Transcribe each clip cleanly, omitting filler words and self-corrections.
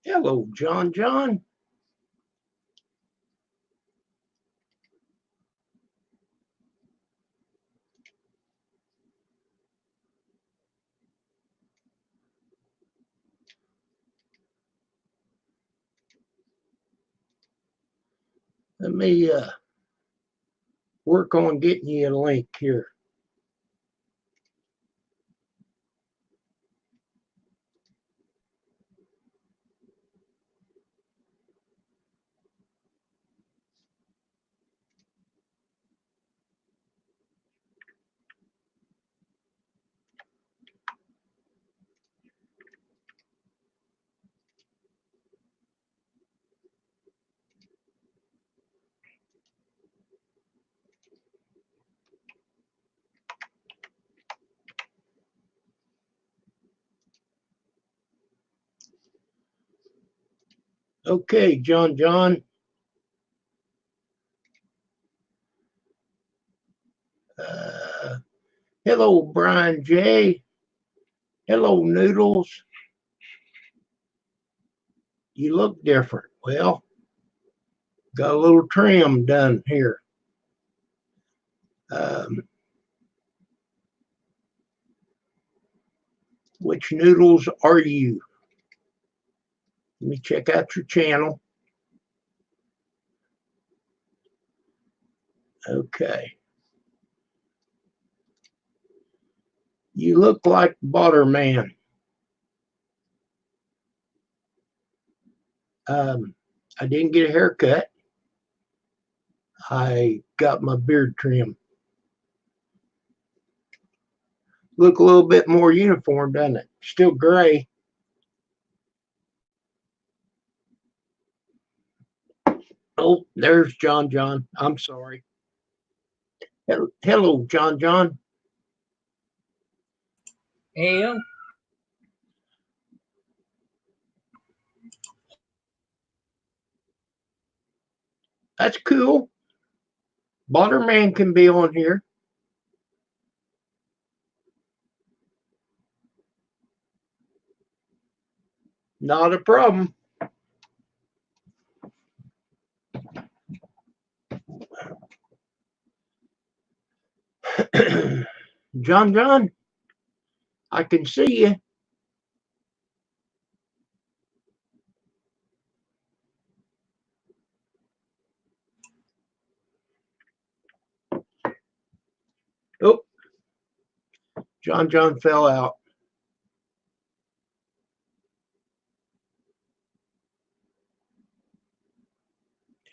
Hello, John John. Let me work on getting you a link here. Okay, John John. Hello, Brian J. Hello, Noodles. You look different. Well, got a little trim done here. Which noodles are you? Let me check out your channel. Okay. You look like Butterman. I didn't get a haircut. I got my beard trim. Look a little bit more uniform, doesn't it? Still gray. Oh, there's John John. I'm sorry. Hello, John John. Hey, That's cool. Butterman can be on here. Not a problem. John John, I can see you. Oh, John John fell out.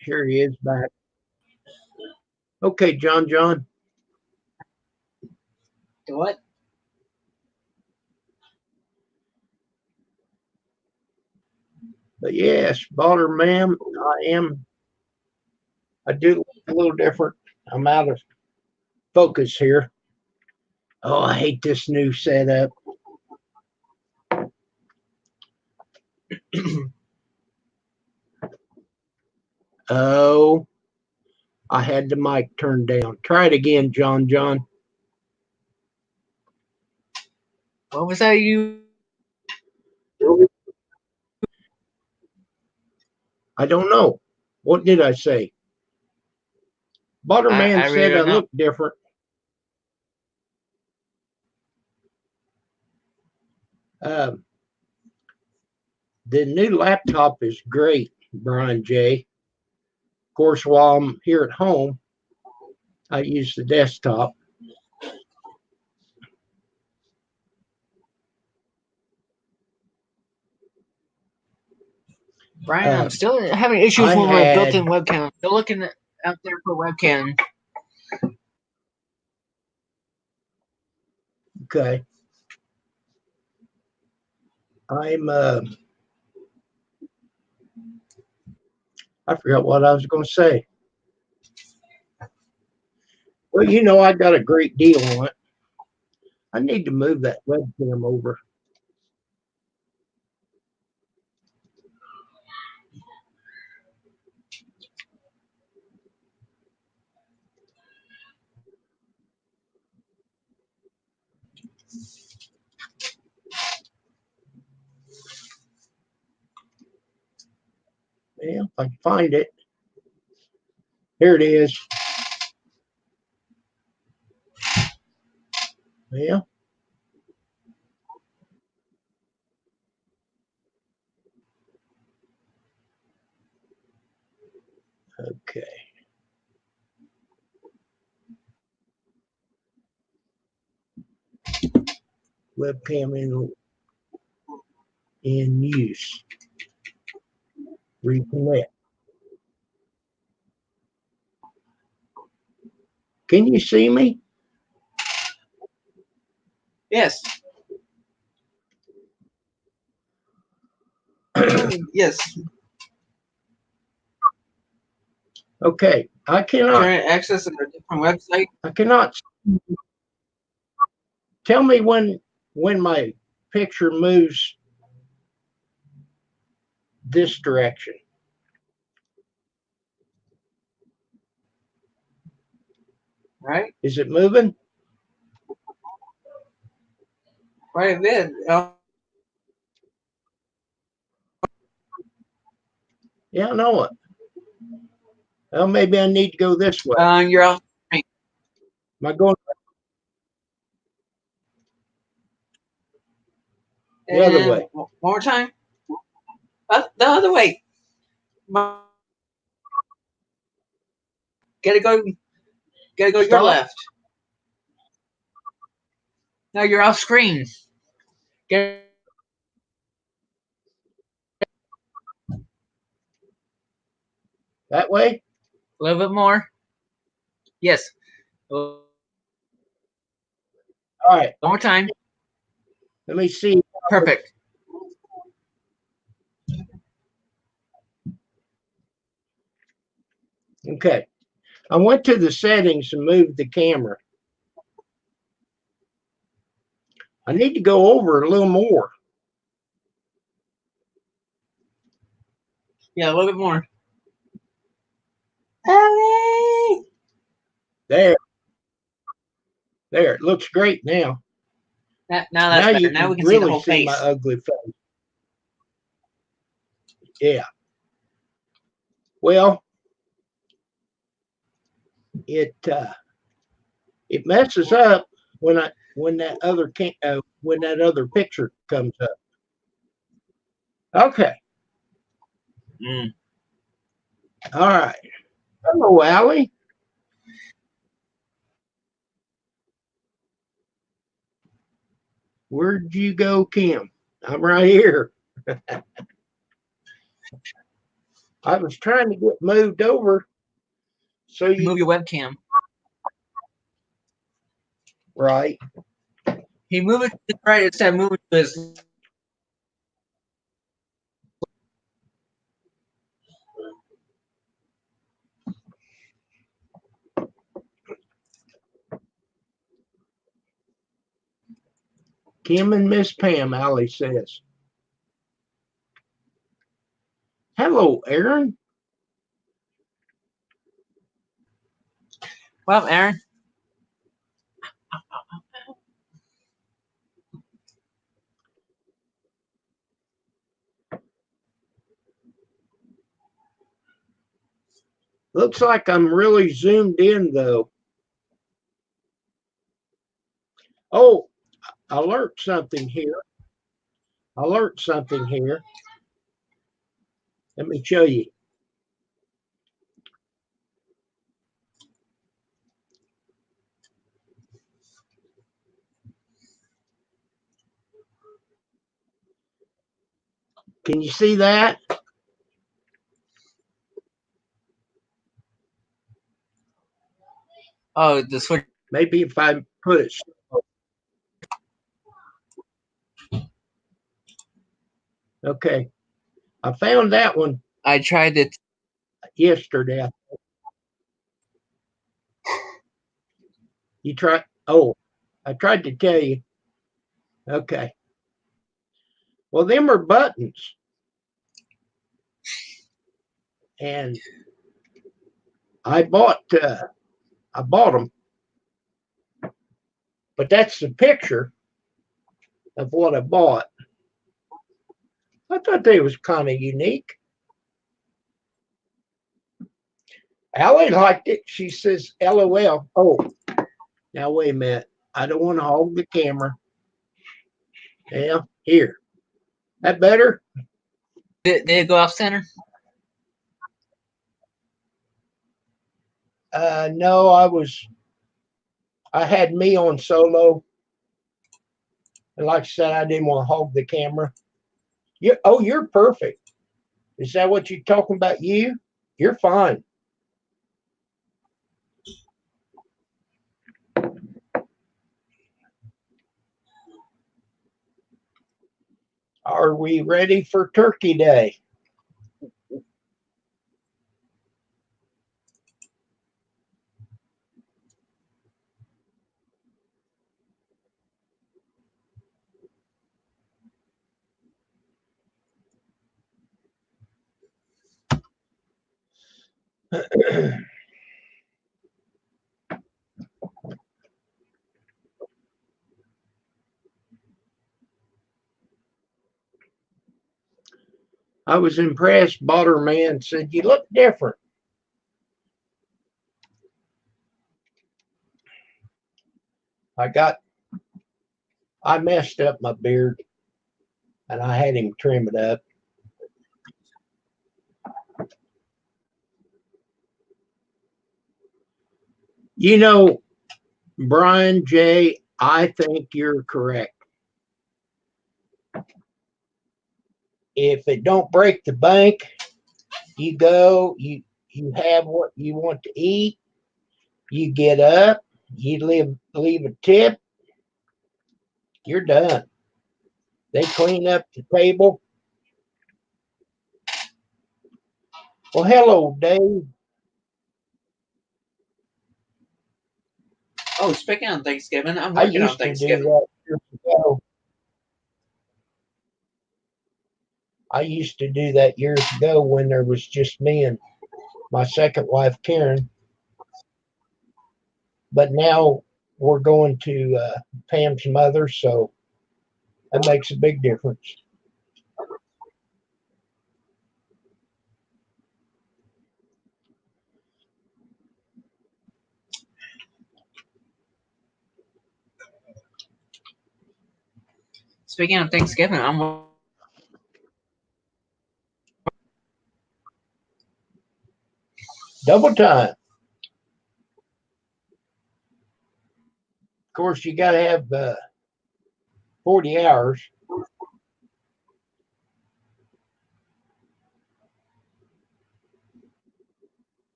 Here he is back. Okay, John John. what? But yes, Butterman, I do look a little different. I'm out of focus here. Oh, I hate this new setup. Oh, I had the mic turned down. Try it again, John John. What was that you? I don't know. What did I say? Butterman I really said I don't know. look different. Um, the new laptop is great, Brian J. Of course, while I'm here at home, I use the desktop. Brian, I'm still having issues I with my had built-in webcam. I'm still looking out there for webcam. okay. I'm I forgot what I was going to say. Well, you know, I got a great deal on it. I need to move that webcam over. Yeah, if I can find it. Here it is. Yeah. Okay. Webcam in use. Reconnect. Can you see me? Yes. Yes. Okay. I cannot. Trying to access a different website. I cannot. Tell me when my picture moves this direction. Right. Is it moving? Quite a bit. Yeah, I know it. Well, maybe I need to go this way. You're off. Am I going the other way? One more time. The other way. Gotta go your Stop. left. No, you're off screen. Get That way? a little bit more. Yes. One All right. more time. Let me see. Perfect. Okay. I went to the settings and moved the camera. I need to go over a little more. Yeah, a little bit more. Ellie! There. There. It looks great now. Now that's Now better. you Now we can can see the really whole see my face. ugly face. Yeah. Well, it messes up when that other picture comes up. Okay. All right. Hello, Allie. Where'd you go, Kim? I'm right here. I was trying to get moved over so you Move your webcam. right. He moved it to the right instead of moving to his. Kim and Miss Pam, Allie says. Hello, Aaron. Well, Aaron. Looks like I'm really zoomed in though. Oh, I learned something here. Let me show you. Can you see that? Oh, the switch. Maybe if I put it. Okay. I found that one I tried it. yesterday. You try. Oh, I tried to tell you. Okay. Well, them are buttons. And I bought them. But that's the picture of what I bought. I thought they was kind of unique. Allie liked it. She says, LOL. Oh, now wait a minute. I don't want to hog the camera. Yeah, here. That better? Did it go off center? No, I had me on solo. And like I said, I didn't want to hog the camera. You're perfect. Is that what you're talking about? You're fine. Are we ready for Turkey Day? I was impressed. Bought her man said, you look different. I messed up my beard and I had him trim it up. You know, Brian J., I think you're correct. If it don't break the bank, you go, you have what you want to eat, you get up, you leave a tip, you're done. They clean up the table. Well, hello, Dave. Oh, speaking on Thanksgiving, I'm I working on used to do Thanksgiving. that years ago. I used to do that years ago when there was just me and my second wife, Karen. But now we're going to Pam's mother, so that makes a big difference. Speaking of Thanksgiving, I'm Double time. Of course, you got to have 40 hours.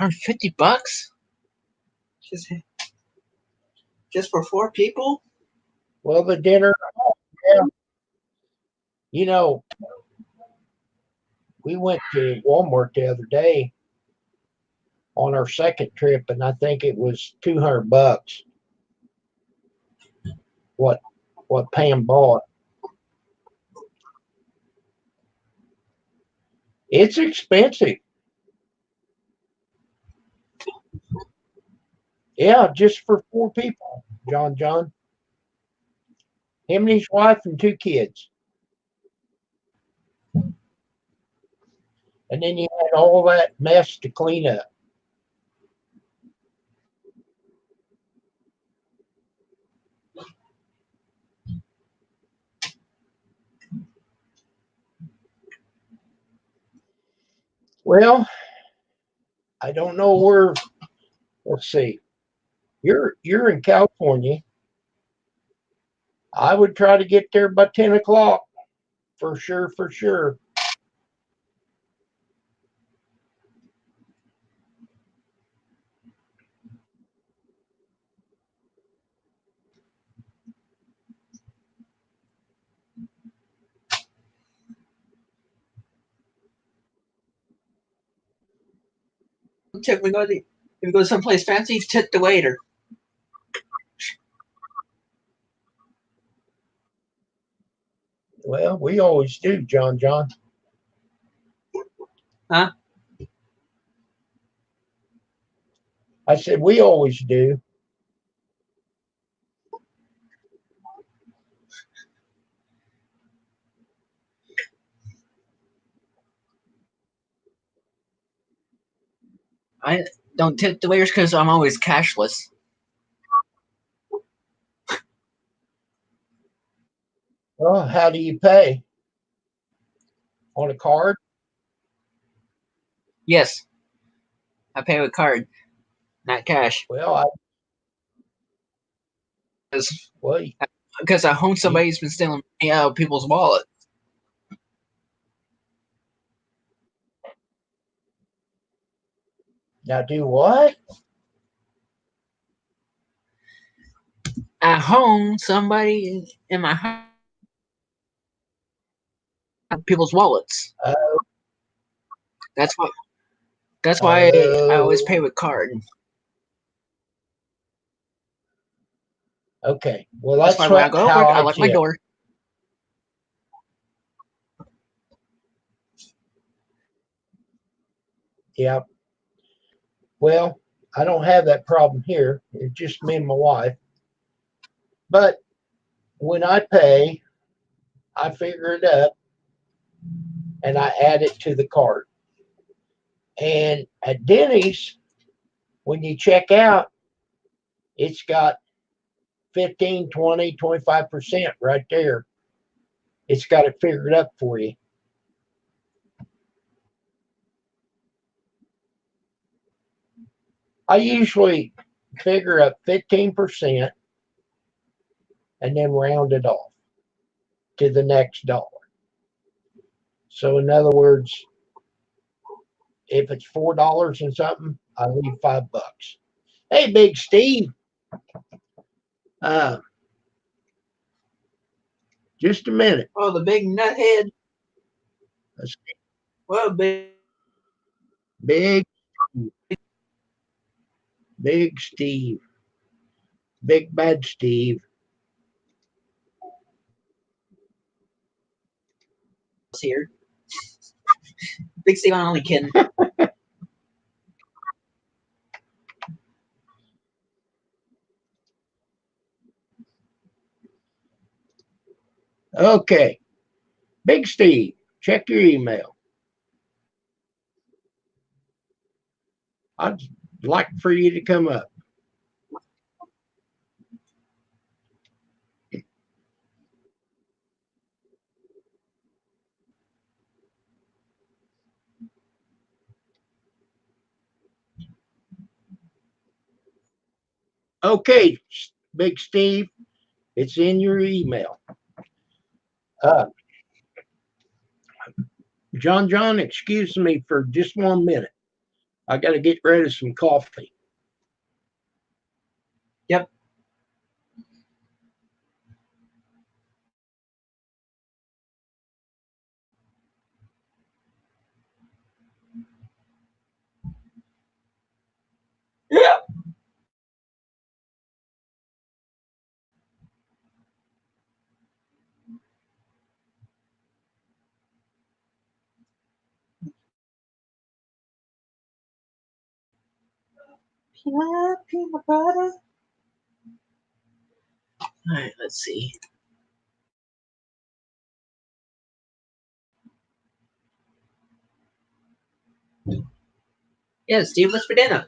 $150 just for 4 people. Well, the dinner, yeah. You know, we went to Walmart the other day on our second trip, and I think it was $200. What Pam bought. It's expensive. Yeah, just for 4 people, John. Him and his wife and 2 kids. And then you had all that mess to clean up. Well, I don't know where. Let's see. You're in California. I would try to get there by 10 o'clock for sure. For sure. If we go someplace fancy, tip the waiter. Well, we always do, John. Huh? I said we always do. I don't tip the waiters because I'm always cashless. Well, how do you pay? On a card? Yes, I pay with card, not cash. Well, I Because well at home you somebody's been stealing money out of people's wallet. now do what? At home, somebody in my house people's wallets. Uh, That's why. That's why I always pay oh, with card. okay. Well, That's why that's when I what go over, how I I lock my tip. door. Yeah. Well, I don't have that problem here. It's just me and my wife. But when I pay, I figure it up and I add it to the card. And at Denny's, when you check out, it's got 15, 20, 25% right there. It's got it figured up for you. I usually figure up 15% and then round it off to the next dollar. So, in other words, if it's $4 and something, I leave $5. Hey, Big Steve, uh, just a minute. Oh, the big nuthead. Let's Well, big. Big, Big Steve, Big Bad Steve. Here. Big Steve, I'm only kidding. Okay, Big Steve, check your email. I'd like for you to come up. Okay, Big Steve, it's in your email. Uh, John, excuse me for just 1 minute. I got to get rid of some coffee. Yep. Yeah. Peanut butter. All right, let's see. Yeah, Steve, what's for dinner?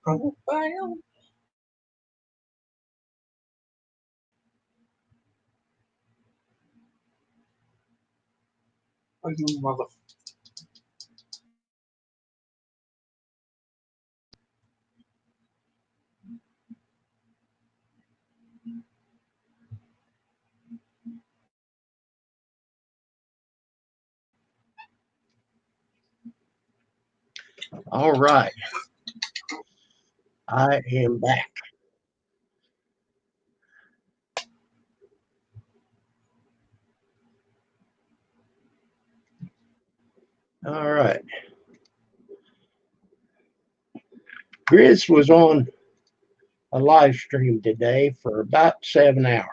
Profile. Oh, you mother. All right, I am back. All right. Grizz was on a live stream today for about 7 hours.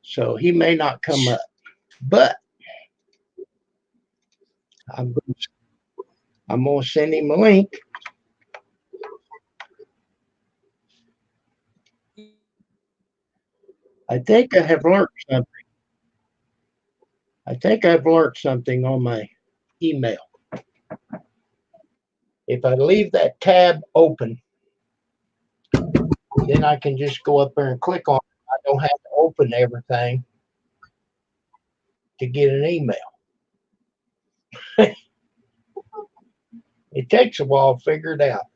So he may not come up, but I'm, I'm going to send him a link. I think I have learned something. I think I've learned something on my email. If I leave that tab open, then I can just go up there and click on it. I don't have to open everything to get an email. It takes a while to figure it out.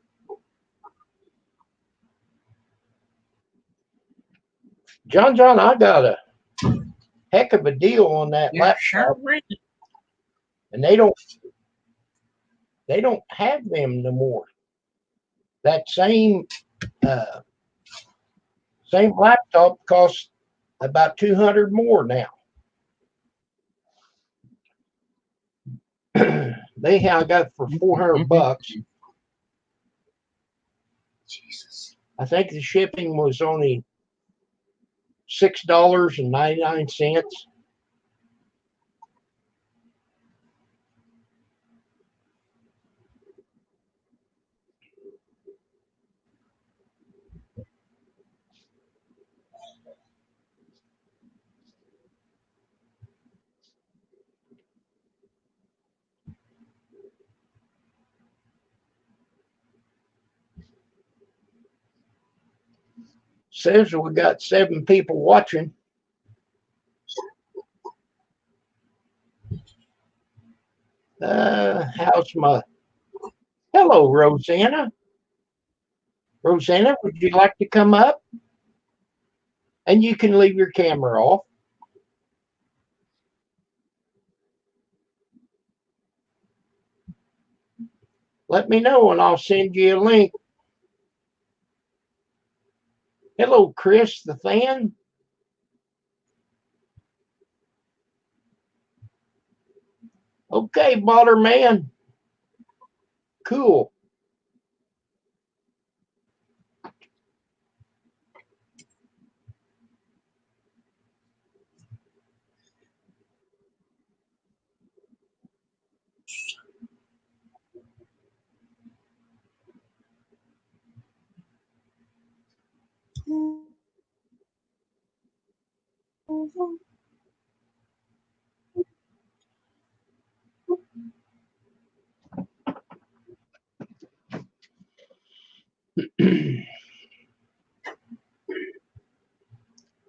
John, I got a heck of a deal on that laptop, Sure. and they don't have them no more. That same laptop costs about $200 more now. I got for $400. Jesus. I think the shipping was only $6.99. Says we got 7 people watching. Hello, Rosanna. Rosanna, would you like to come up? And you can leave your camera off. Let me know and I'll send you a link. Hello, Chris the fan. Okay, Baller Man. Cool.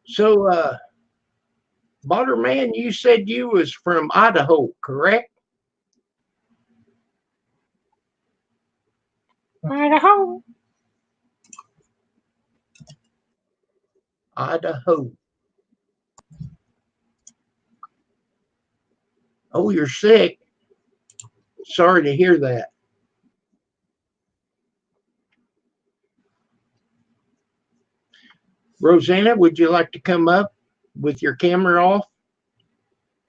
So, Baller Man, you said you was from Idaho, correct? Idaho. Idaho. Oh, you're sick. Sorry to hear that. Rosanna, would you like to come up with your camera off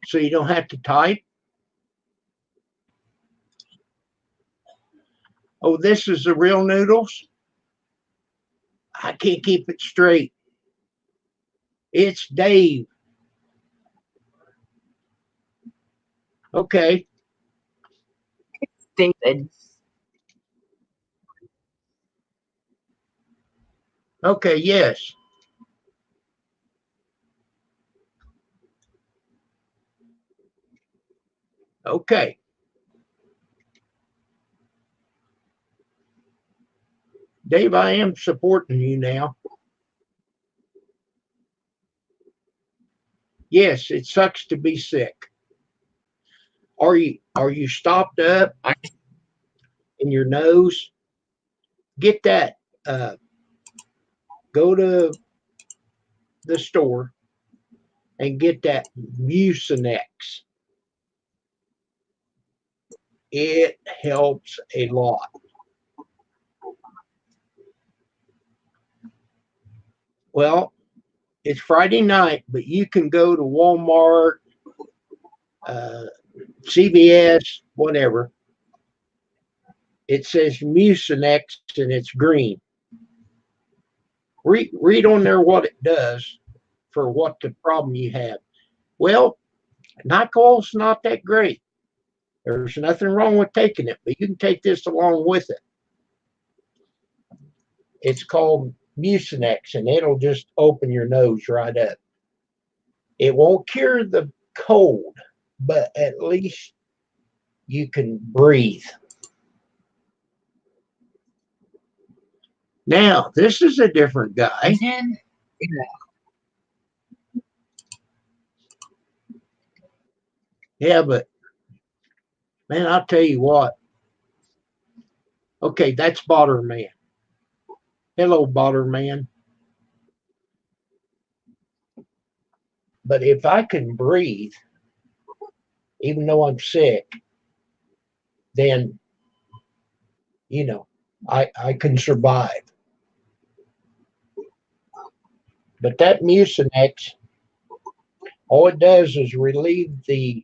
so you don't have to type? Oh, this is the real noodles? I can't keep it straight. It's Dave. Okay. David. Okay, yes. Okay. Dave, I am supporting you now. Yes, it sucks to be sick. Are you stopped up in your nose? Get that. Go to the store and get that Mucinex. It helps a lot. Well, it's Friday night, but you can go to Walmart, CVS, whatever. It says Mucinex and it's green. Read on there what it does for what the problem you have. Well, NyQuil's not that great. There's nothing wrong with taking it, but you can take this along with it. It's called Mucinex, and it'll just open your nose right up. It won't cure the cold, but at least you can breathe. Now, this is a different guy. And then, Yeah, but man, I'll tell you what. Okay, that's Botter Man. Hello, Botter Man. But if I can breathe, even though I'm sick, then, you know, I can survive. But that Mucinex, all it does is relieve the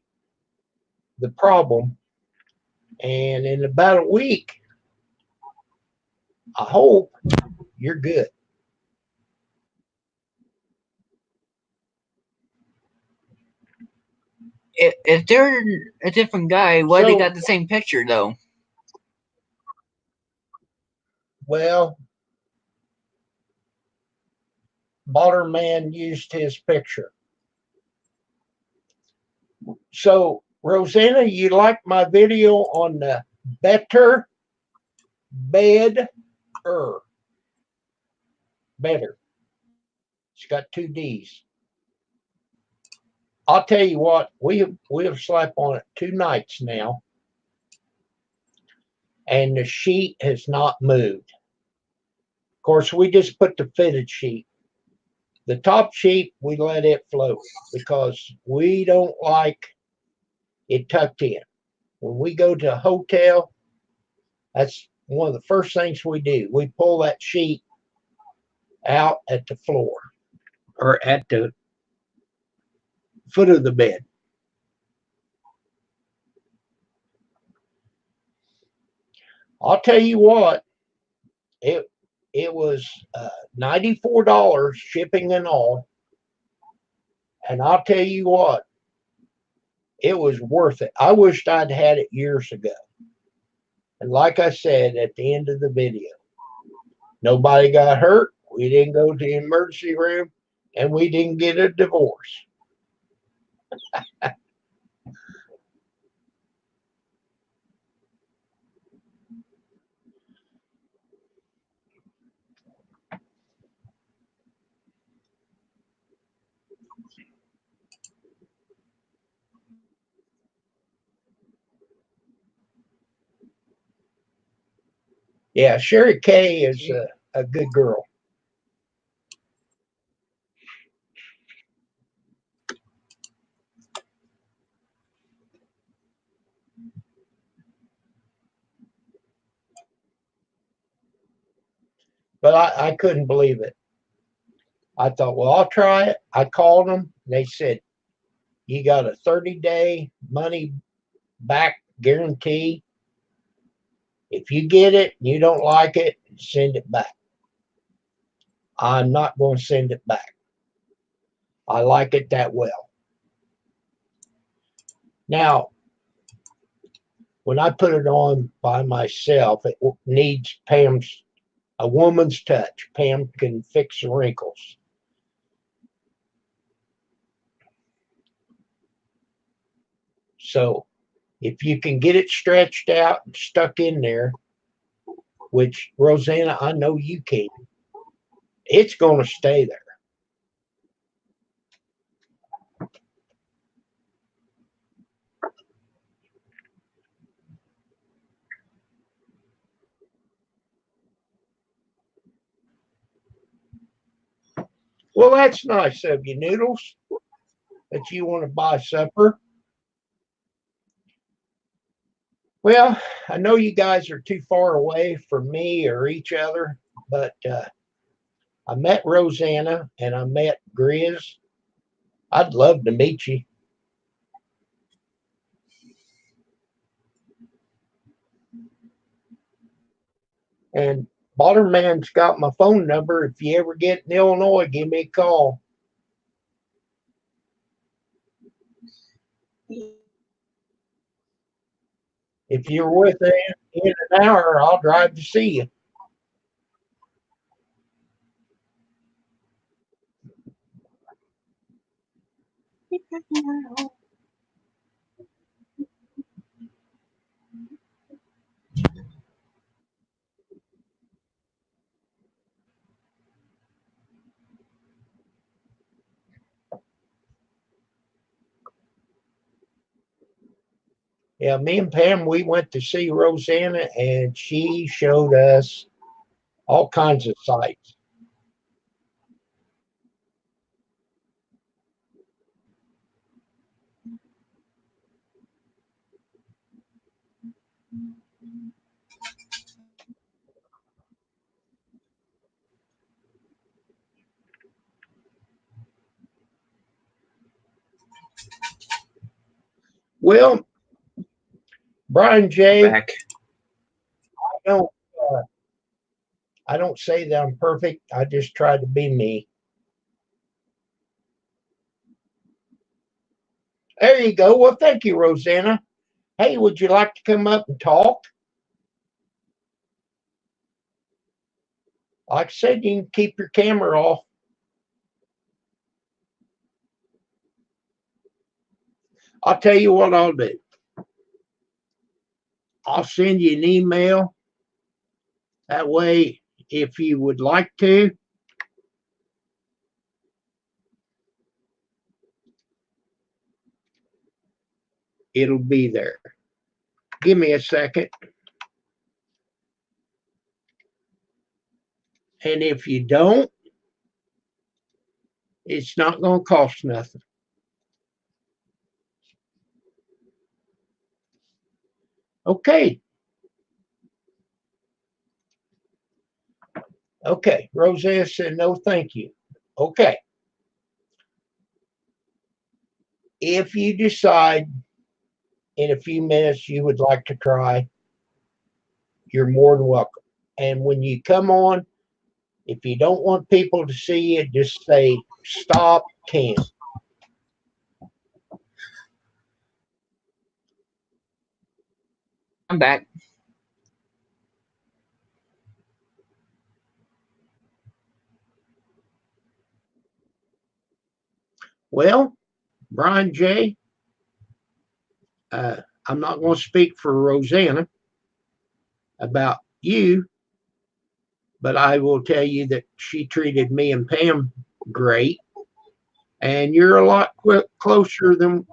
problem. And in about a week, I hope you're good. if they're a different guy, why they So, got the same picture though? well, Botter Man used his picture. So, Rosanna, you like my video on the better bed better. It's got two D's. I'll tell you what, we have slept on it 2 nights now, and the sheet has not moved. Of course, we just put the fitted sheet. The top sheet, we let it float because we don't like it tucked in. When we go to a hotel, that's one of the first things we do. We pull that sheet out at the floor or at the foot of the bed. I'll tell you what, it was $94 shipping and all. And I'll tell you what, it was worth it. I wished I'd had it years ago. And like I said at the end of the video, nobody got hurt. We didn't go to the emergency room, and we didn't get a divorce. Yeah, Sherry Kay is a good girl. But I couldn't believe it. I thought, well, I'll try it. I called them. They said, you got a 30-day money back guarantee. If you get it and you don't like it, send it back. I'm not going to send it back. I like it that well. Now, when I put it on by myself, it needs a woman's touch. Pam can fix the wrinkles. So if you can get it stretched out and stuck in there, which Rosanna, I know you can, it's going to stay there. Well, that's nice of you, Noodles, that you want to buy supper. Well, I know you guys are too far away from me or each other, but I met Rosanna and I met Grizz. I'd love to meet you. And Balderman's got my phone number. If you ever get in Illinois, give me a call. If you're within an hour, I'll drive to see you. Yeah, me and Pam, we went to see Rosanna, and she showed us all kinds of sights. Well, Brian J, Back. don't uh, I don't say that I'm perfect. I just try to be me. There you go. Well, thank you, Rosanna. Hey, would you like to come up and talk? Like I said, you can keep your camera off. I'll tell you what I'll do. I'll send you an email. That way, if you would like to, it'll be there. Give me a second. And if you don't, it's not going to cost nothing. Okay. Okay. Rosanna said, no, thank you. Okay. If you decide in a few minutes you would like to try, you're more than welcome. And when you come on, if you don't want people to see you, just say, stop, can. I'm back. Well, Brian J, I'm not going to speak for Rosanna about you, but I will tell you that she treated me and Pam great, and you're a lot closer than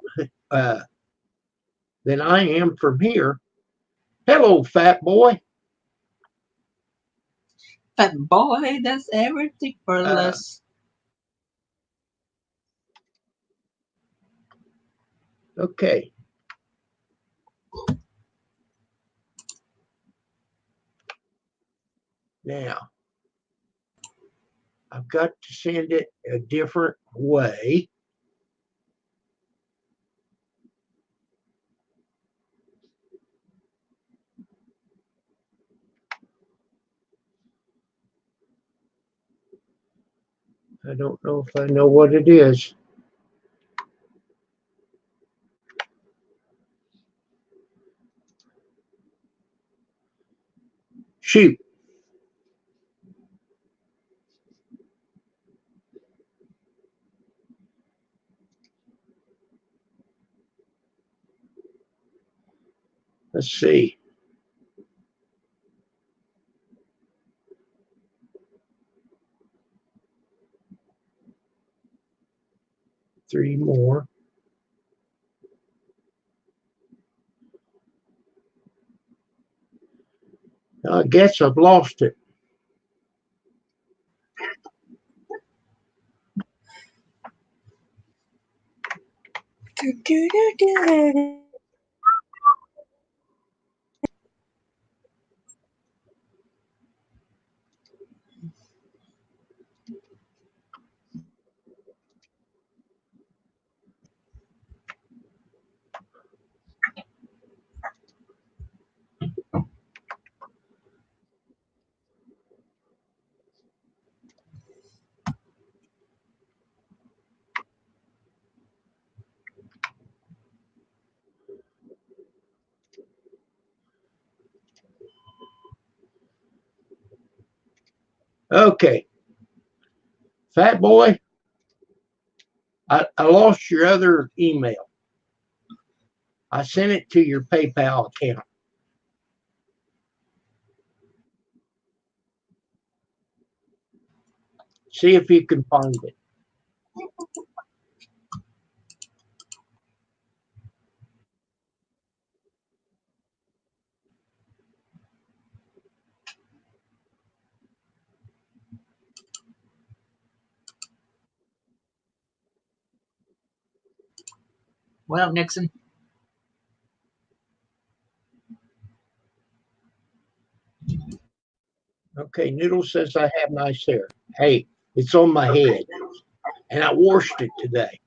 I am from here. Hello, fat boy. Fat boy does everything for less. Okay. Now, I've got to send it a different way. I don't know if I know what it is. Shoot. Let's see. Three more. I guess I've lost it. Okay. Fat boy, I lost your other email. I sent it to your PayPal account. See if you can find it. What up, Nixon? Okay, Noodle says I have nice hair. Hey, it's on my head. And I washed it today.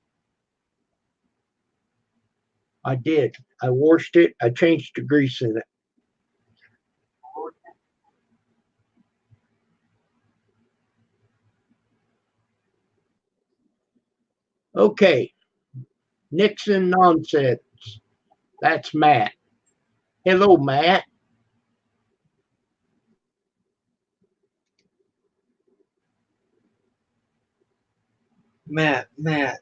I did. I washed it. I changed the grease in it. Okay. Nixon nonsense. That's Matt. Hello, Matt. Matt.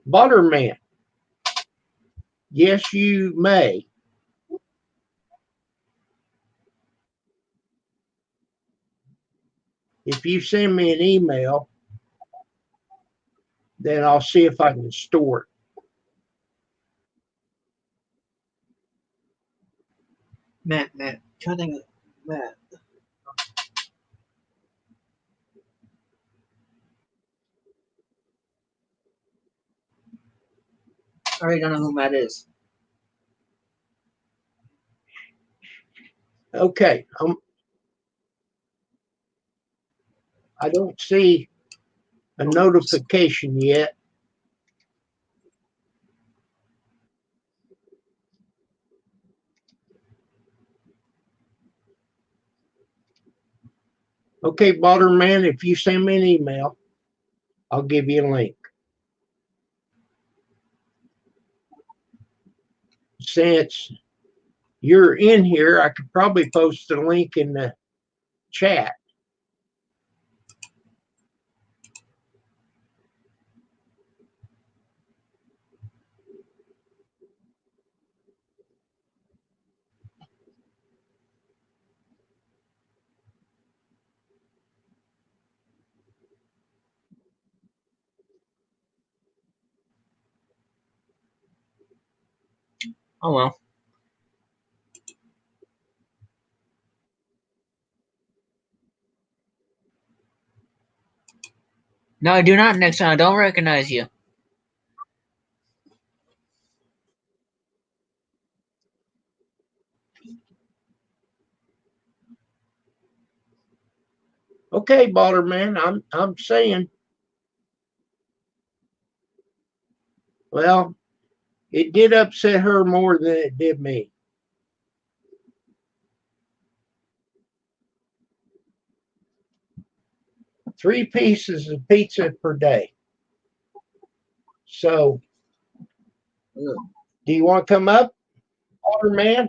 Butterman. Yes, you may. If you send me an email, then I'll see if I can store it. Matt. Cutting Matt. I already don't know who Matt is. Okay. I don't see a notification yet. Okay, Butterman, if you send me an email, I'll give you a link. Since you're in here, I could probably post a link in the chat. Oh well. No, I do not, Nixon. I don't recognize you. Okay, Balderman, I'm saying. Well, it did upset her more than it did me. Three pieces of pizza per day. So, do you want to come up, Balderman?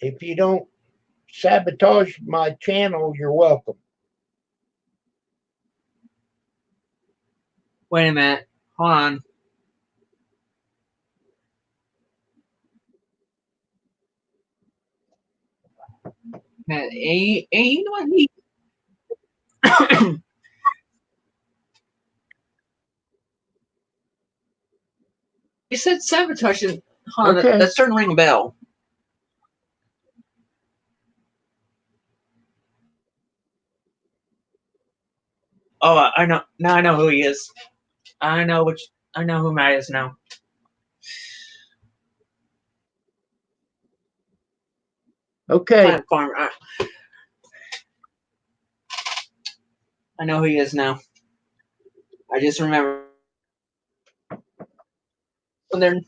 If you don't sabotage my channel, you're welcome. Wait a minute. Hold on. Matt, you know what he he said sabotage. Hold on, Okay. that's starting to ring a bell. Oh, I know. Now I know who he is. I know who Matt is now. Okay. Platform. I know who he is now. I just remember when they're.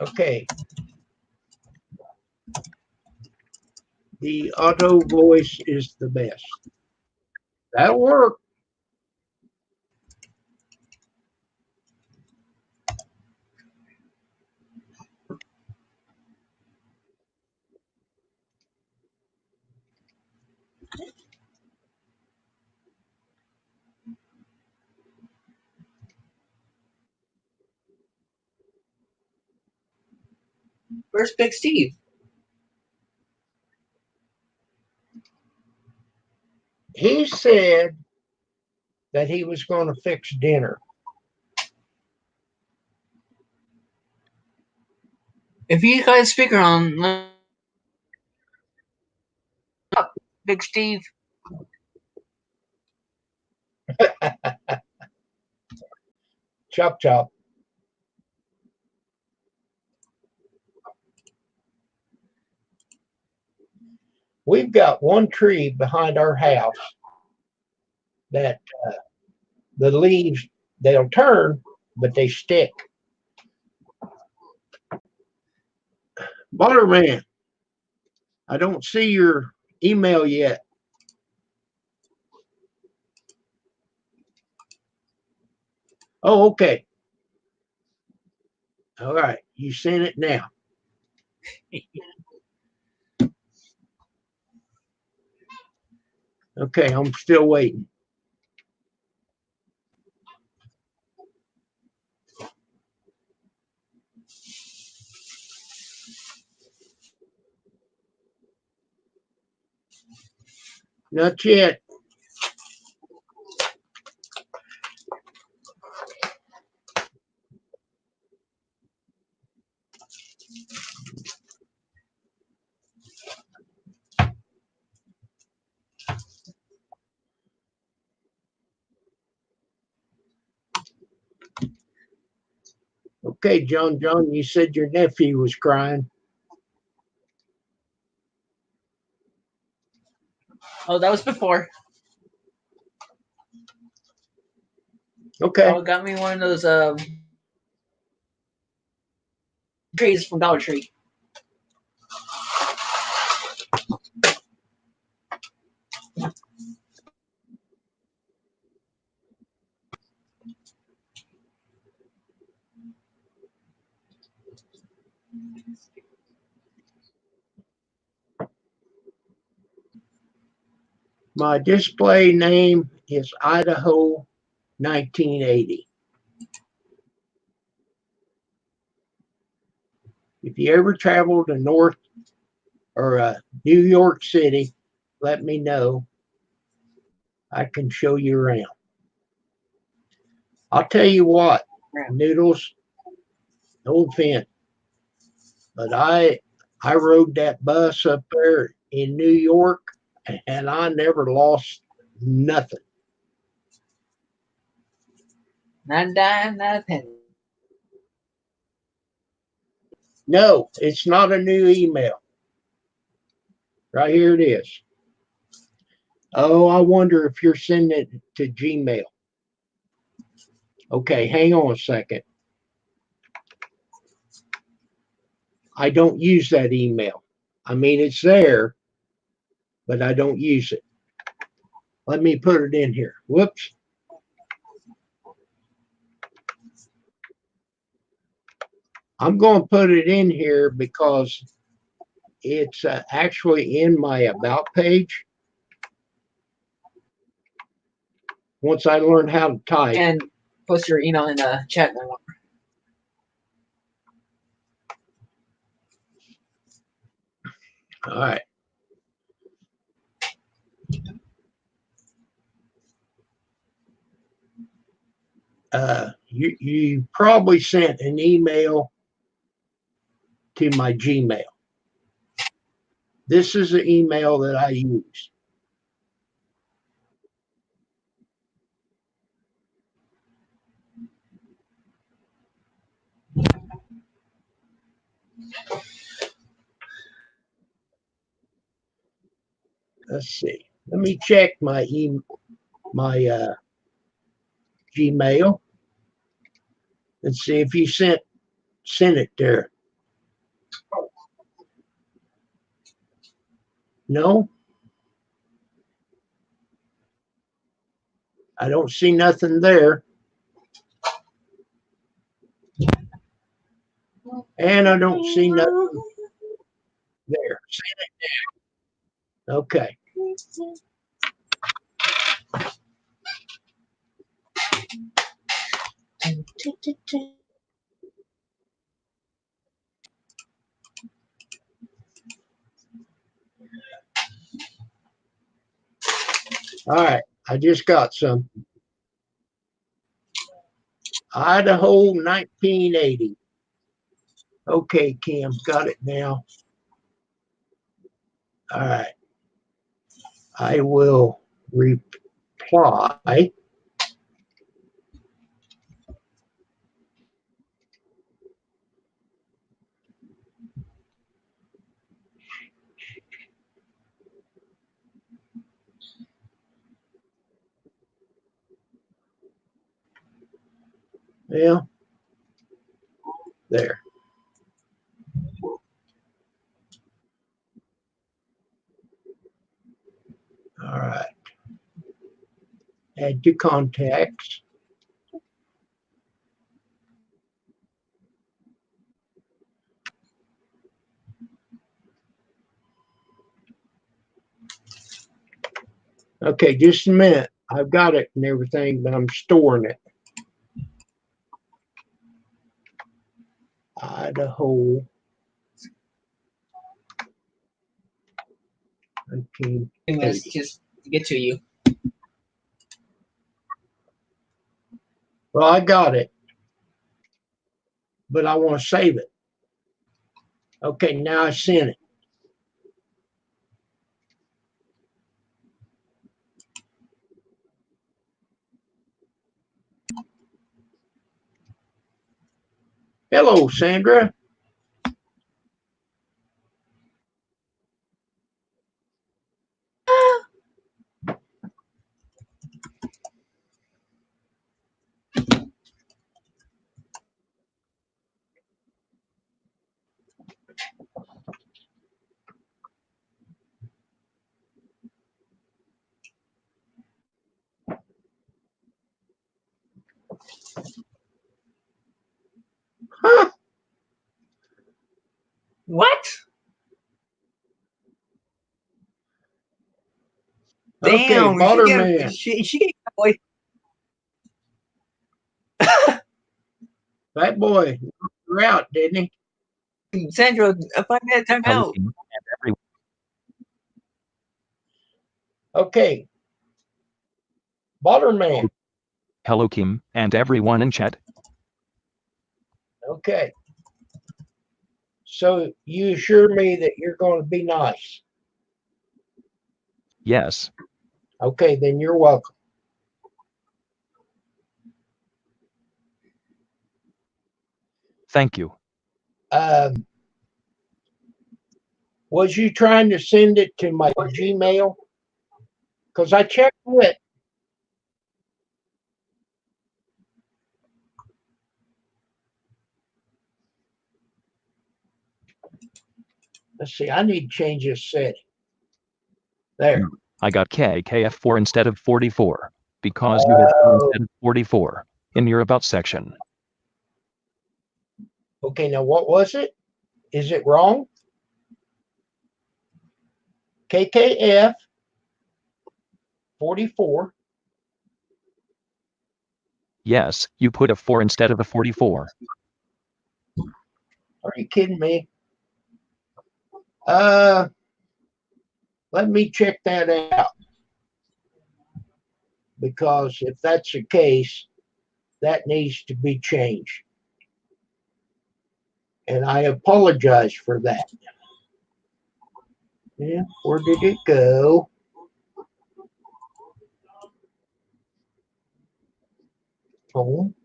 Okay. The auto voice is the best. That'll work. Where's Big Steve? He said that he was going to fix dinner. If you guys speaker on, Big Steve. Chop, chop. We've got one tree behind our house that the leaves, they'll turn, but they stick. Butterman, I don't see your email yet. Oh, okay. All right. You sent it now. Okay, I'm still waiting. Not yet. Okay, John, you said your nephew was crying. Oh, that was before. Okay. Oh, got me one of those trees from Dollar Tree. My display name is Idaho 1980. If you ever travel to North or New York City, let me know. I can show you around. I'll tell you what, Noodles, no offense, but I rode that bus up there in New York and I never lost nothing. Not a dime, not a penny. No, it's not a new email. Right here it is. Oh, I wonder if you're sending it to Gmail. Okay, hang on a second. I don't use that email. I mean, it's there, but I don't use it. Let me put it in here. Whoops. I'm going to put it in here because it's actually in my About page. Once I learn how to type. And post your email in the chat now. All right. You probably sent an email to my Gmail. This is the email that I use. Let's see. Let me check my Gmail and see if you sent it there. No, I don't see nothing there, and I don't see nothing there. Send it down. Okay. All right, I just got some. Idaho 1980. Okay, Kim, got it now. All right. I will reply. Yeah, there. All right. Add to contacts. Okay, just a minute. I've got it and everything, but I'm storing it. Idaho. Doing this just to get to you. Well, I got it, but I want to save it. Okay, now I sent it. Hello, Sandra. Huh? What? Okay, Damn, Butterman. she gave away. That boy knocked her out, didn't he? Sandra, a 5-minute time Hello, out. Kim, and everyone. Okay. Butterman. Hello, Kim, and everyone in chat. Okay. So you assure me that you're going to be nice. Yes. Okay, then you're welcome. Thank you. Was you trying to send it to my Gmail? Because I checked it. Let's see, I need to change this setting. There. I got KKF4 instead of 44 because you had 4 instead of 44 in your about section. Okay, now what was it? Is it wrong? KKF 44. Yes, you put a 4 instead of a 44. Are you kidding me? Let me check that out. Because if that's the case, that needs to be changed. And I apologize for that. Yeah, where did it go? Home.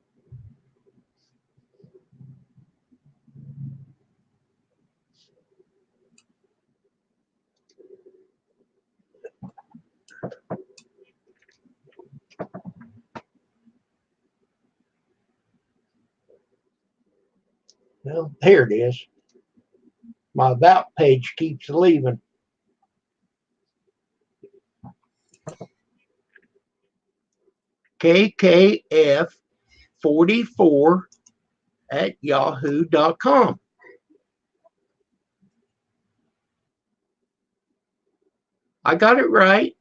Well, here it is. My about page keeps leaving. KKF 44 at yahoo.com. I got it right.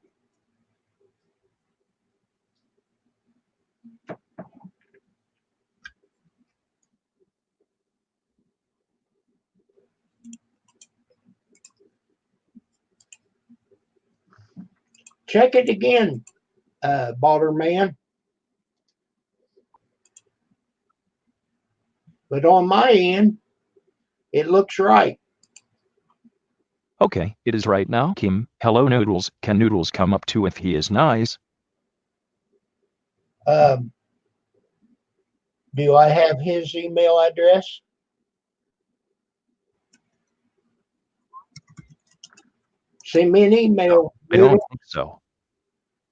Check it again, Balderman. But on my end, it looks right. Okay, it is right now. Kim, hello Noodles. Can Noodles come up too if he is nice? Do I have his email address? Send me an email. I don't think so.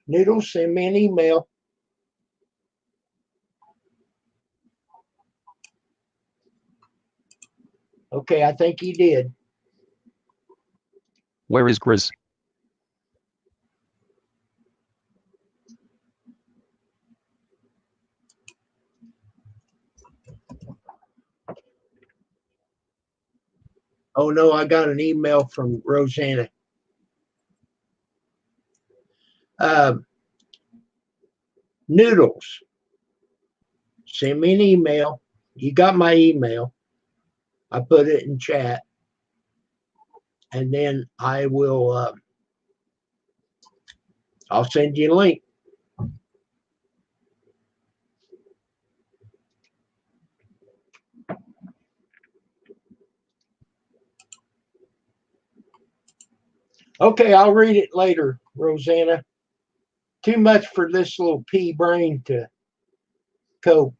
Noodles, send me an email. Okay, I think he did. Where is Grizz? Oh no, I got an email from Rosanna. Noodles, send me an email. You got my email. I put it in chat. And then I will, I'll send you a link. Okay, I'll read it later, Rosanna. Too much for this little pea brain to cope.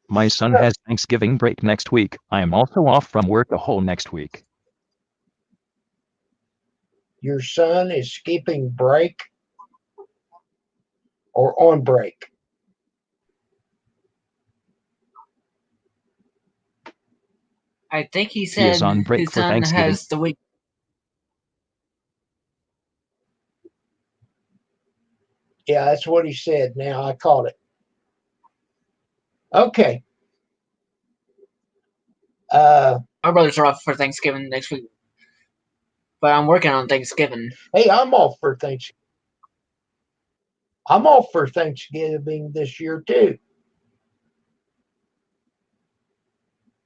My son has Thanksgiving break next week. I am also off from work the whole next week. Your son is skipping break or on break? I think he He said is on break his for son Thanksgiving. has the week. Yeah, that's what he said. Now I caught it. Okay. Our brothers are off for Thanksgiving next week, but I'm working on Thanksgiving. Hey, I'm off for Thanksgiving. I'm off for Thanksgiving this year too.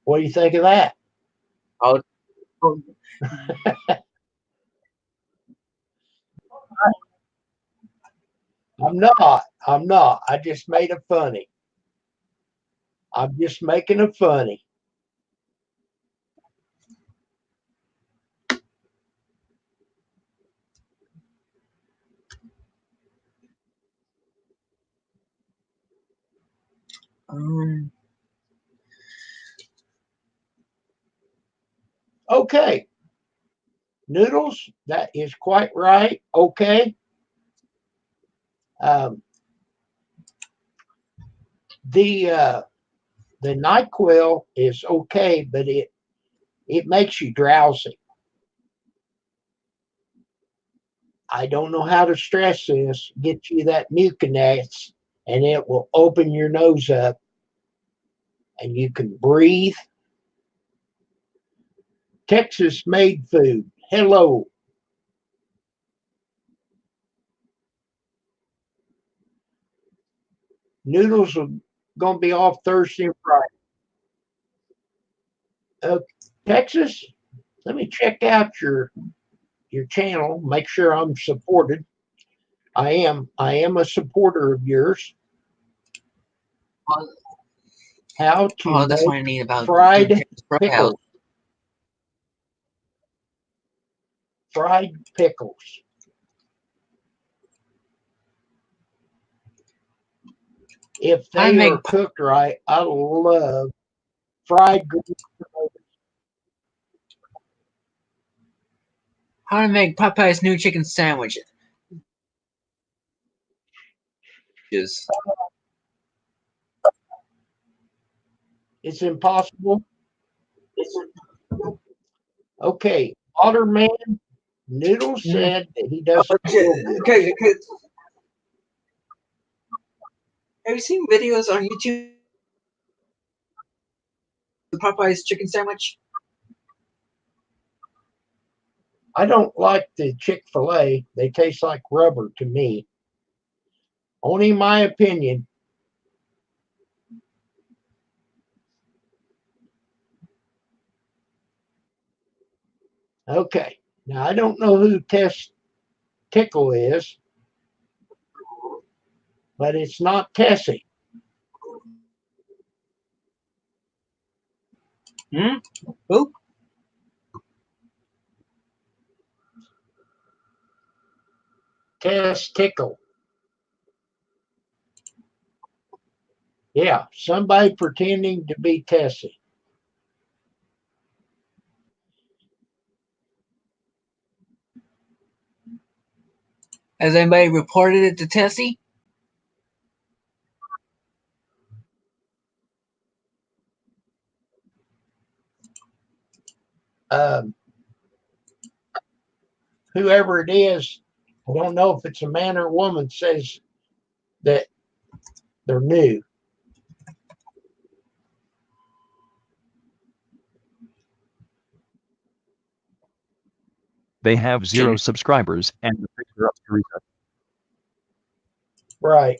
What do you think of that? Oh, I'm not. I'm not. I just made it funny. I'm just making it funny. Okay. Noodles, that is quite right. Okay. Um, the NyQuil is okay, but it makes you drowsy. I don't know how to stress this. Get you that Mucinex, and it will open your nose up, and you can breathe. Texas made food. Hello. Noodles are going to be off Thursday and Friday. Texas, let me check out your channel. Make sure I'm supported. I am a supporter of yours. How to that's what I make need about fried pickles. Fried pickles. If they are cooked right, I love fried green tomatoes. How to make Popeye's new chicken sandwich. It's impossible. Okay, Otterman Noodle said that he doesn't feel good. Okay. Have you seen videos on YouTube of Popeye's chicken sandwich? I don't like the Chick-fil-A. They taste like rubber to me. Only my opinion. Okay. Now I don't know who Tess Tickle is, but it's not Tessie. Who? Tess Tickle. Yeah, somebody pretending to be Tessie. Has anybody reported it to Tessie? Um, whoever it is, I don't know if it's a man or a woman, says that they're new. They have 0 subscribers and the picture up to reset. Right.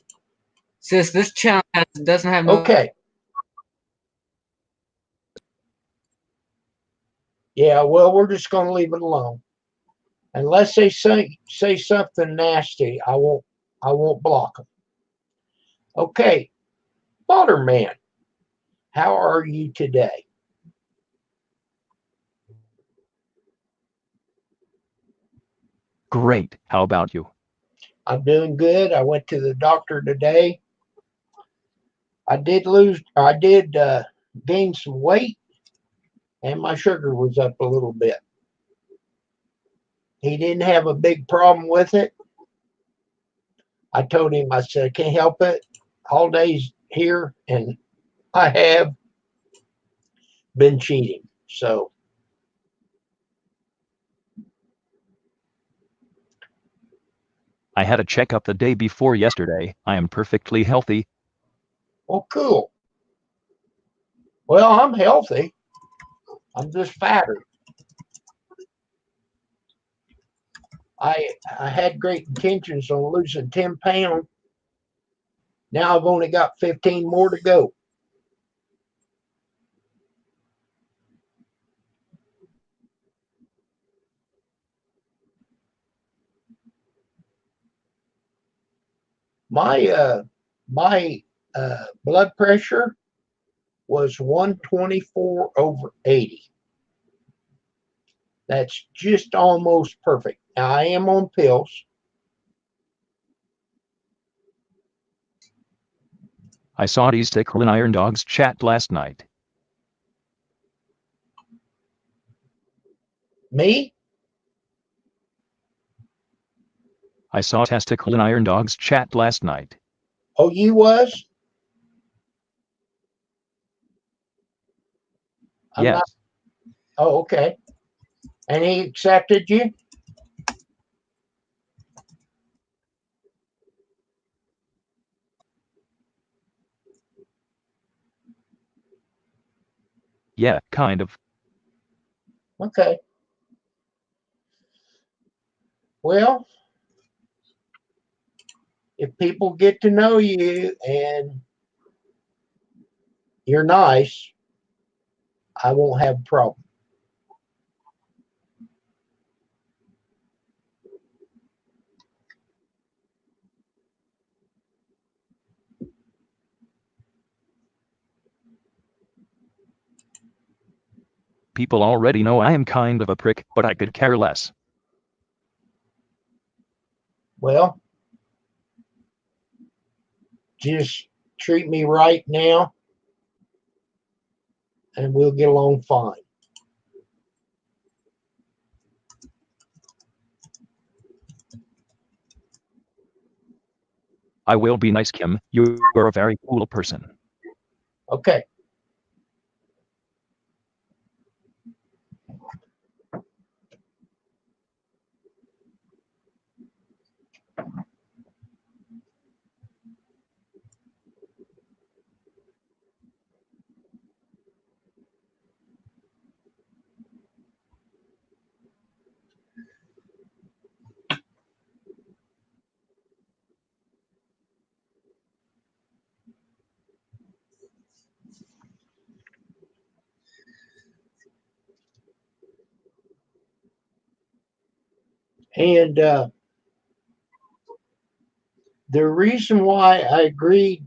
Sis, this channel doesn't have no. Okay. Yeah, well, we're just going to leave it alone. Unless they say something nasty, I won't block them. Okay. Waterman, how are you today? Great. How about you? I'm doing good. I went to the doctor today. I did gain some weight, and my sugar was up a little bit. He didn't have a big problem with it. I told him, I said, I can't help it. Holidays here, and I have been cheating. So, I had a checkup the day before yesterday. I am perfectly healthy. well, cool. Well, I'm healthy. I'm just fatter. I had great intentions on losing 10 pounds. Now I've only got 15 more to go. My blood pressure was 124/80. That's just almost perfect. Now I am on pills. I saw these Tickle and Iron Dogs chat last night. Me? I saw Testicle and Iron Dogs chat last night. Oh, you was? I'm Yes. not. Oh, okay. And he accepted you? Yeah, kind of. Okay. Well, if people get to know you and you're nice, I won't have a problem. People already know I am kind of a prick, but I could care less. Well, just treat me right now and we'll get along fine. I will be nice, Kim. You are a very cool person. Okay. And the reason why I agreed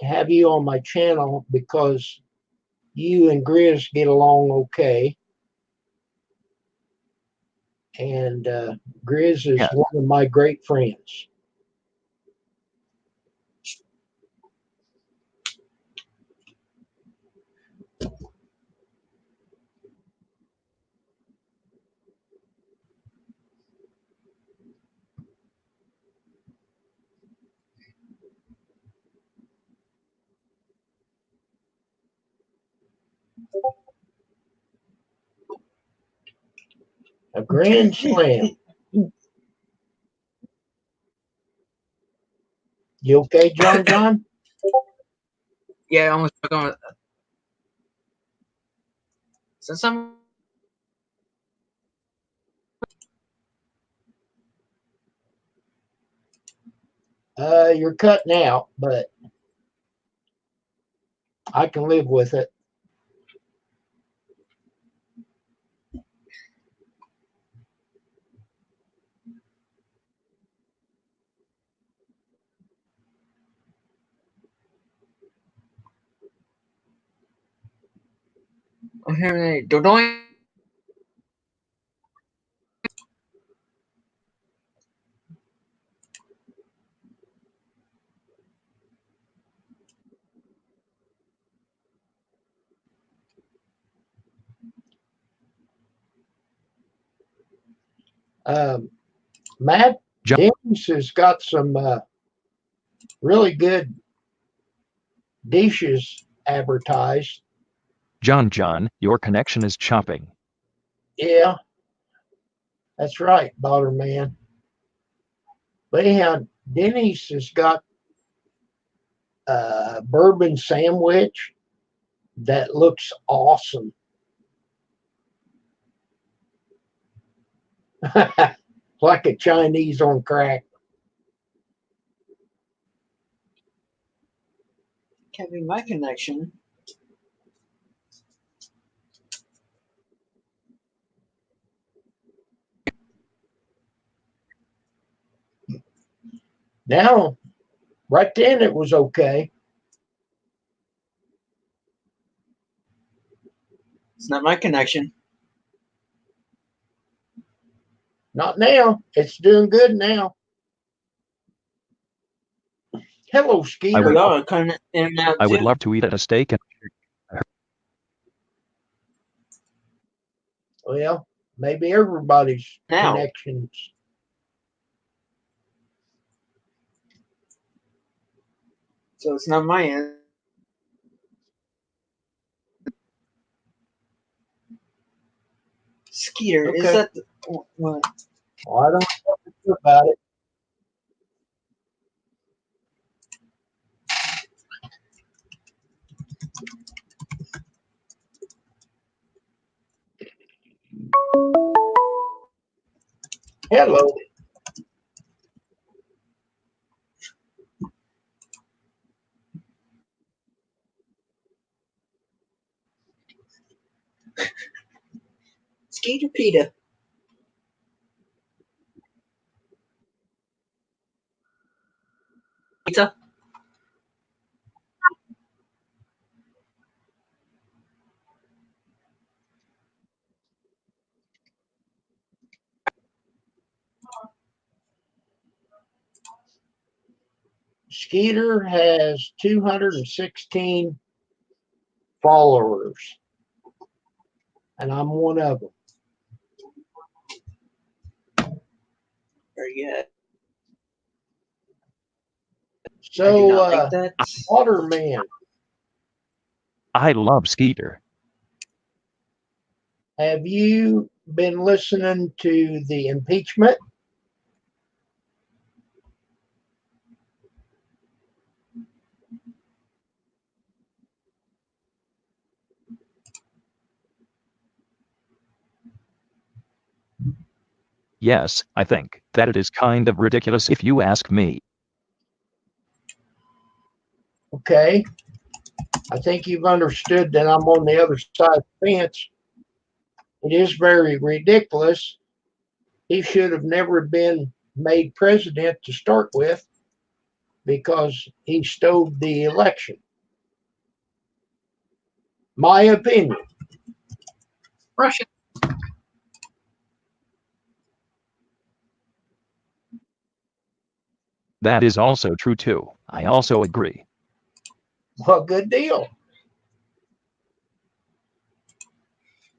to have you on my channel because you and Grizz get along okay. And Grizz is Yeah. one of my great friends. A grand slam. You okay, John John? Yeah, I almost took on. So some. You're cutting out, but I can live with it. I'm hearing a dodoing. Matt John- Dennis has got some really good dishes advertised. John, your connection is chopping. Yeah, that's right, Botter Man. But anyhow, Denny's has got a bourbon sandwich that looks awesome. Like a Chinese on crack. Can't be my connection. Now, right then it was okay. It's not my connection. Not now. It's doing good now. Hello, Skeeter. We are coming in and out I would too. love to eat at a steak and Well, maybe everybody's Now. connections. So it's not my end. Skeeter, is Okay. that the, what? Well, I don't know what to do about it. Hello. Skeeter Peter. Pizza? Skeeter has 216 followers, and I'm one of them. Very good. I do So, not think that. Waterman, I love Skeeter. have you been listening to the impeachment? Yes, I think that it is kind of ridiculous if you ask me. Okay. I think you've understood that I'm on the other side of the fence. It is very ridiculous. he should have never been made president to start with because he stole the election. My opinion. Russia. That is also true too. I also agree. Well, good deal.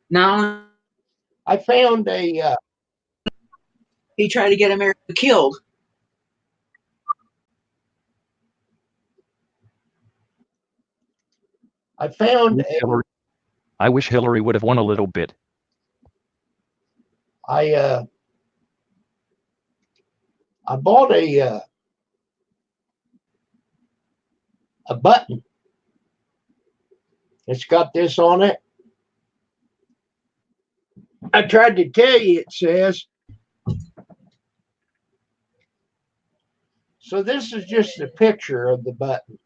Now I found a he tried to get America killed. I found a I wish Hillary would have won a little bit. I bought a button. It's got this on it. I tried to tell you, it says. So this is just a picture of the button.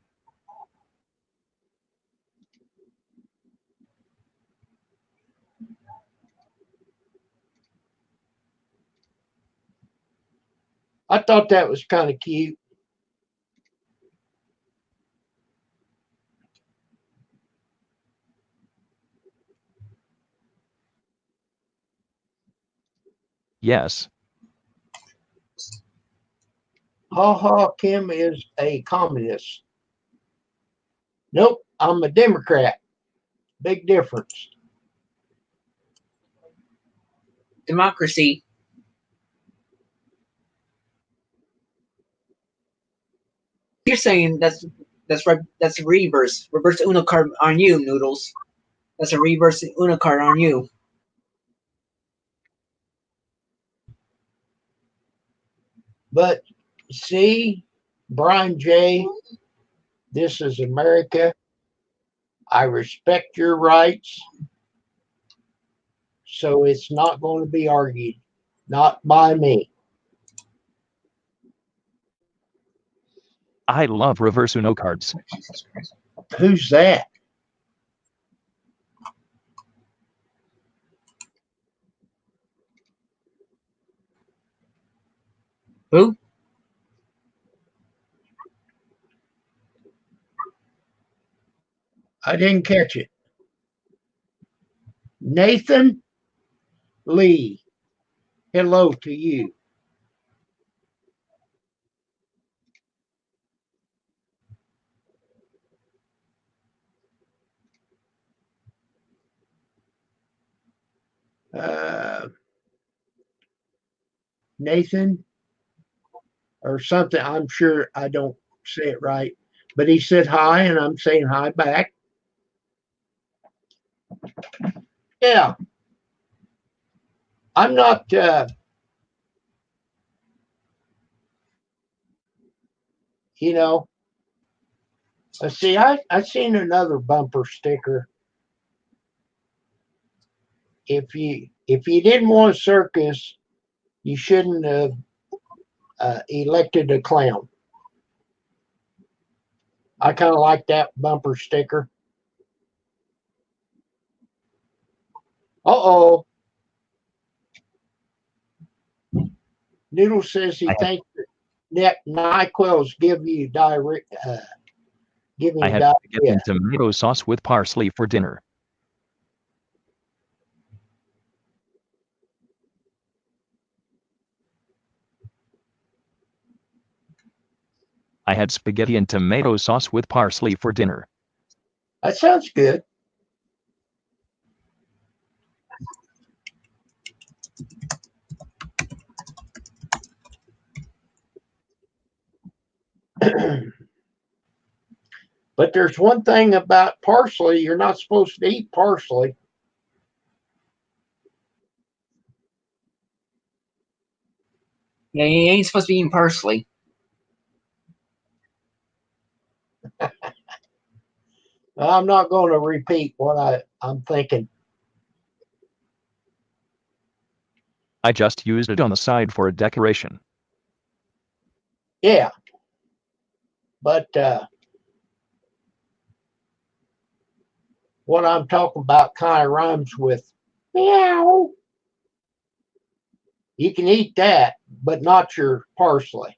I thought that was kind of cute. Yes. Ha ha, Kim is a communist. Nope, I'm a Democrat. Big difference. Democracy. You're saying that's right. That's a reverse Uno card on you, Noodles. That's a reverse Uno card on you. But see, Brian J., this is America. I respect your rights. So it's not going to be argued. Not by me. I love reverse Uno cards. Who's that? Who? I didn't catch it. Nathan Lee. Hello to you. Nathan or something. I'm sure I don't say it right, but he said hi, and I'm saying hi back. Yeah. I'm not, you know, let's see, I seen another bumper sticker. If you didn't want a circus, you shouldn't have elected a clown. I kind of like that bumper sticker. Uh-oh. Noodle says he thinks that NyQuil's give you diarrhea. Giving I you had spaghetti and tomato sauce with parsley for dinner. I had spaghetti and tomato sauce with parsley for dinner. That sounds good. But there's one thing about parsley. You're not supposed to eat parsley. Yeah, you ain't supposed to be eating parsley. I'm not going to repeat what I'm thinking. I just used it on the side for a decoration. Yeah. But what I'm talking about kind of rhymes with meow. You can eat that, but not your parsley.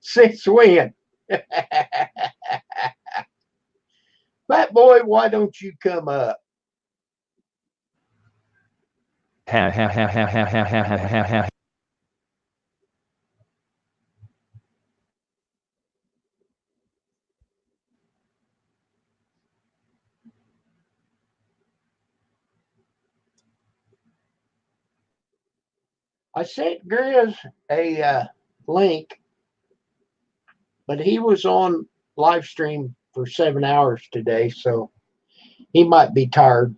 Since when? Fat boy, why don't you come up? Ha ha ha ha ha ha ha ha ha ha. I sent Grizz a link, but he was on live stream for 7 hours today, so he might be tired.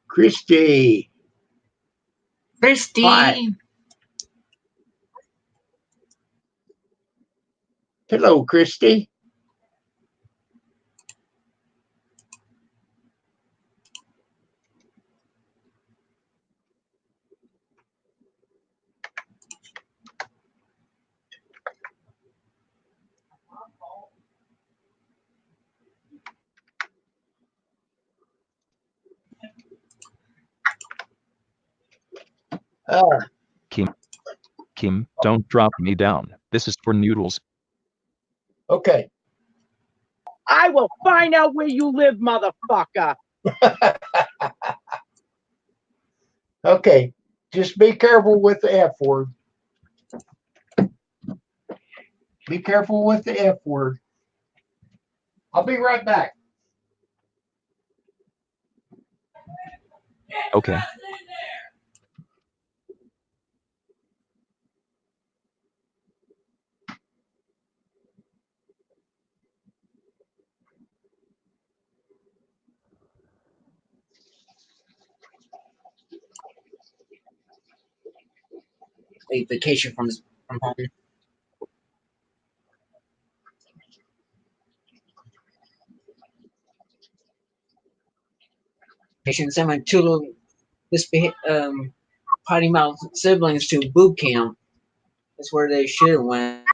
Christy. Christy. Hi. Hello, Christy. Kim, don't drop me down. This is for noodles. Okay. I will find out where you live, motherfucker. Okay. Just be careful with the F word. Be careful with the F word. I'll be right back. Okay. A vacation from home. Patient sent my two little potty mouth siblings to boot camp. That's where they should have went.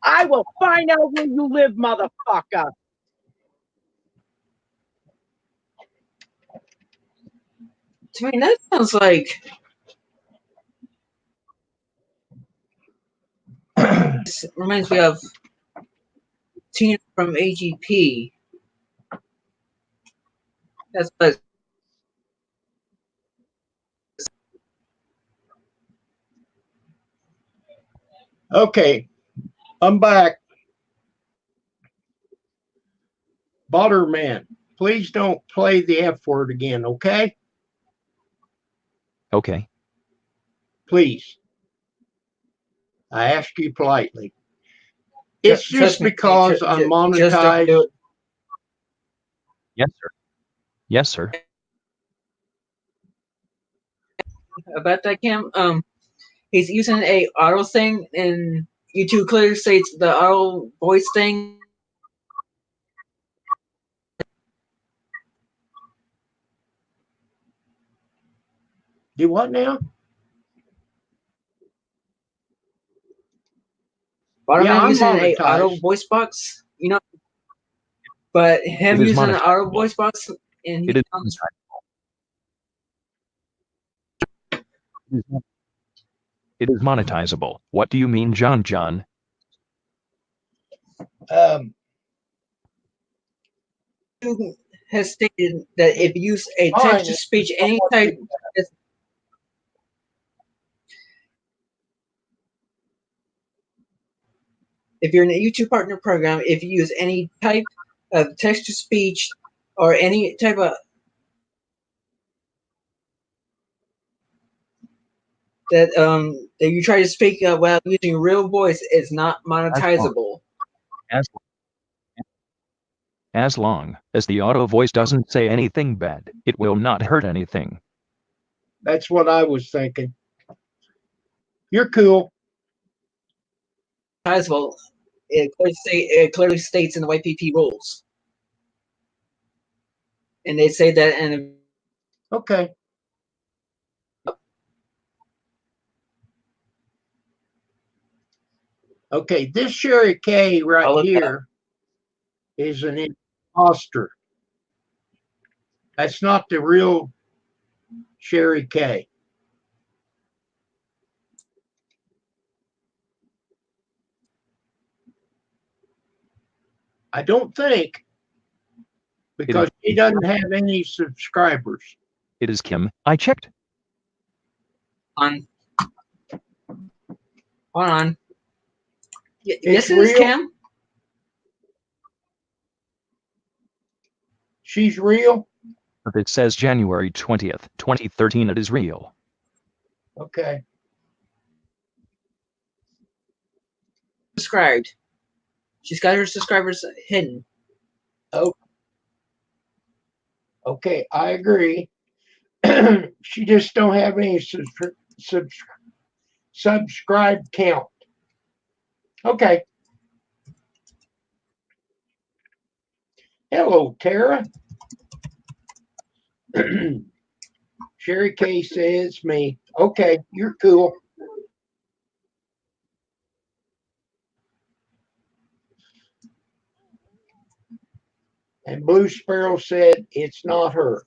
I will find out where you live, motherfucker. To me, that sounds like this reminds me of Tina from AGP. That's what. Okay. I'm back. Butterman, please don't play the F word again, okay? Okay. Please. I ask you politely. It's Trust just me, because I'm just don't do monetized. it. Yes, sir. Yes, sir. About that, Cam. He's using a auto thing, and YouTube clearly states the auto voice thing. Do what now? Bottom Yeah, man I'm using a auto monetized. voice box, you know. But him It is using an auto monetizable. voice box, and he It is comes. monetizable. It is monetizable. What do you mean, John? John? Has stated that if you use a Fine. text to speech any type, if you're in a YouTube partner program, if you use any type of text to speech or any type of that you try to speak while using real voice, is not monetizable. As, as long as the auto voice doesn't say anything bad, it will not hurt anything. That's what I was thinking. You're cool. Monetizable. It clearly states in the YPP rules, and they say that in Okay. Okay, this Sherry K I'll right look that here is an imposter. That's not the real Sherry K. I don't think, because she doesn't have any subscribers. It is Kim. I checked. on. Hold on. Yes, It's it is real? Kim. She's real? If it says January 20th, 2013, it is real. Okay. Subscribed. She's got her subscribers hidden. Oh. Okay, I agree. She just don't have any subscribe count. Okay. Hello, Tara. Sherry K says me. Okay, you're cool. And Blue Sparrow said it's not her.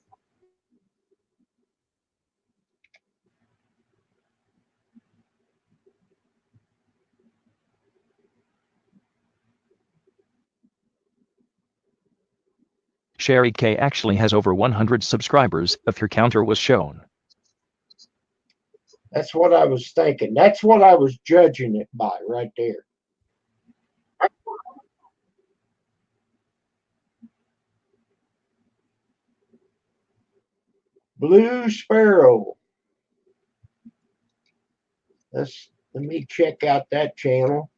Sherry K actually has over 100 subscribers if her counter was shown. That's what I was thinking. That's what I was judging it by right there. Blue Sparrow. Let me check out that channel.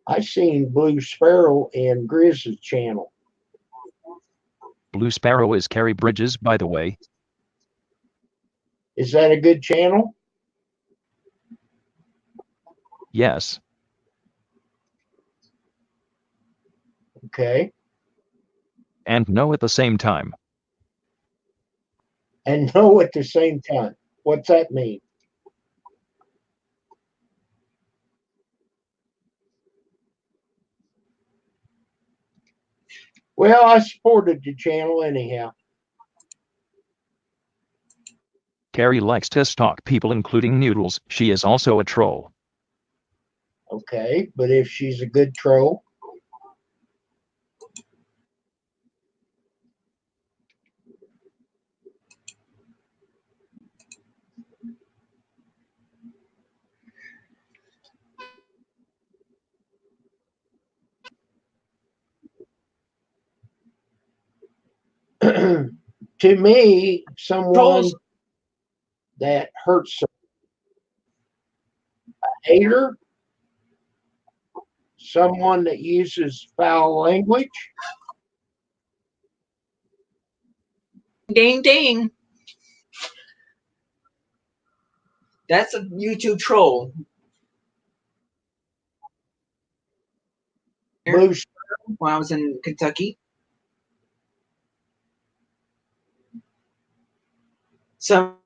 I seen Blue Sparrow in Grizz's channel. Blue Sparrow is Carrie Bridges, by the way. Is that a good channel? Yes. Okay. And no at the same time. And no at the same time. What's that mean? Well, I supported the channel anyhow. Carrie likes to stalk people, including Noodles. She is also a troll. Okay, but if she's a good troll, to me, someone Trolls. that hurts a hater, someone that uses foul language, Ding ding. That's a YouTube troll. Blue When I was in Kentucky. Someone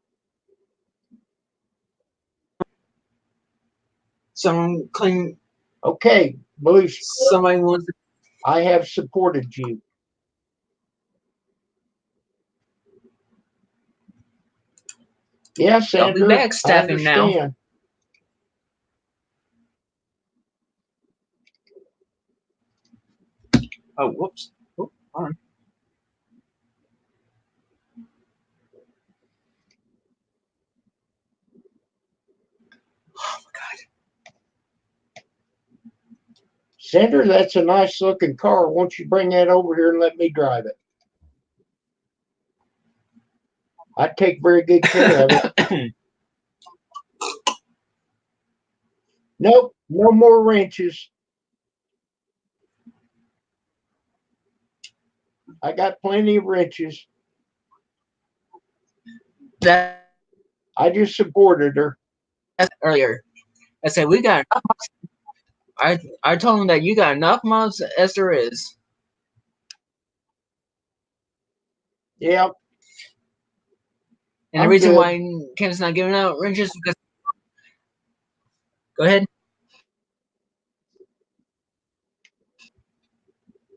claimed Okay, Blue, somebody wants to I have supported you. Yes, I'll be Sandra, I backstabbing now. understand. Oh, whoops. Oh, hold on. Sandra, that's a nice looking car. Won't you bring that over here and let me drive it? I take very good care of it. Nope, no more wrenches. I got plenty of wrenches. That I just supported her. earlier. I said we got enough moms. I told him that you got enough moms as there is. Yeah, And I'm the reason good. why Ken's not giving out wrenches is because. Go ahead.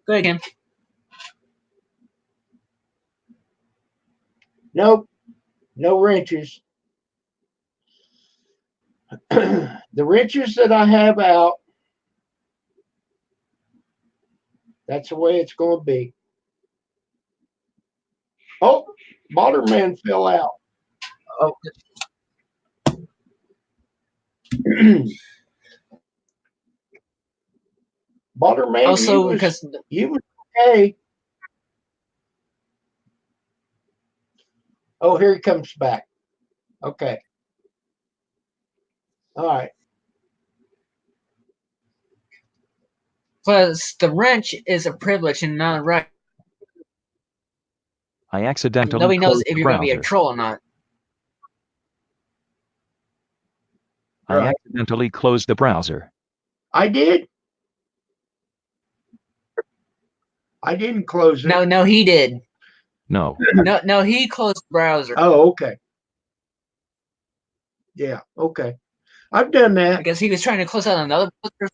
Go ahead, Ken. Nope, no wrenches. The wrenches that I have out, that's the way it's going to be. Oh, Balderman fell out. Oh, Balderman, also because you was okay. Oh, here he comes back. Okay. All right. plus the wrench is a privilege and not a right. I accidentally Nobody knows closed if the you're going to be a browser. troll or not. I Right. accidentally closed the browser. I did. I didn't close it. No, he did. No. No, he closed the browser. Oh, okay. Yeah, okay. I've done that. Because he was trying to close out another browser.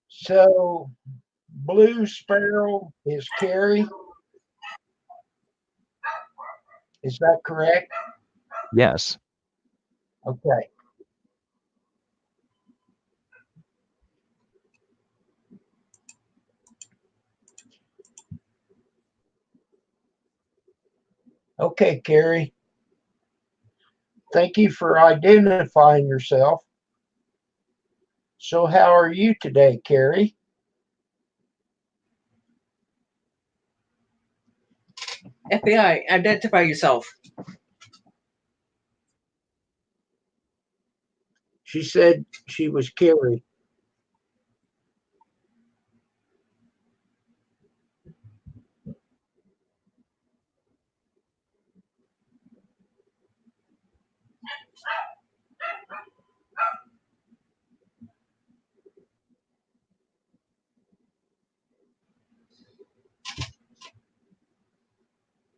So, Blue Sparrow is Carrie. Is that correct? Yes. Okay. Okay, Carrie. Thank you for identifying yourself. So, how are you today, Carrie? FBI, identify yourself. She said she was Carrie.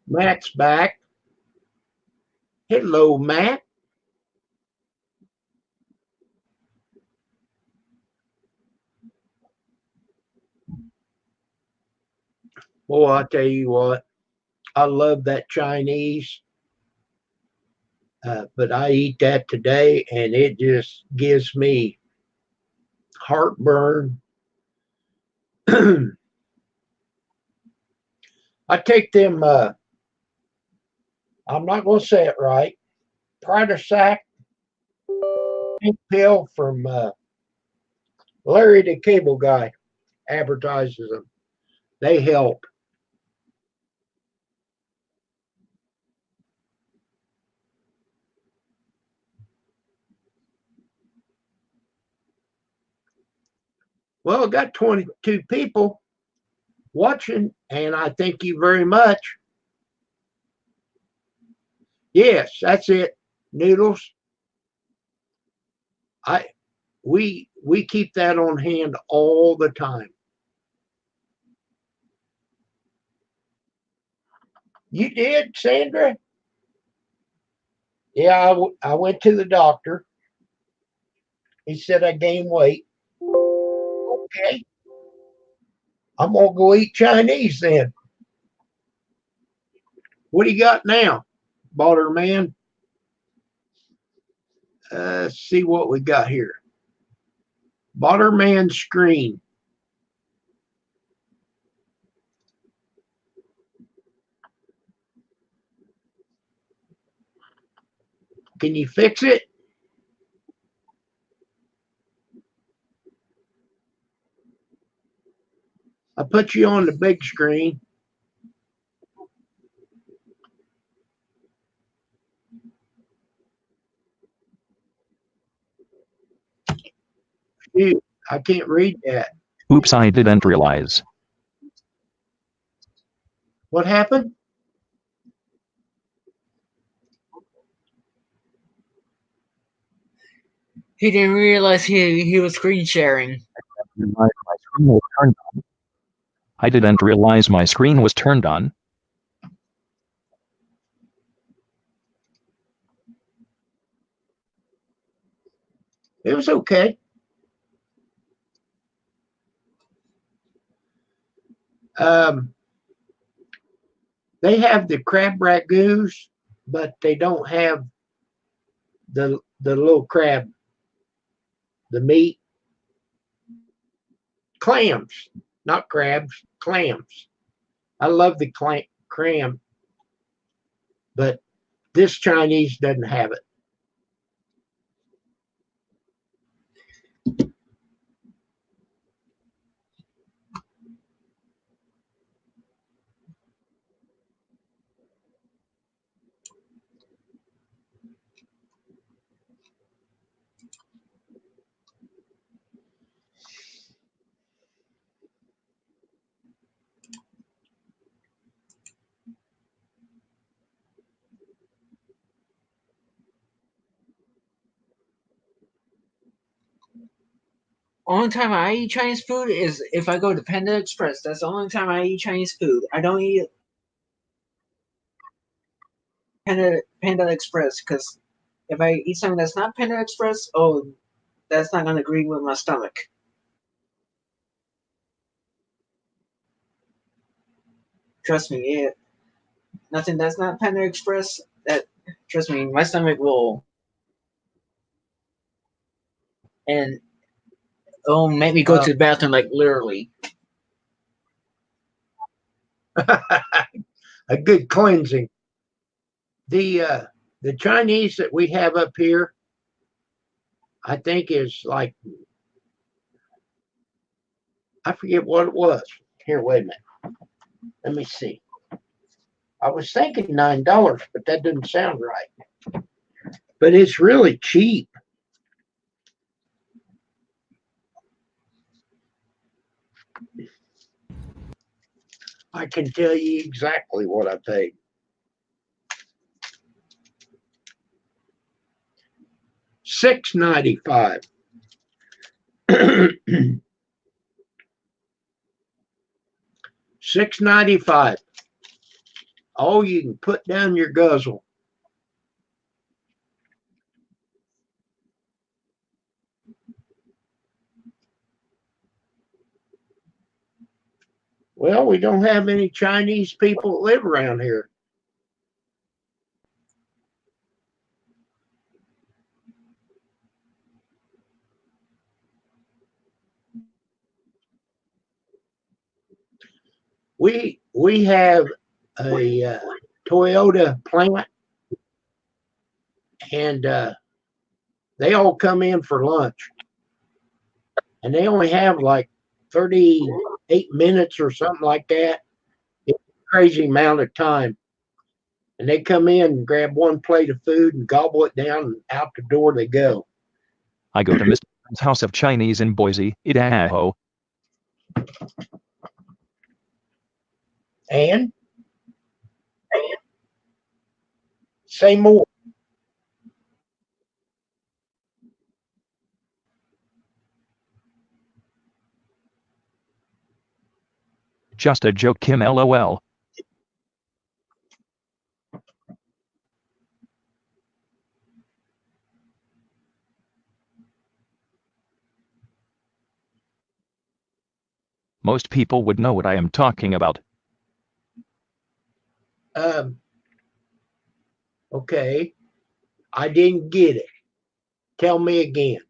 Matt's back. Hello, Matt. Well, I'll tell you what, I love that Chinese, but I eat that today and it just gives me heartburn. I take them, I'm not going to say it right, Pradasac pink pill from Larry the Cable Guy advertises them. They help. Well, I got 22 people watching, and I thank you very much. Yes, that's it. Noodles. We keep that on hand all the time. You did, Sandra? Yeah, I went to the doctor. He said I gained weight. Okay, I'm gonna go eat Chinese then. What do you got now, Balder Man? Let's see what we got here. Balder Man screen. Can you fix it? I put you on the big screen. Shoot, I can't read that. Oops, I didn't realize. What happened? He didn't realize he was screen sharing. My screen was turned on. I didn't realize my screen was turned on. It was okay. They have the crab ragouts, but they don't have the little crab, the meat. Clams, not crabs, clams. I love the clam, but this Chinese doesn't have it. Only time I eat Chinese food is if I go to Panda Express. That's the only time I eat Chinese food. I don't eat Panda Express because if I eat something that's not Panda Express, oh, that's not gonna agree with my stomach. Trust me, nothing that's not Panda Express. That trust me, my stomach will and it'll make me go to the bathroom like literally. A good cleansing. The Chinese that we have up here, I think is like, I forget what it was. Here, wait a minute. Let me see. I was thinking $9, but that didn't sound right. But it's really cheap. I can tell you exactly what I paid. $6.95. $6.95. Oh, you can put down your guzzle. Well, we don't have any Chinese people that live around here. We have a Toyota plant, and they all come in for lunch, and they only have like 38 minutes or something like that. It's a crazy amount of time. And they come in and grab one plate of food and gobble it down, and out the door they go. I go to Mr. House of Chinese in Boise, Idaho. And say more. Just a joke, Kim, LOL. Most people would know what I am talking about. Okay. I didn't get it. Tell me again.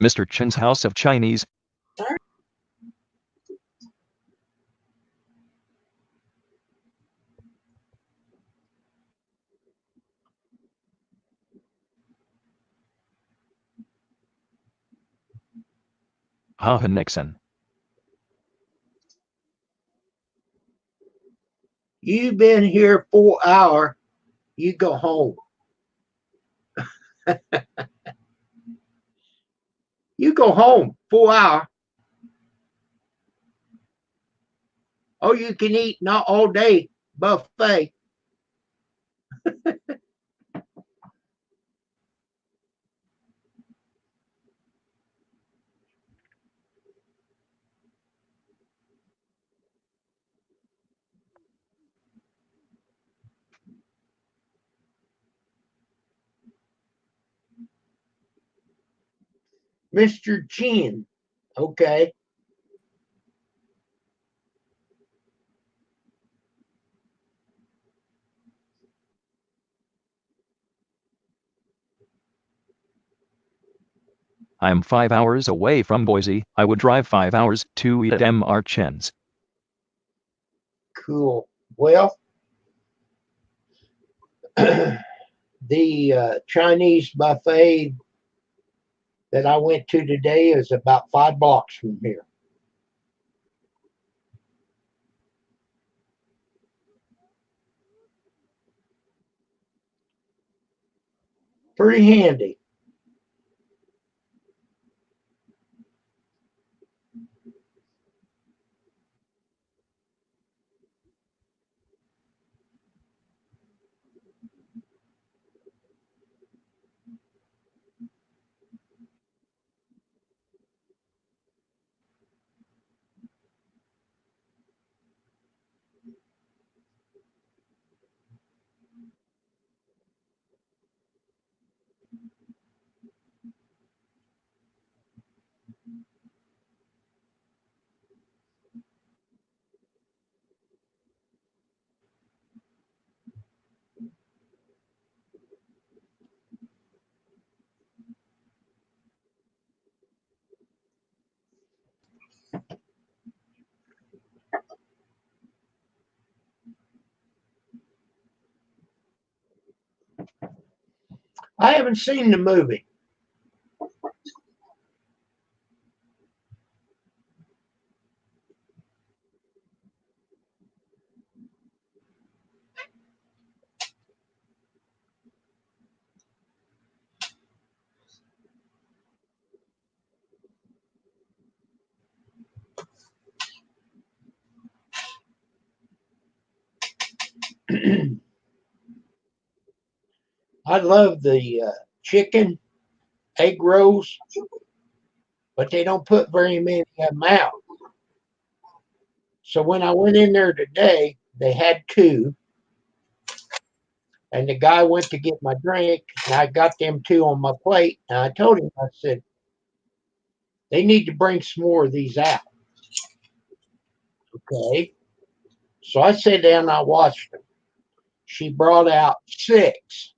Mr. Chen's House of Chinese. Sorry? Haha Nixon. You've been here 4 hours. You go home. You go home 4 hours. Oh, you can eat not all day buffet. Mr. Chin. Okay. I'm 5 hours away from Boise. I would drive 5 hours to eat at Mr. Chen's. Cool. Well, the Chinese buffet that I went to today is about 5 blocks from here. Pretty handy. I haven't seen the movie. I love the chicken egg rolls, but they don't put very many of them out. So when I went in there today, they had two, and the guy went to get my drink, and I got them two on my plate, and I told him, I said, they need to bring some more of these out. Okay. So I sat down and I watched them. She brought out six.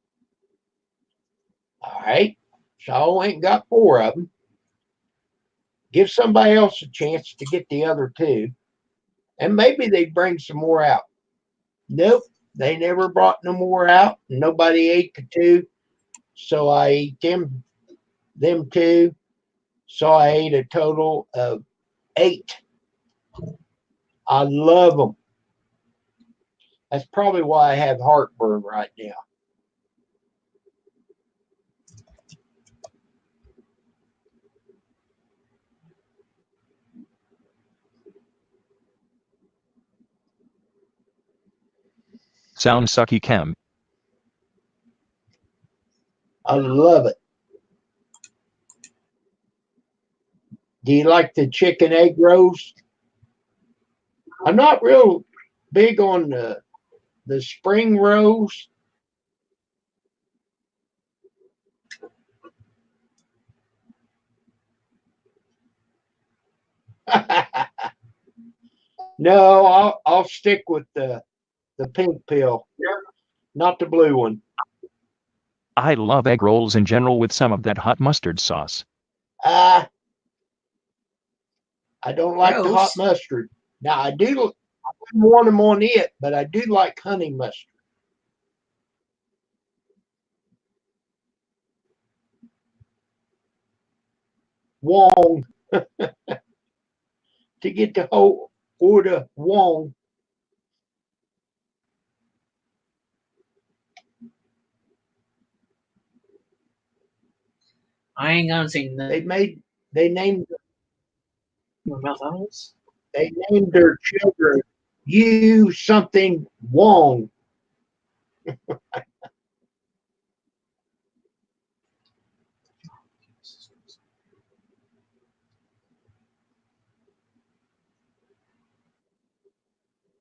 All right. So I went and got four of them. Give somebody else a chance to get the other two, and maybe they'd bring some more out. Nope. They never brought no more out. Nobody ate the two. So I ate them two. So I ate a total of 8. I love them. That's probably why I have heartburn right now. Sound sucky chem. I love it. Do you like the chicken egg roast? I'm not real big on the spring rolls. No, I'll stick with the pink pill, not the blue one. I love egg rolls in general with some of that hot mustard sauce. I don't like the hot Gross. mustard. Now I wouldn't want them on it, but I do like honey mustard. Wong. To get the whole order Wong. I ain't gonna say nothing. They named Mouth they named their children you something Wong.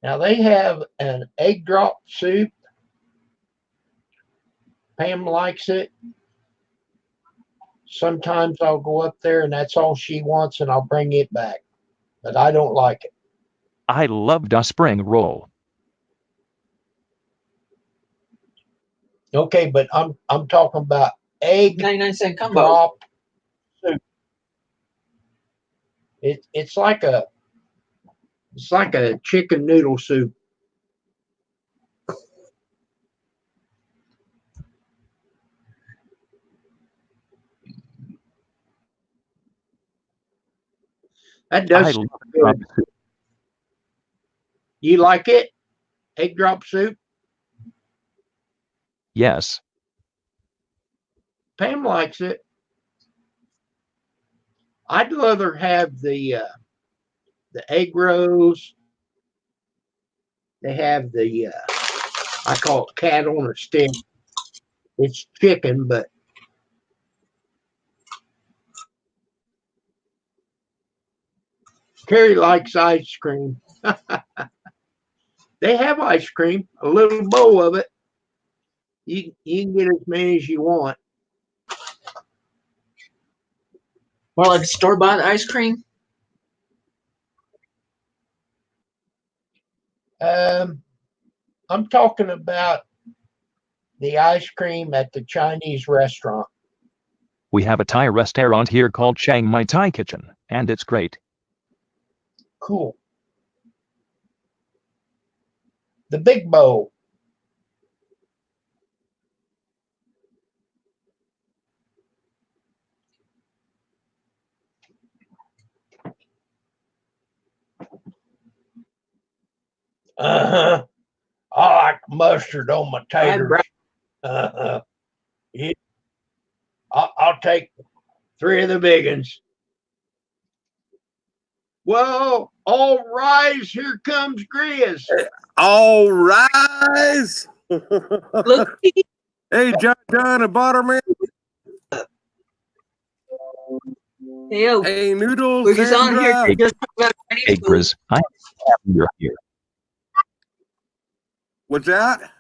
Now they have an egg drop soup. Pam likes it. Sometimes I'll go up there and that's all she wants and I'll bring it back. But I don't like it. I loved a spring roll. Okay, but I'm talking about egg 99-cent combo. drop soup. It's like a chicken noodle soup. That I does love sound good. drop soup. You like it? Egg drop soup? Yes. Pam likes it. I'd rather have the egg rolls. They have the I call it cat on a stick. It's chicken, but Carrie likes ice cream. They have ice cream, a little bowl of it. You can get as many as you want. More like store-bought ice cream. I'm talking about the ice cream at the Chinese restaurant. We have a Thai restaurant here called Chiang Mai Thai Kitchen, and it's great. Cool. The big bowl. I like mustard on my taters. Yeah. I'll take 3 of the big ones. Well, all rise. Here comes Grizz. All rise. Look, Hey, John and Butterman. yo, Hey, Noodles. we're just on here Sandra. to just talk about Chinese Hey, food. Grizz, I'm happy you're here. What's that?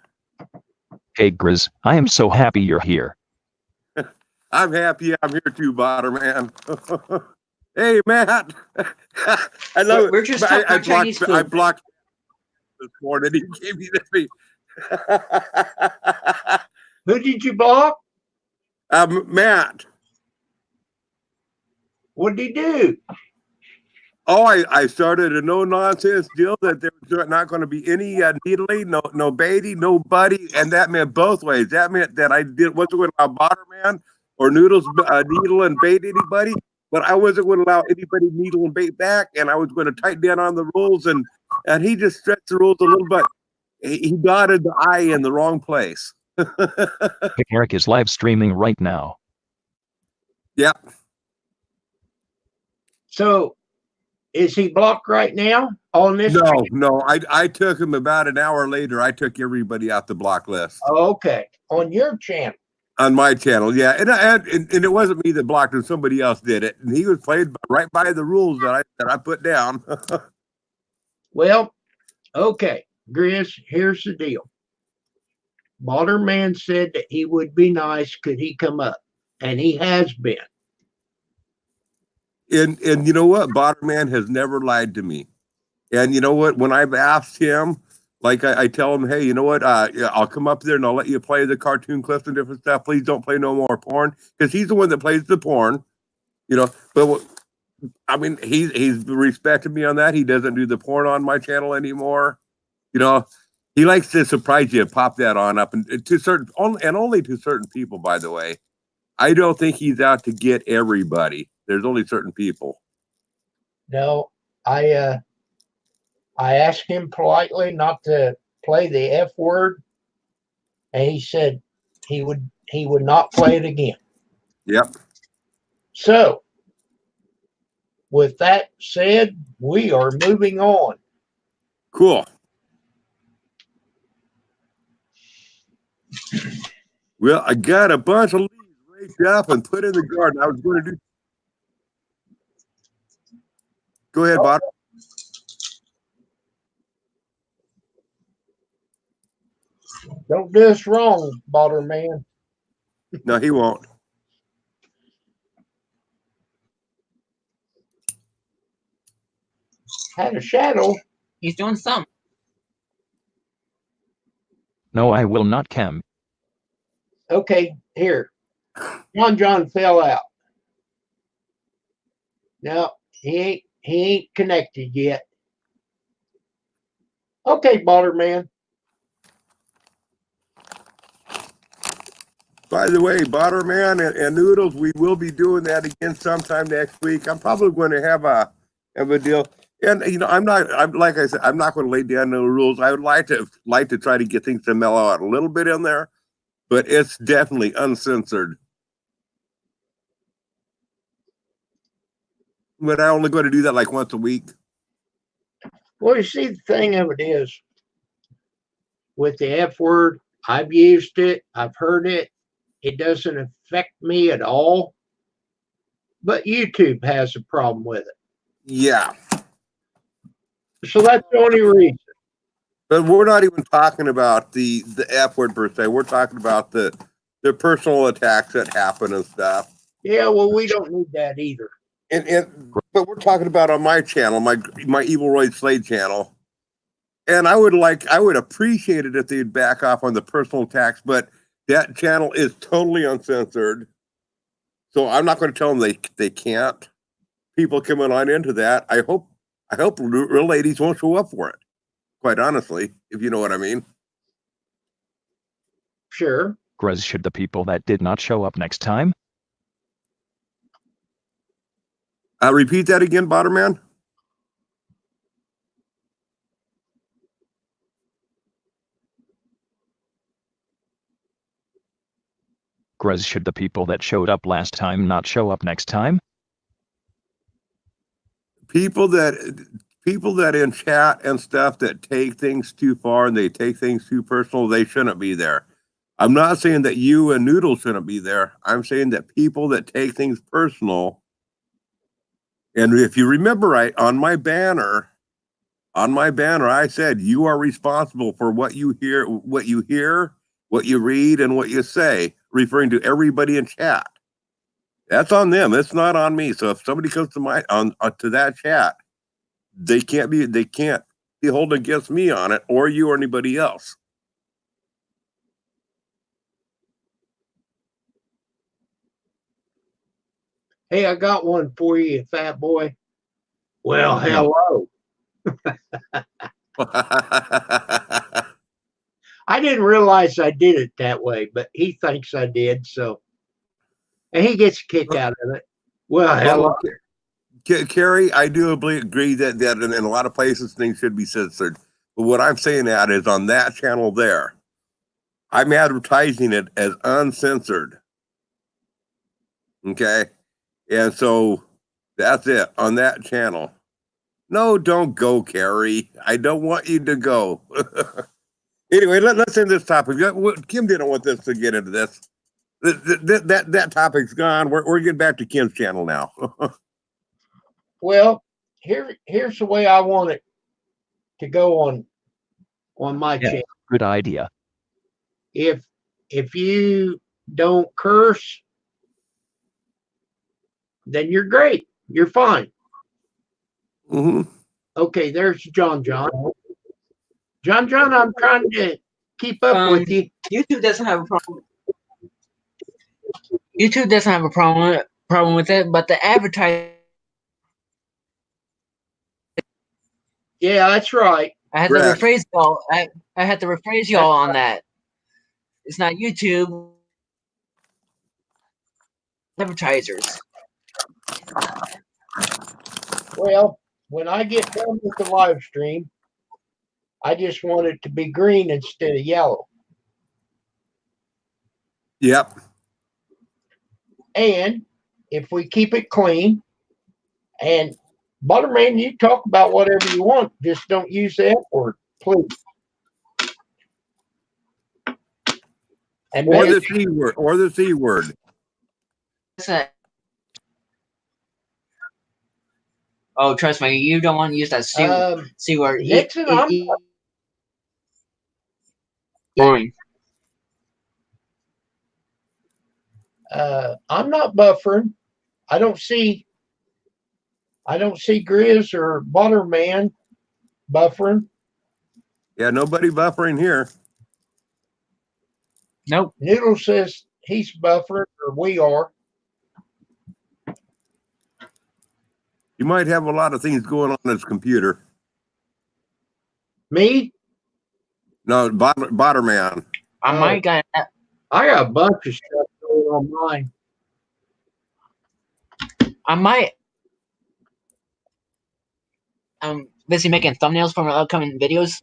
Hey, Grizz, I am so happy you're here. I'm happy I'm here too, Butterman. Hey, Matt. I love it. We're just But talking about Chinese I food. blocked this morning. He gave me this. Who did you block? Matt. What did he do? Oh, I started a no nonsense deal that there was not going to be any needling, no baiting, no buddy, and that meant both ways. That meant that I wasn't going to allow Butterman or Noodles needle and bait anybody, but I wasn't going to allow anybody needle and bait back, and I was going to tighten down on the rules, and he just stretched the rules a little bit. He dotted the I in the wrong place. Eric is live streaming right now. Yeah. So, is he blocked right now on this? No. I took him about an hour later. I took everybody out the block list. Oh, okay, on your channel. On my channel, yeah, and it wasn't me that blocked him; somebody else did it, and he was played right by the rules that I put down. Well, okay, Grizz, here's the deal. Balderman said that he would be nice. Could he come up? And he has been. And you know what? Botterman has never lied to me. And you know what? When I've asked him, like I tell him, hey, you know what? Yeah, I'll come up there and I'll let you play the cartoon clips and different stuff. Please don't play no more porn, because he's the one that plays the porn. You know, but I mean, he's respected me on that. He doesn't do the porn on my channel anymore. You know, he likes to surprise you and pop that on up, and to certain only to certain people, by the way. I don't think he's out to get everybody. There's only certain people. No, I asked him politely not to play the F word, and he said he would not play it again. Yep. So, with that said, we are moving on. Cool. Well, I got a bunch of leaves raked up and put in the garden. I was going to do. Go ahead, Bob. Don't do us wrong, Balder Man. No, he won't. Had a shadow. He's doing something. No, I will not, Cam. Okay, here. John fell out. No, he ain't connected yet. Okay, Balder Man. By the way, Butterman and Noodles, we will be doing that again sometime next week. I'm probably going to have a deal. And you know, I'm like I said, I'm not going to lay down no rules. I would like to try to get things to mellow out a little bit in there, but it's definitely uncensored. But I'm only going to do that like once a week. Well, you see, the thing of it is, with the F word, I've used it, I've heard it. It doesn't affect me at all. But YouTube has a problem with it. Yeah. So that's the only reason. But we're not even talking about the F word per se. We're talking about the personal attacks that happen and stuff. Yeah, well, we don't need that either. But we're talking about on my channel, my Evil Roy Slade channel. And I would appreciate it if they'd back off on the personal attacks, but that channel is totally uncensored. So I'm not going to tell them they can't. People coming on into that, I hope real ladies won't show up for it. Quite honestly, if you know what I mean. Sure. Grez, should the people that did not show up next time? Repeat that again, Botterman. Grez, should the people that showed up last time not show up next time? People that in chat and stuff that take things too far and they take things too personal, they shouldn't be there. I'm not saying that you and Noodle shouldn't be there. I'm saying that people that take things personal. And if you remember right, on my banner, I said you are responsible for what you hear, what you read, and what you say, referring to everybody in chat. That's on them. It's not on me. So if somebody comes to my to that chat, they can't be holding against me on it, or you or anybody else. Hey, I got one for you, fat boy. Well, hello. I didn't realize I did it that way, but he thinks I did. So, and he gets a kick out of it. Well, hello. Carrie, I do agree that in a lot of places things should be censored. But what I'm saying at is on that channel there, I'm advertising it as uncensored. Okay? And so that's it on that channel. No, don't go, Carrie. I don't want you to go. Anyway, let's end this topic. Kim didn't want this to get into this. That topic's gone. We're getting back to Kim's channel now. Well, here's the way I want it to go on my channel. Good idea. If you don't curse, then you're great. You're fine. Mm-hmm. Okay, there's John. John, I'm trying to keep up with you. YouTube doesn't have a problem. YouTube doesn't have a problem with it, but the advertising. Yeah, that's right. I had to Correct. rephrase y'all. I had to rephrase y'all on that. It's not YouTube. Advertisers. Well, when I get done with the live stream, I just want it to be green instead of yellow. Yep. And if we keep it clean, and Butterman, you talk about whatever you want, just don't use the F word, please. And Or maybe, the C word. Or the C word. Oh, trust me, you don't want to use that C word. Nixon, Boring. I'm not buffering. I don't see Grizz or Butterman buffering. Yeah, nobody buffering here. Nope. Noodle says he's buffering, or we are. You might have a lot of things going on his computer. Me? No, Botterman. I might got. I got a bunch of stuff going on mine. I might. Busy making thumbnails for my upcoming videos.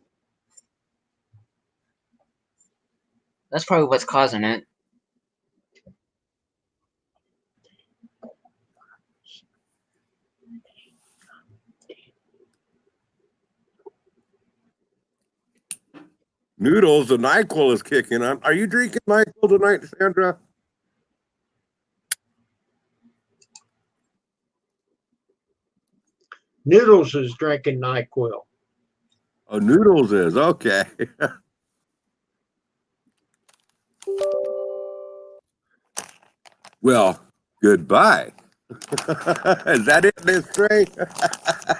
That's probably what's causing it. Noodles, the NyQuil is kicking on. Are you drinking NyQuil tonight, Sandra? Noodles is drinking NyQuil. Oh, Noodles is. Okay. Well, goodbye. Is that it, Miss Trey?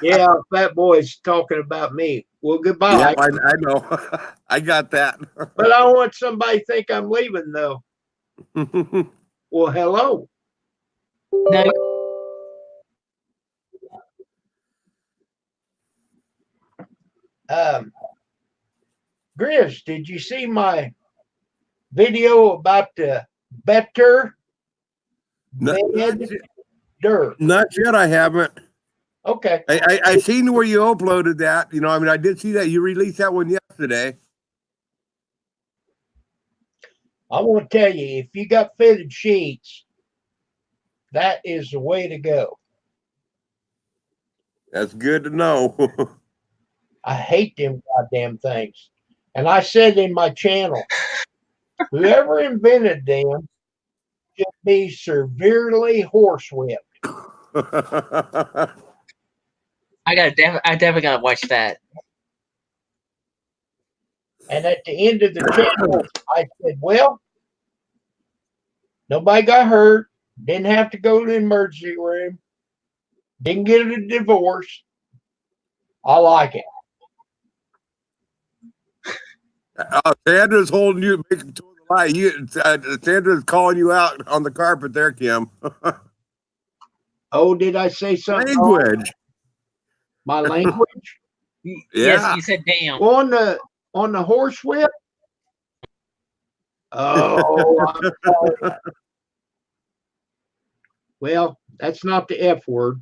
Yeah, Fat Boy's talking about me. Well, goodbye. Yeah, I know. I got that. But I don't want somebody to think I'm leaving, though. Well, hello. No, Grizz, did you see my video about the better not, dirt? not yet, I haven't. Okay. I seen where you uploaded that. You know, I mean, I did see that. You released that one yesterday. I want to tell you, if you got fitted sheets, that is the way to go. That's good to know. I hate them goddamn things. And I said in my channel, whoever invented them should be severely horsewhipped. I definitely gotta watch that. And at the end of the channel, I said, well, nobody got hurt, didn't have to go to the emergency room, didn't get a divorce. I like it. Sandra's holding you, making the lie. Sandra's calling you out on the carpet there, Kim. Oh, did I say something? Language. My language? Yeah. Yes, you said damn. Well, on the horsewhip? Oh, I'm sorry. Well, that's not the F word.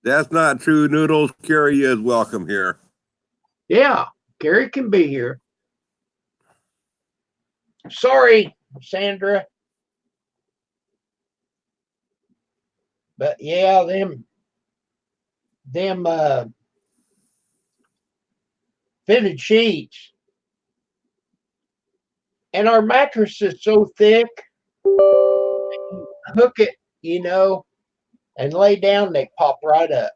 That's not true. Noodles, Carrie is welcome here. Yeah, Gary can be here. Sorry, Sandra. But yeah, them fitted sheets. And our mattress is so thick, hook it, and lay down, they pop right up.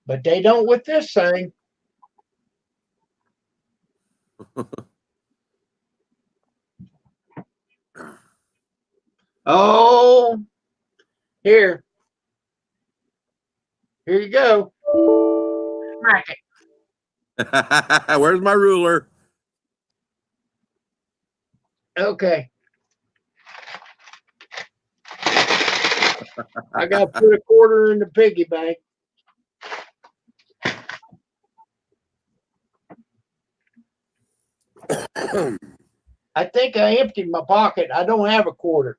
But they don't with this thing. Oh, here you go. Crack it. Where's my ruler? Okay. I got to put a quarter in the piggy bank. I think I emptied my pocket. I don't have a quarter.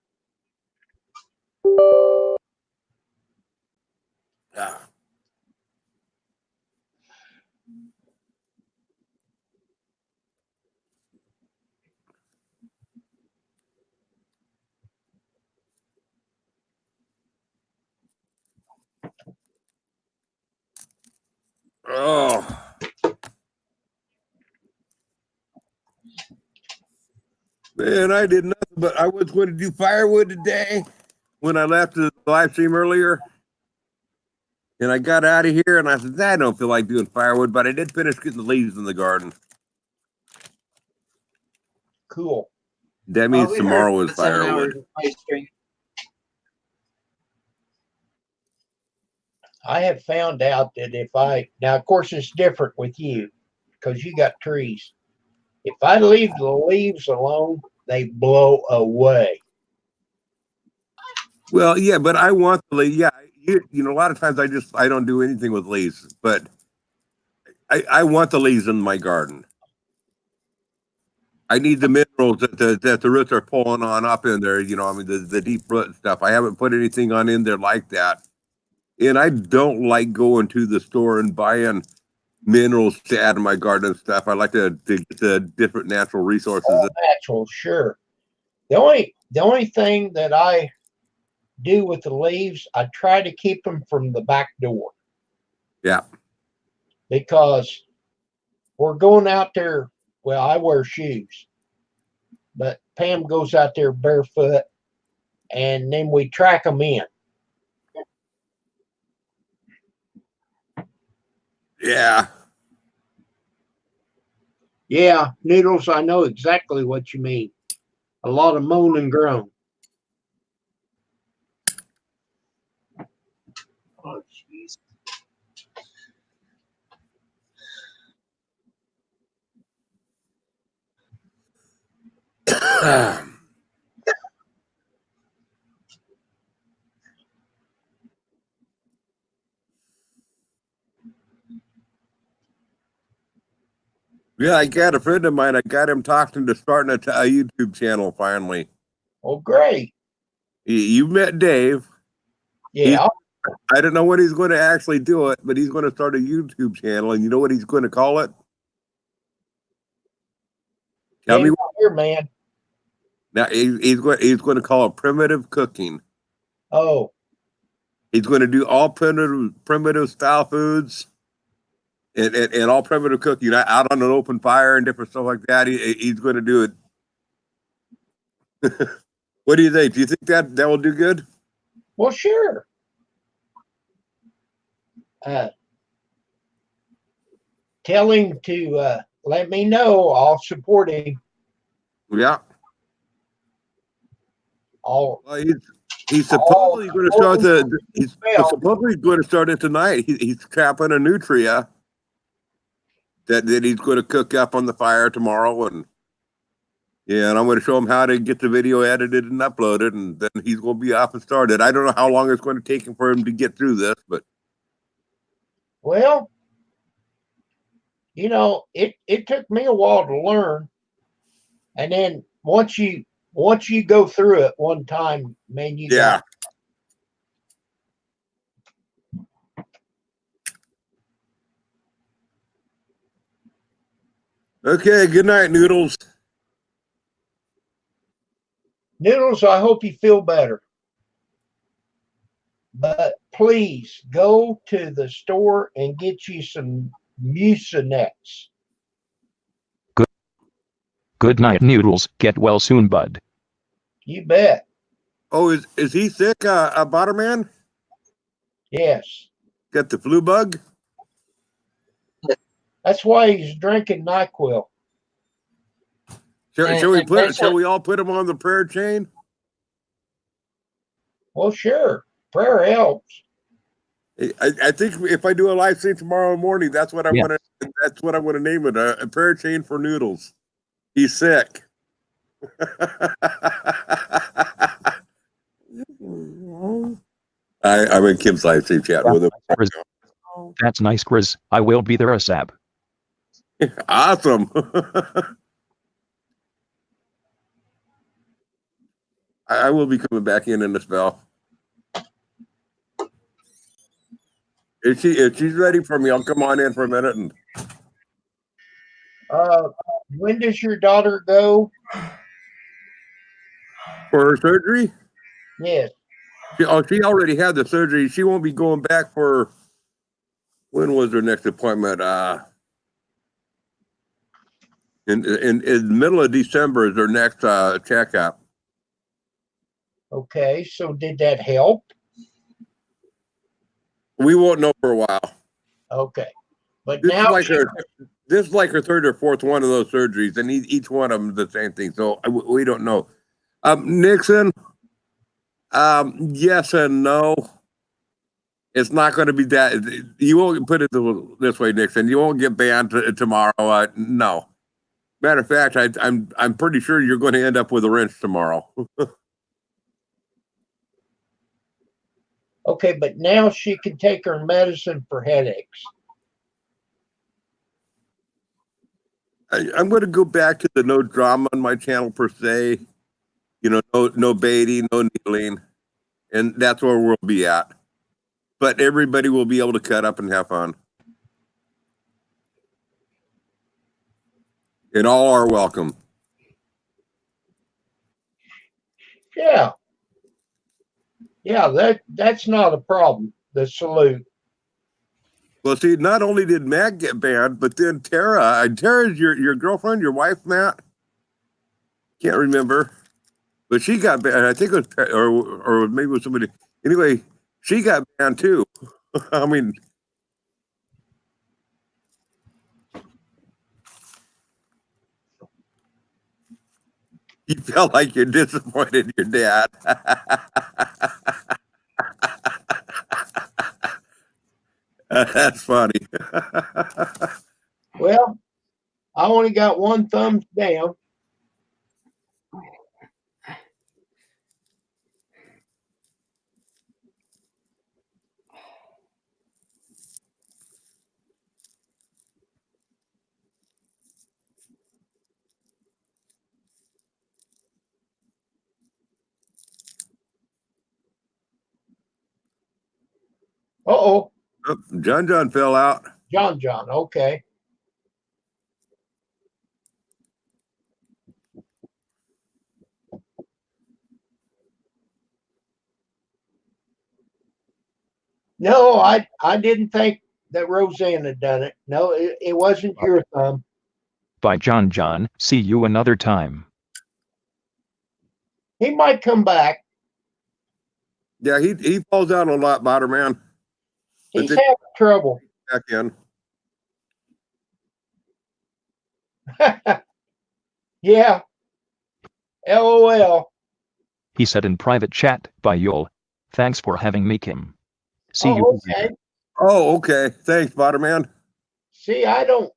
Ah. Oh. Man, I did nothing, but I was going to do firewood today when I left the live stream earlier. And I got out of here and I said, I don't feel like doing firewood, but I did finish getting the leaves in the garden. Cool. That means we tomorrow heard is 7 firewood. hours live stream. I have found out that if now of course it's different with you because you got trees. If I leave the leaves alone, they blow away. Well, yeah, but I want the leaves. Yeah, you know, a lot of times I don't do anything with leaves, but I want the leaves in my garden. I need the minerals that the roots are pulling on up in there. You know, I mean the deep root stuff. I haven't put anything on in there like that, and I don't like going to the store and buying minerals to add to my garden and stuff. I like to get the different natural resources. All natural, sure. The only thing that I do with the leaves, I try to keep them from the back door. Yeah. Because we're going out there. Well, I wear shoes, but Pam goes out there barefoot, and then we track them in. Yeah. Yeah, Noodles, I know exactly what you mean. A lot of moan and groan. Oh, jeez. Yeah, I got a friend of mine. I got him talking to starting a YouTube channel finally. Oh, great. You met Dave. Yeah. I don't know when he's going to actually do it, but he's going to start a YouTube channel, and you know what he's going to call it? Tell me Game what. here, man. Now he's going to call it primitive cooking. Oh, He's going to do all primitive style foods, and all primitive cooking out on an open fire and different stuff like that. He's going to do it. What do you think? Do you think that will do good? well, sure. Tell him to let me know. I'll support him. Yeah. I'll Well, he's supposedly going to start he's Well- supposedly going to start it tonight. He's trapping a nutria that he's going to cook up on the fire tomorrow, and I'm going to show him how to get the video edited and uploaded, and then he's going to be off and started. I don't know how long it's going to take him for him to get through this, but Well, you know, it took me a while to learn, and then once you go through it one time, man, you yeah. Okay, good night, Noodles. Noodles, I hope you feel better. But please go to the store and get you some Mucinex. Good night, Noodles. Get well soon, bud. You bet. Oh, is he sick, Butterman? Yes. Got the flu bug? That's why he's drinking NyQuil. Shall we all put him on the prayer chain? Well, sure. Prayer helps. I think if I do a live stream tomorrow morning, that's what I'm Yeah. gonna. That's what I'm gonna name it. A parachain for Noodles. He's sick. I'm in Kim's live stream chat with him. Grizz. That's nice, Grizz. I will be there ASAP. Awesome. I will be coming back in a spell. If she's ready for me, I'll come on in for a minute. And When does your daughter go? for her surgery, Yes. she already had the surgery. She won't be going back for. When was her next appointment? In the middle of December is her next checkup. Okay. So did that help? We won't know for a while. Okay. But This now is like her third or fourth one of those surgeries, and each one of them the same thing. So we don't know. Nixon, yes and no. It's not going to be that. You won't put it this way, Nixon. You won't get banned tomorrow. No. Matter of fact, I'm pretty sure you're going to end up with a wrench tomorrow. okay, but now she can take her medicine for headaches. I'm going to go back to the no drama on my channel per se. You know, no baiting, no needling, and that's where we'll be at. But everybody will be able to cut up and have fun. And all are welcome. Yeah. Yeah, that's not a problem. The salute. Well, see, not only did Matt get banned, but then Tara. Tara's your girlfriend, your wife, Matt. Can't remember, but she got banned. I think it was, or maybe it was somebody. Anyway, she got banned too. I mean, you felt like you're disappointed in your dad. That's funny. Well, I only got one thumbs down. Uh-oh. Oh, John fell out. John. Okay. No, I didn't think that Roseanne had done it. No, it wasn't your thumb. Bye, John. See you another time. He might come back. Yeah, he falls out a lot, Botter man. He's then- having trouble. Back in. Yeah. LOL. He said in private chat, bye y'all. Thanks for having me, Kim. See you. Oh, later. okay. Oh, okay. Thanks, Botter man. See, I don't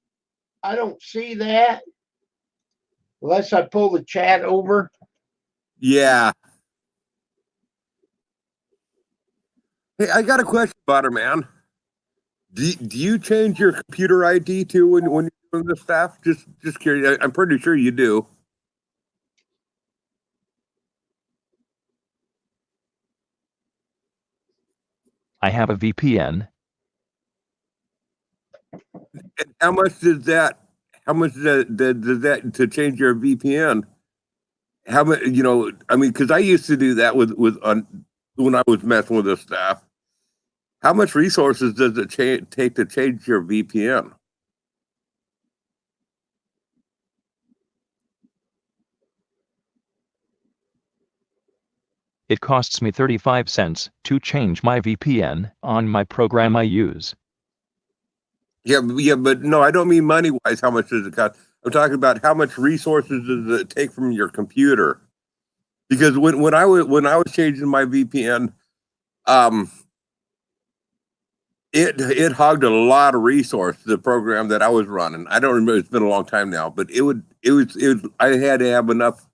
see that unless I pull the chat over. Yeah. Hey, I got a question, Botter man. Do you change your computer ID too when you're doing this stuff? Just curious. I'm pretty sure you do. I have a VPN. And how much does that? How much does that to change your VPN? How much? You know, I mean, because I used to do that with when I was messing with this stuff. How much resources does it take to change your VPN? It costs me 35 cents to change my VPN on my program I use. Yeah, but no, I don't mean money wise. How much does it cost? I'm talking about how much resources does it take from your computer? Because when I was changing my VPN, it hogged a lot of resource, the program that I was running. I don't remember, it's been a long time now, but it was I had to have enough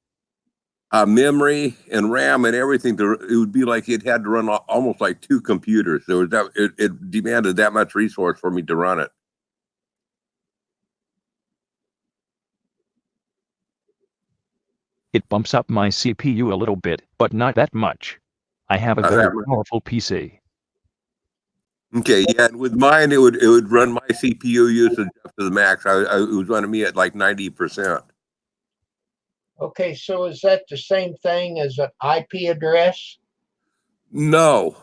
memory and RAM and everything it would be like it had to run almost like 2 computers. There was that it demanded that much resource for me to run it. It bumps up my CPU a little bit, but not that much. I have a Not very that much. powerful PC. Okay, yeah, and with mine it would run my CPU usage up to the max. It was running me at like 90%. Okay, so is that the same thing as an IP address? No,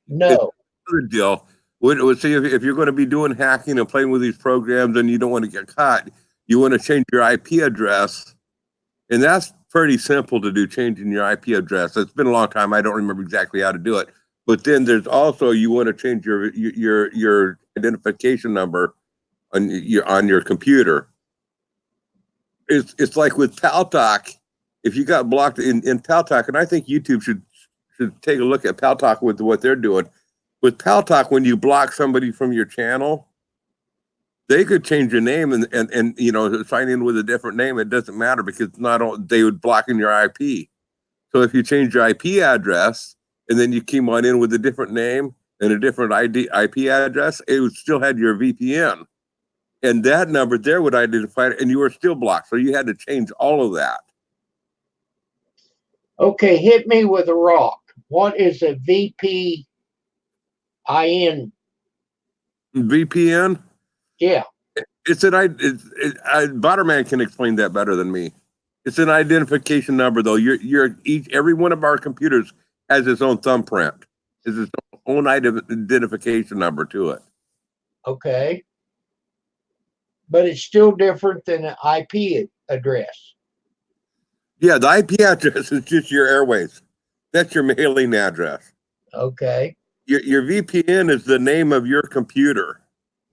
No. other deal. Would say if you're going to be doing hacking and playing with these programs and you don't want to get caught, you want to change your IP address, and that's pretty simple to do. Changing your IP address. It's been a long time. I don't remember exactly how to do it. But then there's also you want to change your identification number on your computer. It's like with Paltalk. If you got blocked in Paltalk, and I think YouTube should take a look at Paltalk with what they're doing. With Paltalk, when you block somebody from your channel, they could change your name and you know sign in with a different name. It doesn't matter because they would block in your IP. So if you change your IP address and then you came on in with a different name and a different IP address, it would still have your VPN, and that number there would identify it, and you were still blocked. So you had to change all of that. Okay, hit me with a rock. What is a VPN? VPN. Yeah. It's Botterman can explain that better than me. It's an identification number, though. Every one of our computers has its own thumbprint. It's its own identification number to it. Okay. But it's still different than an IP address. Yeah, the IP address is just your airways. That's your mailing address. Okay. Your VPN is the name of your computer.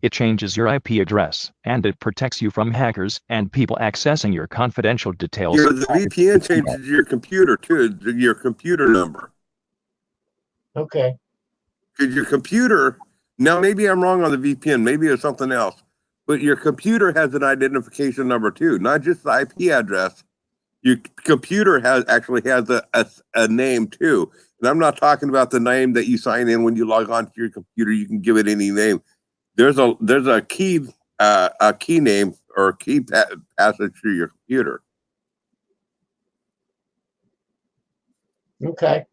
It changes your IP address, and it protects you from hackers and people accessing your confidential details. The VPN changes your computer too, your computer number. Okay. Because your computer, now maybe I'm wrong on the VPN, maybe it's something else, but your computer has an identification number too, not just the IP address. Your computer actually has a name too. And I'm not talking about the name that you sign in when you log on to your computer. You can give it any name. There's a key name or a key passage to your computer. Okay.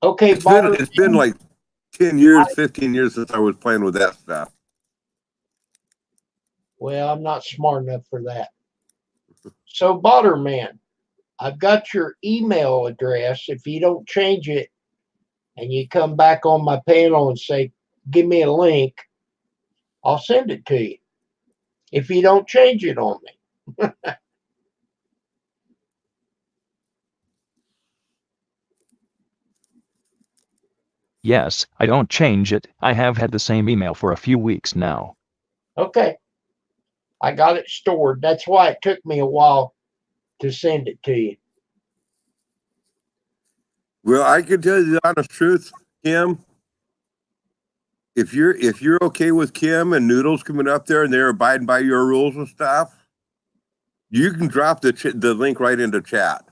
Okay, It's been like 10 years, 15 years since I was playing with that stuff. Well, I'm not smart enough for that. So, Botterman, I've got your email address. If you don't change it and you come back on my panel and say, give me a link, I'll send it to you. If you don't change it on me. Yes, I don't change it. I have had the same email for a few weeks now. Okay. I got it stored. That's why it took me a while to send it to you. Well, I can tell you the honest truth, Kim. If you're okay with Kim and Noodles coming up there and they're abiding by your rules and stuff, you can drop the link right into chat.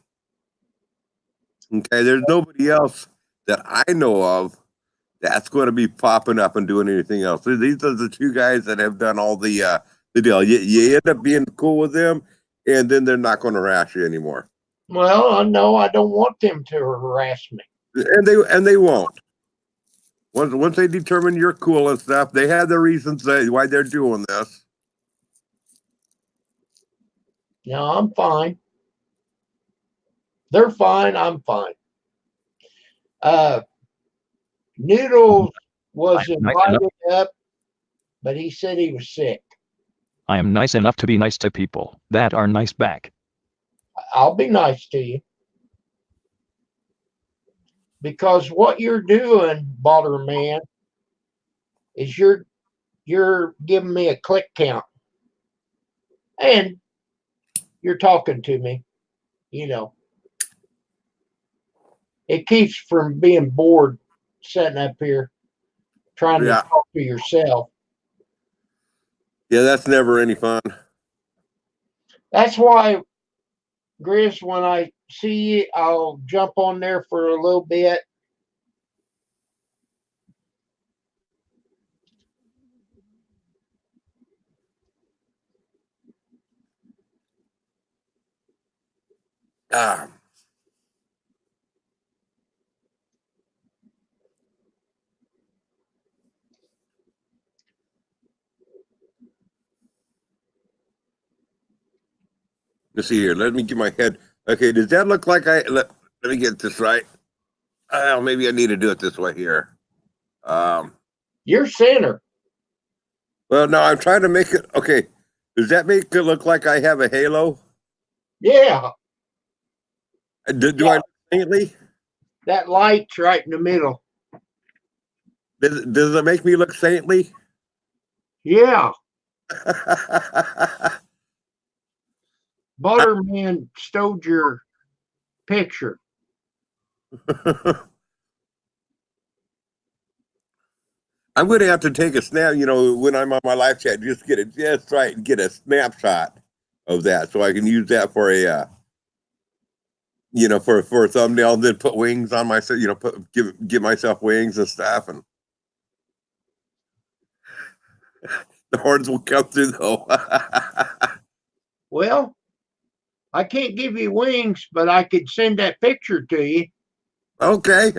Okay, there's nobody else that I know of that's going to be popping up and doing anything else. These are the two guys that have done all the deal. You end up being cool with them, and then they're not going to harass you anymore. Well, no, I don't want them to harass me. And they won't. Once they determine you're cool and stuff, they have the reasons why they're doing this. No, I'm fine. They're fine. I'm fine. Noodles was invited up, but he said he was sick. I am nice enough to be nice to people that are nice back. I'll be nice to you. Because what you're doing, Botterman, is you're giving me a click count. And you're talking to me, you know. It keeps from being bored sitting up here trying to Yeah. talk to yourself. Yeah, that's never any fun. That's why, Grizz, when I see you, I'll jump on there for a little bit. Ah. Let's see here. Let me get my head. Okay, does that look like let me get this right. Maybe I need to do it this way here. You're center. Well, no, I'm trying to make it. Okay, does that make it look like I have a halo? Yeah, Do I look saintly? that light's right in the middle. Does it make me look saintly? Yeah, Butterman stole your picture. I'm going to have to take a snap. When I'm on my live chat, just get it just right and get a snapshot of that, so I can use that for a, for a thumbnail. And then put wings on myself. Give myself wings and stuff, and the horns will come through though. Well, I can't give you wings, but I could send that picture to you. Okay.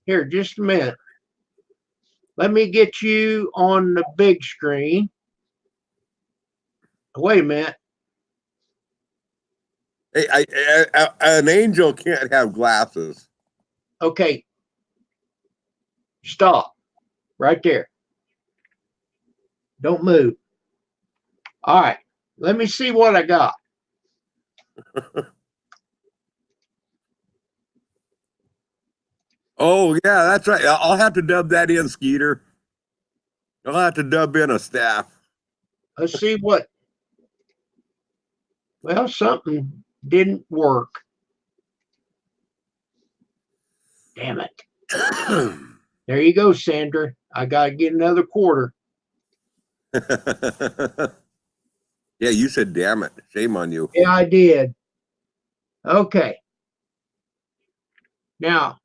Here, just a minute. Let me get you on the big screen. Wait a minute. Hey, an angel can't have glasses. Okay. Stop. Right there. Don't move. All right. Let me see what I got. Oh yeah, that's right. I'll have to dub that in, Skeeter. I'll have to dub in a staff. Let's see what. Well, something didn't work. Damn it. There you go, Sandra. I got to get another quarter. Yeah, you said damn it. Shame on you. Yeah, I did. Okay. Now,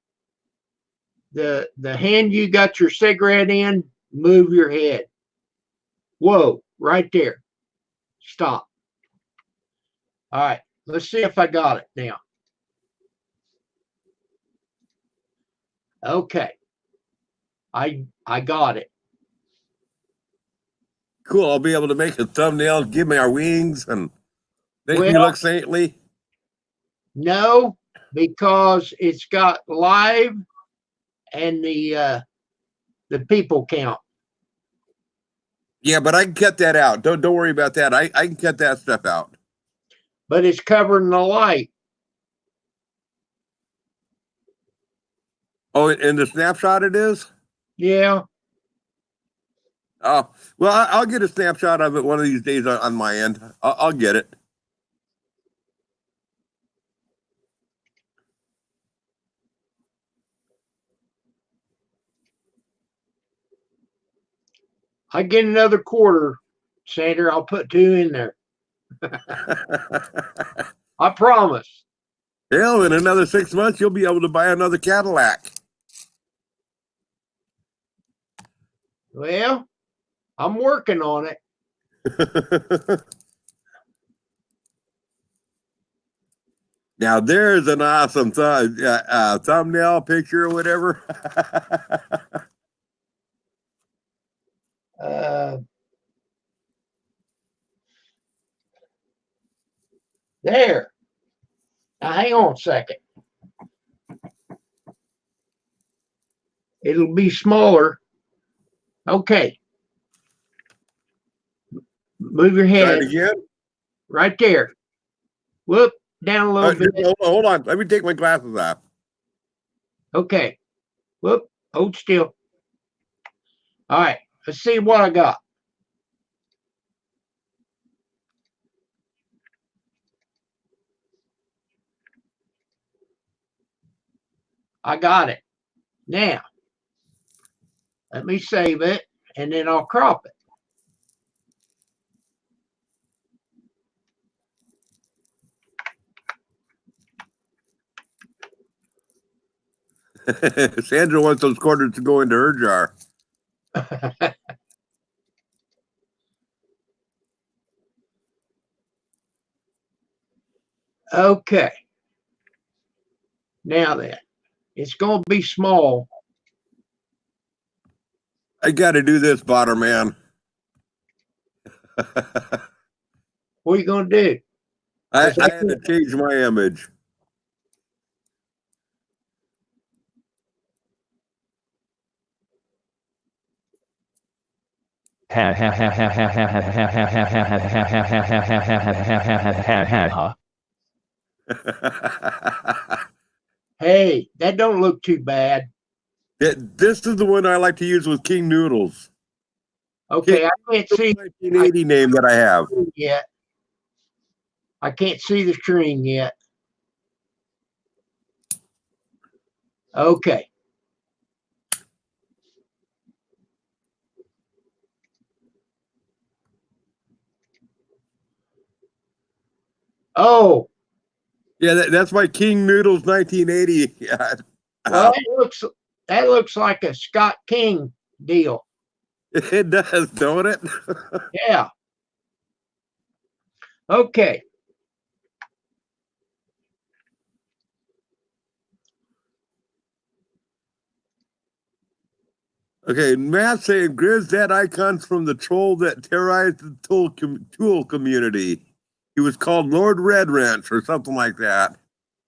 the hand you got your cigarette in, move your head. Whoa, right there. Stop. All right. Let's see if I got it now. Okay. I got it. Cool. I'll be able to make a thumbnail, give me our wings, and make me Well, look saintly. no, because it's got live and the people count. Yeah, but I can cut that out. Don't worry about that. I can cut that stuff out. But it's covering the light. Oh, in the snapshot it is? Yeah. Oh, well, I'll get a snapshot of it one of these days on my end. I'll get it. I get another quarter, Sandra. I'll put 2 in there. I promise. Hell, in another 6 months, you'll be able to buy another Cadillac. Well, I'm working on it. Now, there's an awesome thumbnail picture or whatever. There. Now, hang on a second. It'll be smaller. Okay. Move your Try head it again. right there. Whoop, down a little bit. Hold on. Let me take my glasses off. Okay. Whoop, hold still. All right. Let's see what I got. I got it. Now, let me save it, and then I'll crop it. Sandra wants those quarters to go into her jar. Okay. Now then, it's going to be small. I got to do this, Botter man. What are you going to do? I had to change my image. Hey, that don't look too bad. This is the one I like to use with King Noodles. Okay, I can't see 1980 name that I have. yet. I can't see the screen yet. Okay. Oh, Yeah, that's my King Noodles 1980. well, that looks like a Scott King deal. It does, don't it? Yeah. Okay. Okay, Matt saying Grizz, that icon's from the troll that terrorized the tool community. He was called Lord Red Wrench or something like that.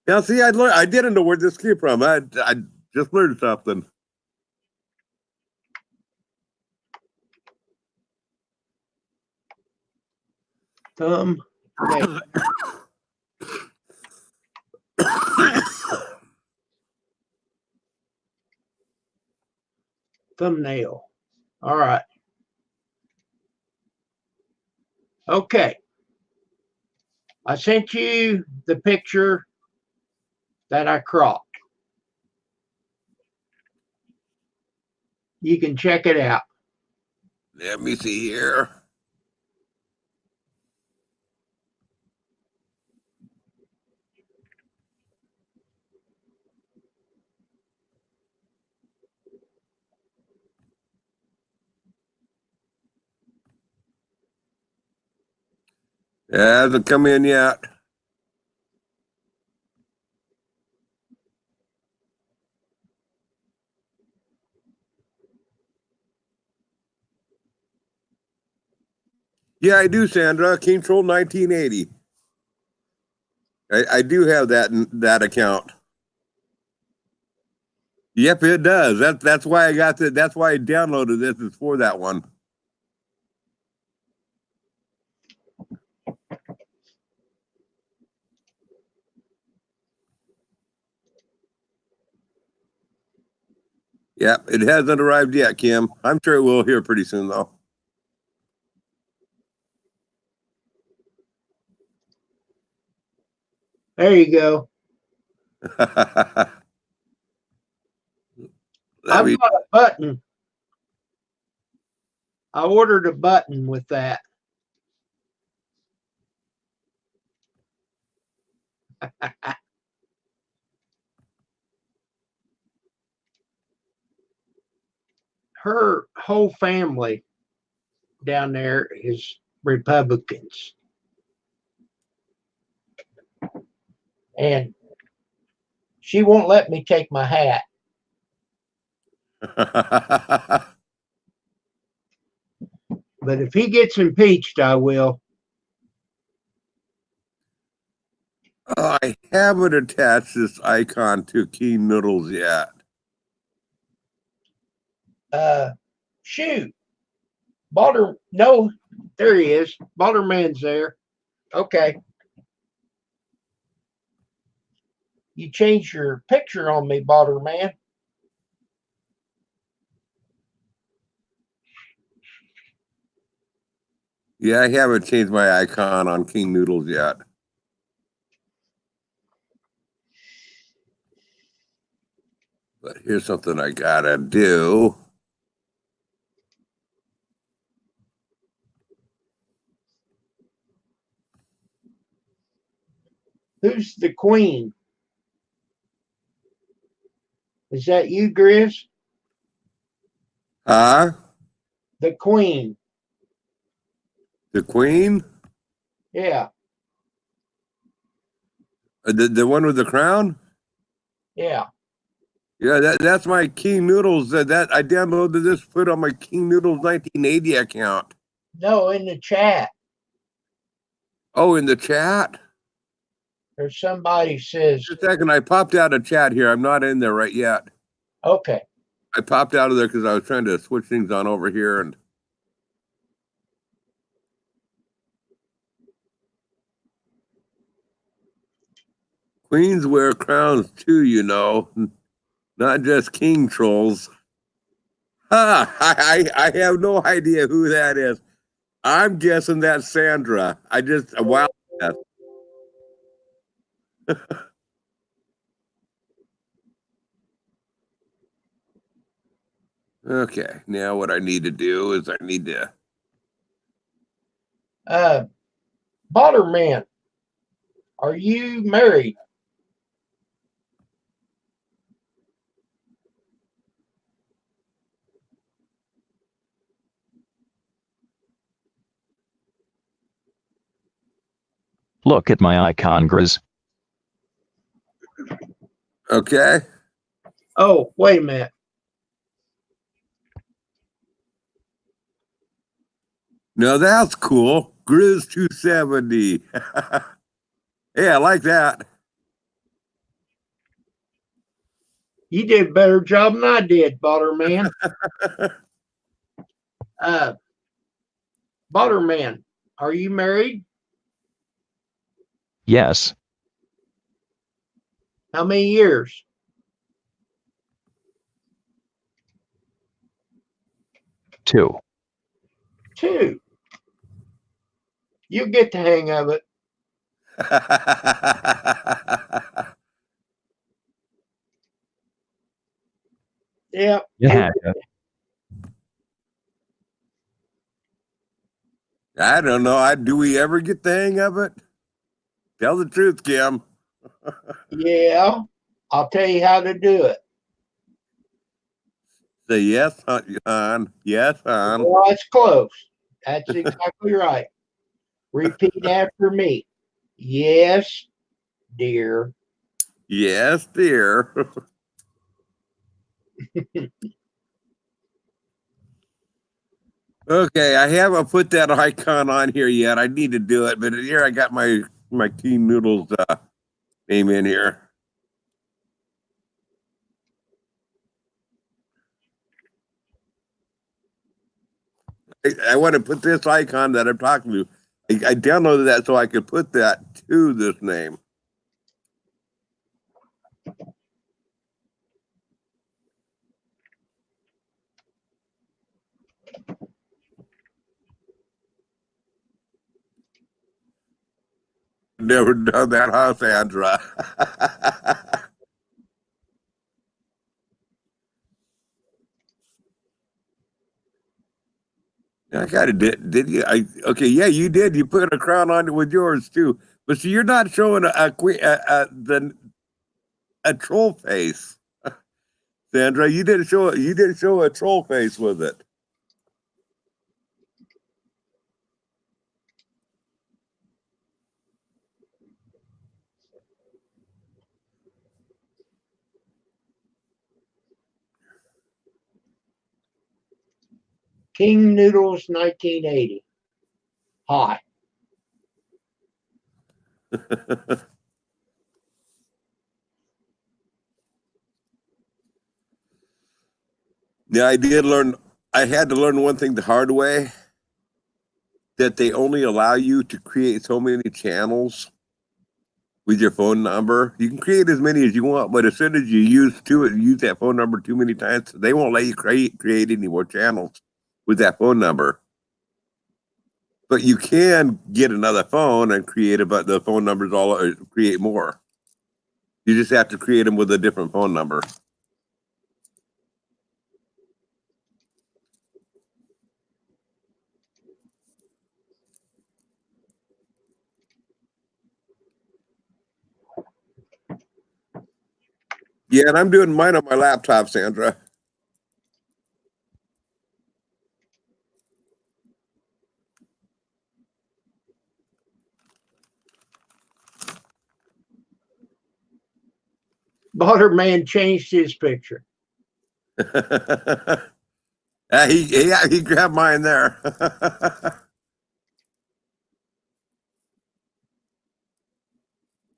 Now, see, I didn't know where this came from. I just learned something. Thumbnail. All right. Okay. I sent you the picture that I cropped. You can check it out. Let me see here. It hasn't come in yet. Yeah, I do, Sandra. King Troll 1980. I do have that account. Yep, it does. That's why I got that. That's why I downloaded this. Is for that one. Yep, it hasn't arrived yet, Kim. I'm sure it will here pretty soon, though. There you go. I've got a button. I ordered a button with that. Her whole family down there is Republicans. And she won't let me take my hat. But if he gets impeached, I will. I haven't attached this icon to King Noodles yet. Shoot. Balder, no, there he is. Balderman's there. Okay. You changed your picture on me, Balderman. Yeah, I haven't changed my icon on King Noodles yet. But here's something I gotta do. Who's the queen? Is that you, Grizz? Huh? The queen. The queen? Yeah, The one with the crown? yeah. Yeah, that's my King Noodles. That I downloaded this, put on my King Noodles 1980 account. No, in the chat. Oh, in the chat? There's somebody says, Just a second, I popped out of chat here. I'm not in there right yet. okay. I popped out of there because I was trying to switch things on over here, and queens wear crowns too, you know, not just king trolls. I have no idea who that is. I'm guessing that's Sandra. Wow. Okay, now what I need to do is I need to. Butterman, are you married? Look at my icon, Grizz. Okay. Oh, wait a minute. Now that's cool. Grizz 270. Yeah, I like that. You did a better job than I did, Butterman. Butterman, are you married? Yes. How many years? 2. 2. You get the hang of it. Yeah. Yeah. I don't know. Do we ever get the hang of it? Tell the truth, Kim. Yeah. I'll tell you how to do it. Say yes, hon. Yes, hon. Well, that's close. That's exactly right. Repeat after me. Yes, dear. Yes, dear. Okay, I haven't put that icon on here yet. I need to do it, but here I got my King Noodles name in here. I want to put this icon that I'm talking to. I downloaded that so I could put that to this name. Never done that, huh, Sandra? I got it. Did you? Okay, yeah, you did. You put a crown on it with yours too. But see, you're not showing a troll face, Sandra. You didn't show a troll face with it. King Noodles 1980. Hi. Yeah, I had to learn one thing the hard way, that they only allow you to create so many channels with your phone number. You can create as many as you want, but as soon as you use that phone number too many times, they won't let you create any more channels with that phone number. But you can get another phone and create about the phone numbers create more. You just have to create them with a different phone number. Yeah, and I'm doing mine on my laptop, Sandra. Butterman changed his picture. He grabbed mine there.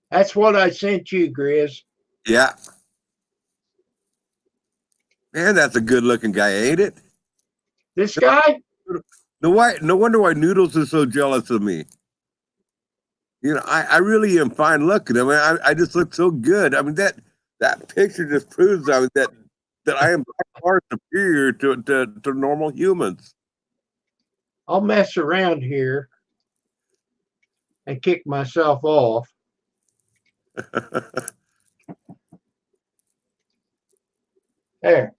That's what I sent you, Grizz. Yeah. Man, that's a good looking guy, ain't it? This guy? No wonder why Noodles is so jealous of me. You know, I really am fine looking. I mean, I just look so good. I mean, that picture just proves that I am by far superior to normal humans. I'll mess around here and kick myself off. There.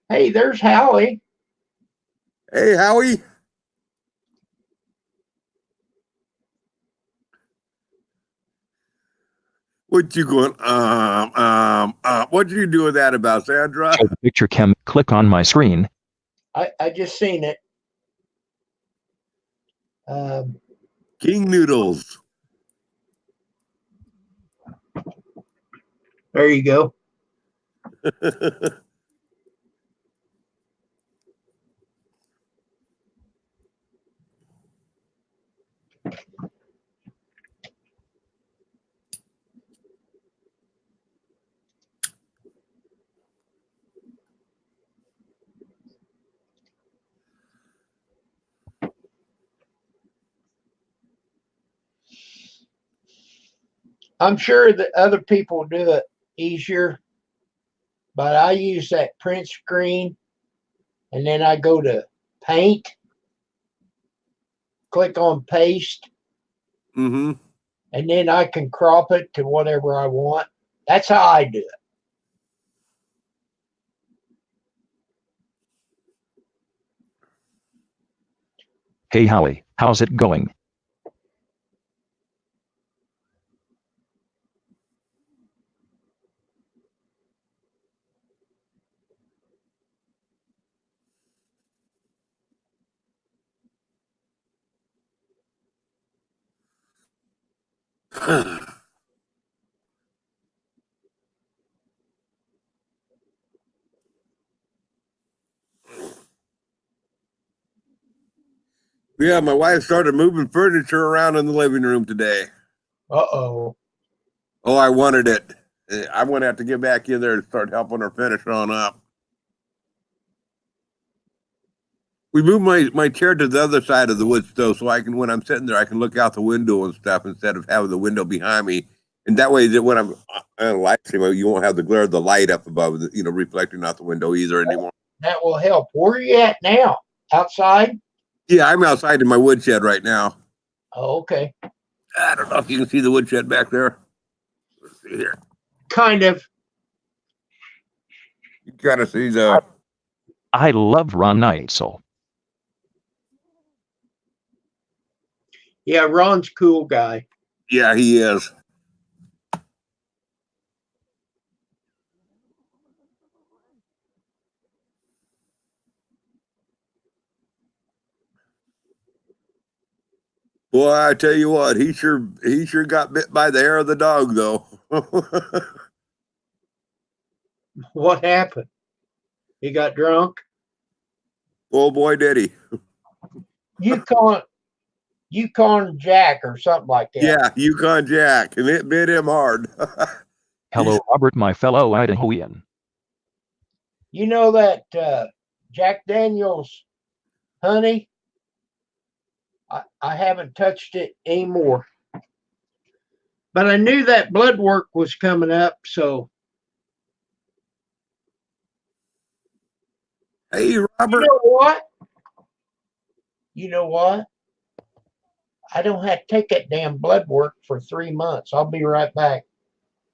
Hey, there's Howie. Hey, Howie. What you going? What you doing that about, Sandra? Show the picture cam. Click on my screen. I just seen it. King Noodles. There you go. I'm sure that other people do it easier, but I use that print screen and then I go to paint, click on paste, Mm-hmm. and then I can crop it to whatever I want. That's how I do it. Hey Howie, how's it going? Yeah, my wife started moving furniture around in the living room today. Uh-oh. Oh, I wanted it. I'm gonna have to get back in there and start helping her finish on up. We moved my chair to the other side of the wood stove so I can, when I'm sitting there, I can look out the window and stuff instead of having the window behind me. And that way, that when I'm on a live stream, you won't have the glare of the light up above, reflecting out the window either anymore. That will help. Where are you at now? Outside? Yeah, I'm outside in my woodshed right now. Oh, okay. I don't know if you can see the woodshed back there. Let's see here. Kind of. You gotta see the. I love Ron Neitzel. Yeah, Ron's a cool guy. Yeah, he is. Boy, I tell you what, he sure got bit by the hair of the dog, though. What happened? He got drunk? Oh boy, did he! Yukon Jack or something like that. Yeah, Yukon Jack, and it bit him hard. Hello Robert, my fellow Idahoan. You know that Jack Daniels honey? I haven't touched it anymore. But I knew that blood work was coming up, so. Hey, Robert. You know what? I don't have to take that damn blood work for 3 months. I'll be right back.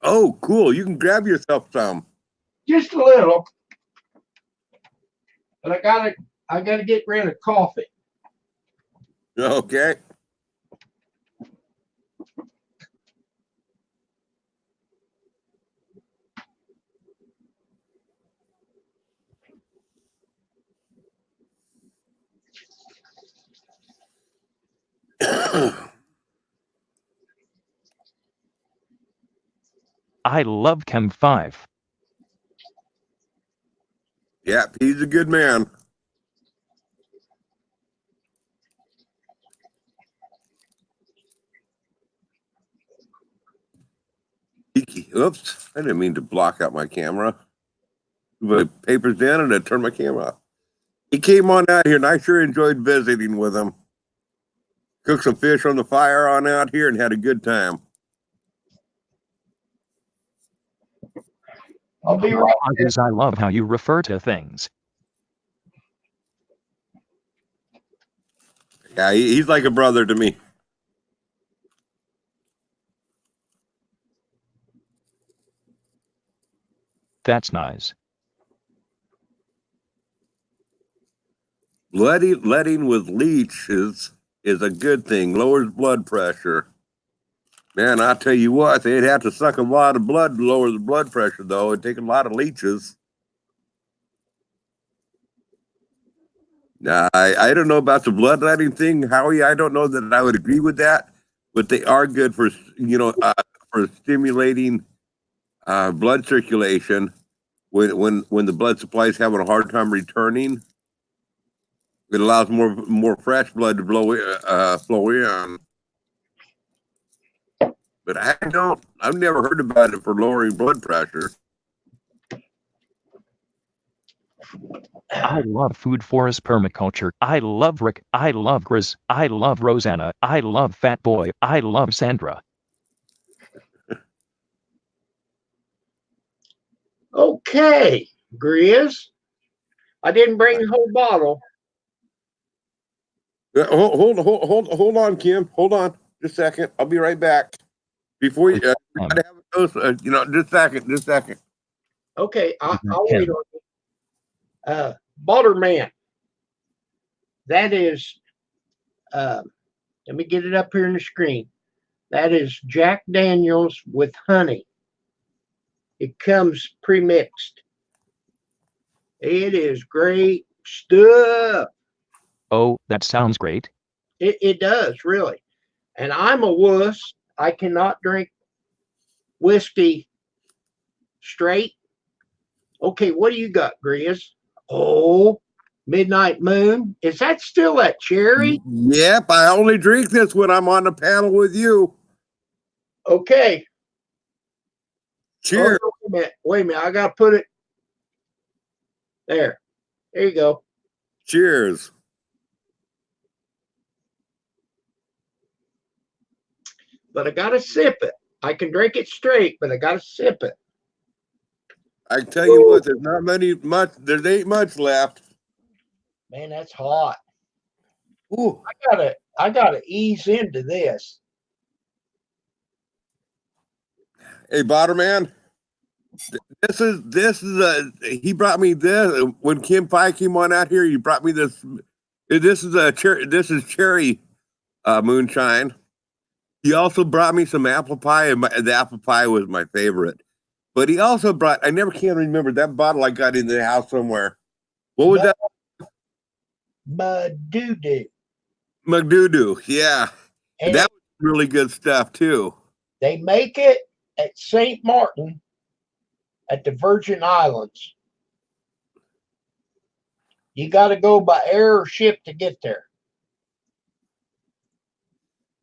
Oh, cool. You can grab yourself some. Just a little. But I gotta get rid of coffee. Okay. I love Chem 5. Yeah, he's a good man. Oops, I didn't mean to block out my camera. My paper's down and I turned my camera off. He came on out here and I sure enjoyed visiting with him. Cooked some fish on the fire on out here and had a good time. I'll be right back. Because I love how you refer to things. Yeah, he's like a brother to me. That's nice. Letting with leeches is a good thing. Lowers blood pressure. Man, I tell you what, they'd have to suck a lot of blood to lower the blood pressure, though. It'd take a lot of leeches. I don't know about the bloodletting thing, Howie. I don't know that I would agree with that, but they are good for for stimulating blood circulation when the blood supply is having a hard time returning. It allows more fresh blood to flow in. But I've never heard about it for lowering blood pressure. I love Food Forest Permaculture. I love Rick. I love Grizz. I love Rosanna. I love Fat Boy. I love Sandra. Okay, Grizz. I didn't bring the whole bottle. Hold on, Kim. Hold on, just a second. I'll be right back. Before you, gotta have those, just a second. Okay, I'll wait on you. Balderman. That is, let me get it up here on the screen. That is Jack Daniels with honey. It comes pre-mixed. It is great stuff. Oh, that sounds great. It does, really. And I'm a wuss. I cannot drink whiskey straight. Okay, what do you got, Grizz? Oh, Midnight Moon. Is that still that cherry? Yep, I only drink this when I'm on the panel with you. Okay. Cheers. Oh, wait a minute. I gotta put it there. There you go. Cheers. But I gotta sip it. I can drink it straight, but I gotta sip it. I tell you what, there ain't much left. Man, that's hot. Ooh. I gotta ease into this. Hey, Botterman. This is he brought me this when Kim Pye came on out here. He brought me this. This is cherry moonshine. He also brought me some apple pie, and the apple pie was my favorite. But he also brought, I never can remember that bottle I got in the house somewhere. What was that? Madudu. McDoo-doo, yeah. And that was really good stuff too. They make it at St. Martin at the Virgin Islands. You got to go by air or ship to get there.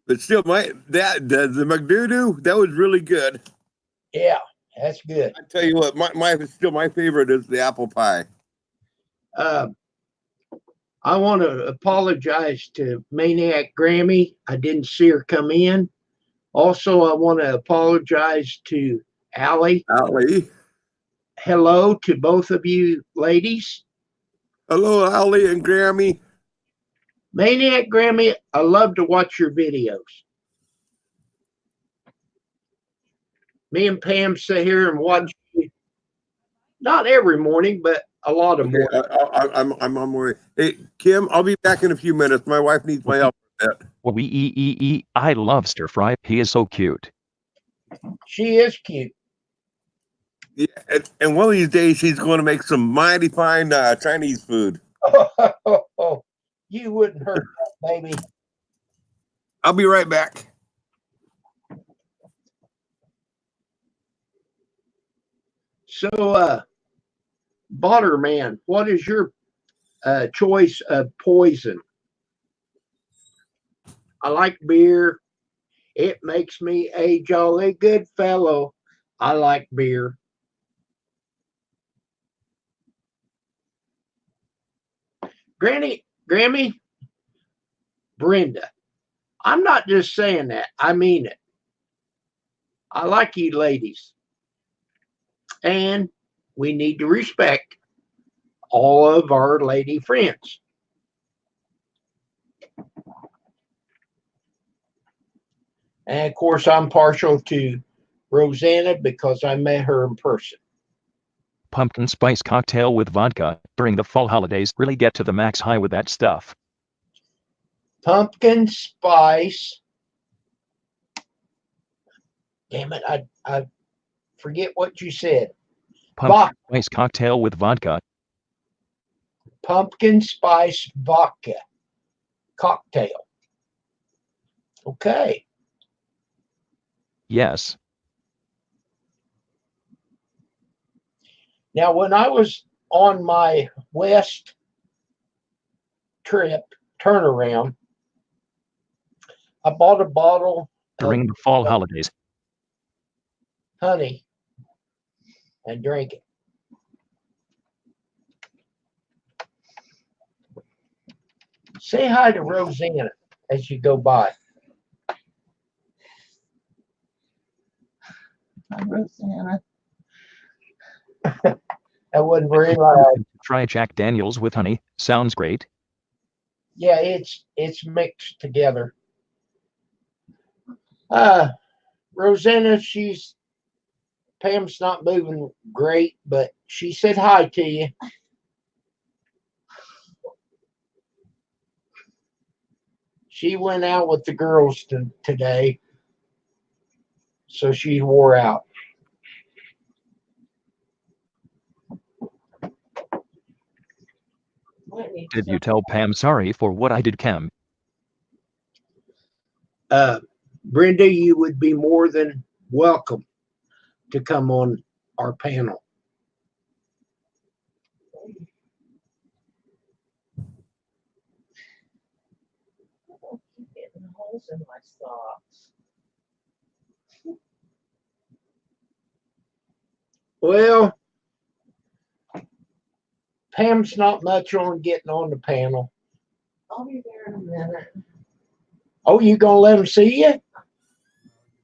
But still, the McDoo-doo, that was really good. Yeah, that's good. I tell you what, my favorite is the apple pie. I want to apologize to Maniac Grammy. I didn't see her come in. Also, I want to apologize to Allie. Hello to both of you ladies. Hello, Allie and Grammy. Maniac Grammy, I love to watch your videos. Me and Pam sit here and watch you, not every morning, but a lot of mornings. I'm on my way. Hey, Kim, I'll be back in a few minutes. My wife needs my help with that. I love stir fry. He is so cute. She is cute. Yeah, and one of these days she's going to make some mighty fine Chinese food. You wouldn't hurt that, baby. I'll be right back. So, Butterman, what is your choice of poison? I like beer. It makes me a jolly good fellow. I like beer. Grammy, Brenda, I'm not just saying that. I mean it. I like you ladies. And we need to respect all of our lady friends. And of course, I'm partial to Rosanna because I met her in person. Pumpkin spice cocktail with vodka during the fall holidays. Really get to the max high with that stuff. Pumpkin spice. Damn it, I forget what you said. Pumpkin spice cocktail with vodka. Pumpkin spice vodka cocktail. Okay. Yes. Now, when I was on my West trip turnaround, I bought a bottle During the fall holidays. honey and drank it. Say hi to Rosanna as you go by. Hi, Rosanna. That wasn't very loud. Try Jack Daniels with honey. Sounds great. Yeah, it's mixed together. Rosanna, Pam's not moving great, but she said hi to you. She went out with the girls today, so she wore out. Did you tell Pam sorry for what I did, Cam? Brenda, you would be more than welcome to come on our panel. Keep getting holes in my socks. Well, Pam's not much on getting on the panel. I'll be there in a minute. Oh, you gonna let them see you?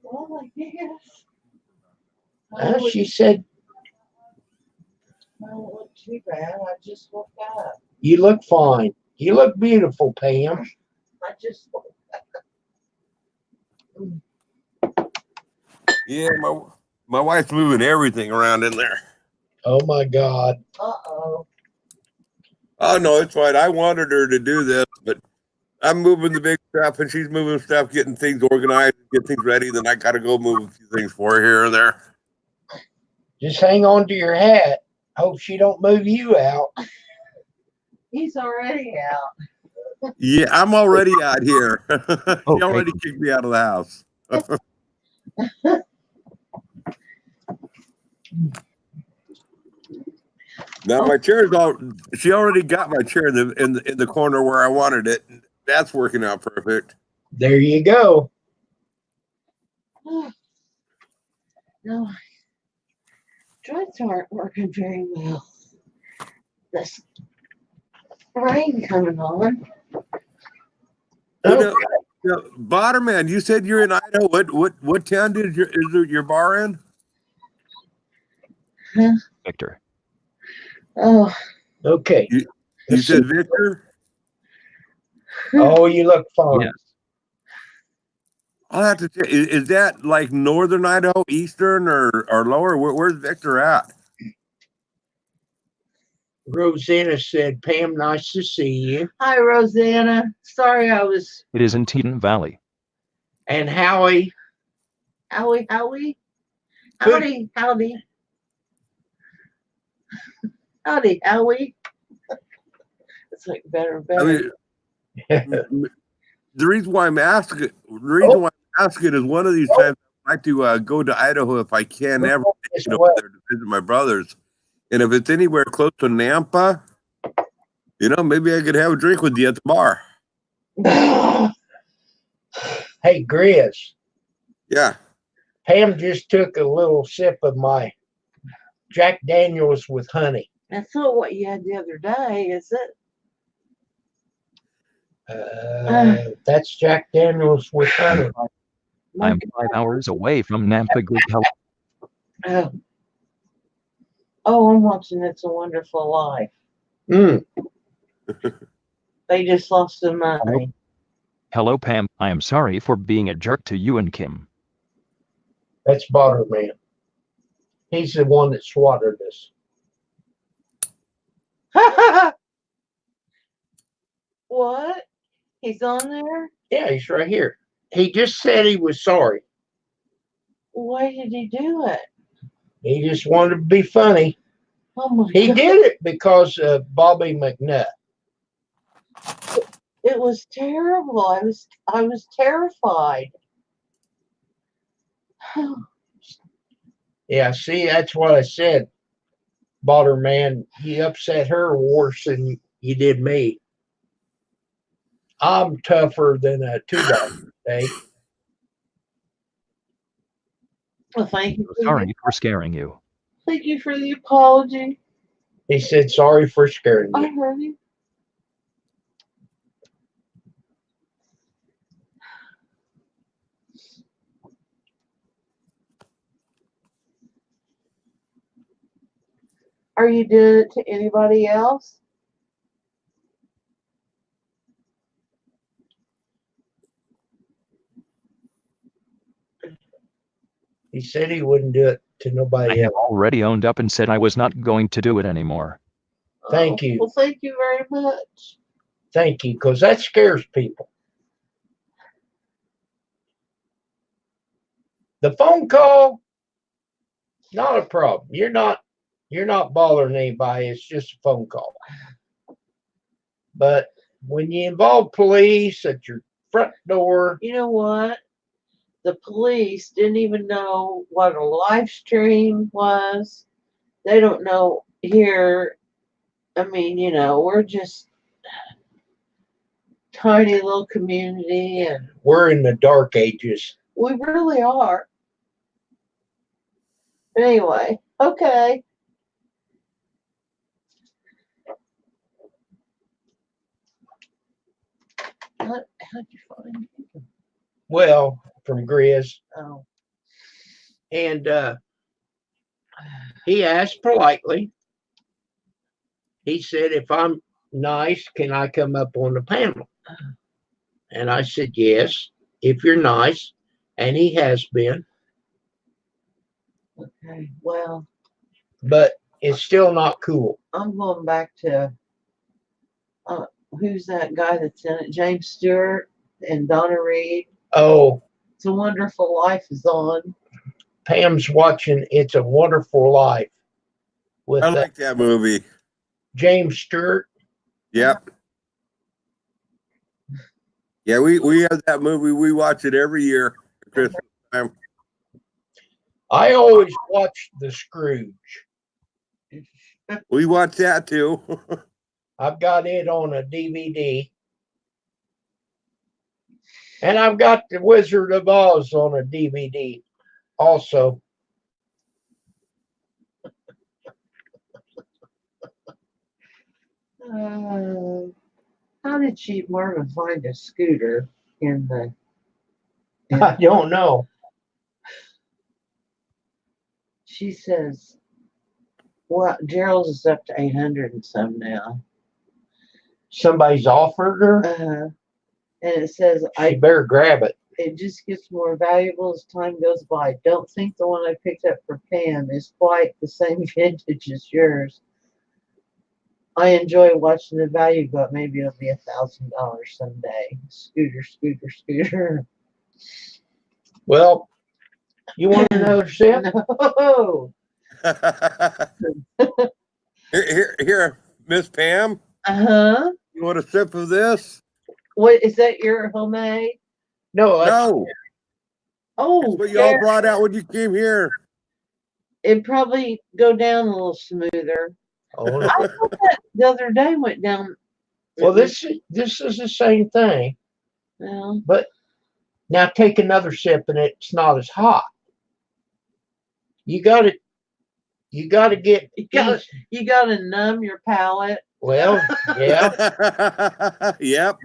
Well, I guess. She said I don't look too bad. I just woke up. you look fine. You look beautiful, Pam. I just woke Yeah, my wife's moving everything around in there. Oh my God. up. Uh-oh. Oh no, it's fine. I wanted her to do this, but I'm moving the big stuff and she's moving stuff, getting things organized, get things ready. Then I gotta go move a few things for her here and there. Just hang on to your hat. Hope she don't move you out. He's already out. Yeah, I'm already out here. She Okay. already kicked me out of the house. Now my chair's all. She already got my chair in the corner where I wanted it. That's working out perfect. There you go. No, joints aren't working very well. This rain coming on. Okay. Botterman, you said you're in Idaho. What town is your bar in? Victor. Oh, Okay. You Let's said see. Victor. Oh, you look fine. Yes. I'll have to check. Is that like northern Idaho, eastern, or lower? Where's Victor at? Rosanna said, Pam, nice to see you. hi, Rosanna. Sorry I was It is in Teton Valley. And Howie, Howie. Good. Howdy. Howdy, Howie. It's like better and better. I mean, the reason why I'm asking is one of these times like to go to Idaho if I can ever, This you know, way. there to visit my brothers. And if it's anywhere close to Nampa, you know, maybe I could have a drink with you at the bar. Hey, Grizz, Yeah. Pam just took a little sip of my Jack Daniels with honey. That's not what you had the other day, is it? That's Jack Daniels with honey. I'm 5 hours away from Nampa. Good health. Oh. Oh, I'm watching It's a Wonderful Life. Mm. They just lost some money. Hello, Pam. I am sorry for being a jerk to you and Kim. That's Butterman. He's the one that swatted us. What? He's on there? Yeah, he's right here. He just said he was sorry. Why did he do it? He just wanted to be funny. Oh my He God. did it because of Bobby McNutt. It was terrible. I was terrified. Yeah, see, that's what I said. Butterman, you upset her worse than you did me. I'm tougher than a $2 steak. Well, thank you. Sorry for scaring you. Thank you for the apology. He said, sorry for scaring I you. heard you. Are you doing it to anybody else? He said he wouldn't do it to I nobody have else. already owned up and said I was not going to do it anymore. Thank you. Well, thank you very much. Thank you, because that scares people. The phone call, not a problem. You're not bothering anybody. It's just a phone call. But when you involve police at your front door, You know what? The police didn't even know what a live stream was. They don't know here. I mean, you know, we're just tiny little community and we're in the dark ages. we really are. Anyway, okay. How'd you find it? Well, from Grizz. Oh, And he asked politely. He said, if I'm nice, can I come up on the panel? And I said, yes, if you're nice. And he has been, okay. Well, but it's still not cool. I'm going back to who's that guy that's in it? James Stewart and Donna Reed. Oh, It's a Wonderful Life is on. Pam's watching It's a Wonderful Life with I like that movie. James Stewart. Yep. Yeah, we have that movie. We watch it every year at Christmas time. I always watch The Scrooge. We watch that too. I've got it on a DVD. And I've got The Wizard of Oz on a DVD also. How did she, Marvin, find a scooter in the? I don't know. She says, "Well, Gerald's is up to 800 and some now." Somebody's offered her. And it says, She better grab it. It just gets more valuable as time goes by. Don't think the one I picked up for Pam is quite the same vintage as yours. I enjoy watching the value go up. Maybe it'll be $1,000 someday. Scooter. Well, you want another sip? No. Here, Miss Pam, Uh-huh. you want a sip of this? What is that, your homemade? No, No. Oh, That's what y'all yeah, brought out when you came here. it'd probably go down a little smoother. Oh, I thought that the other day went down. well, this is the same thing, Well, but now take another sip and it's not as hot. You got to get you gotta numb your palate. well, yeah. Yep.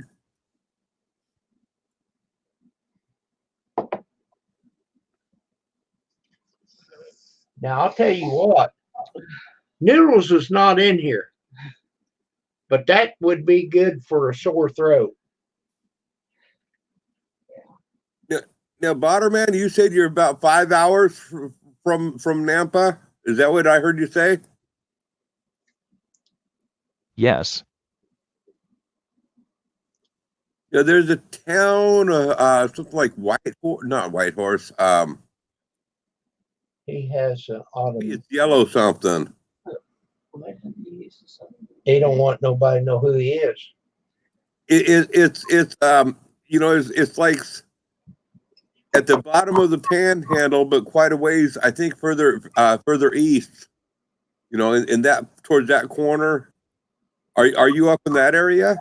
Now I'll tell you what, noodles is not in here, but that would be good for a sore throat. Now, Botterman, you said you're about 5 hours from Nampa. Is that what I heard you say? Yes. Yeah, there's a town, something like not Whitehorse. He has an autumn. It's yellow something. He don't want nobody to know who he is. It's it's like at the bottom of the panhandle, but quite a ways, I think further east. In that towards that corner. Are you up in that area?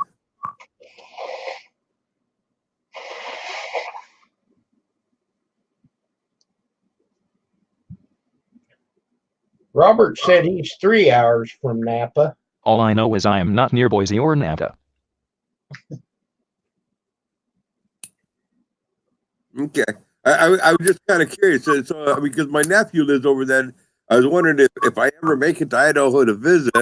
Robert said he's 3 hours from Napa. All I know is I am not near Boise or Napa. Okay. I was just kind of curious. So because my nephew lives over there, I was wondering if I ever make it to Idaho to visit,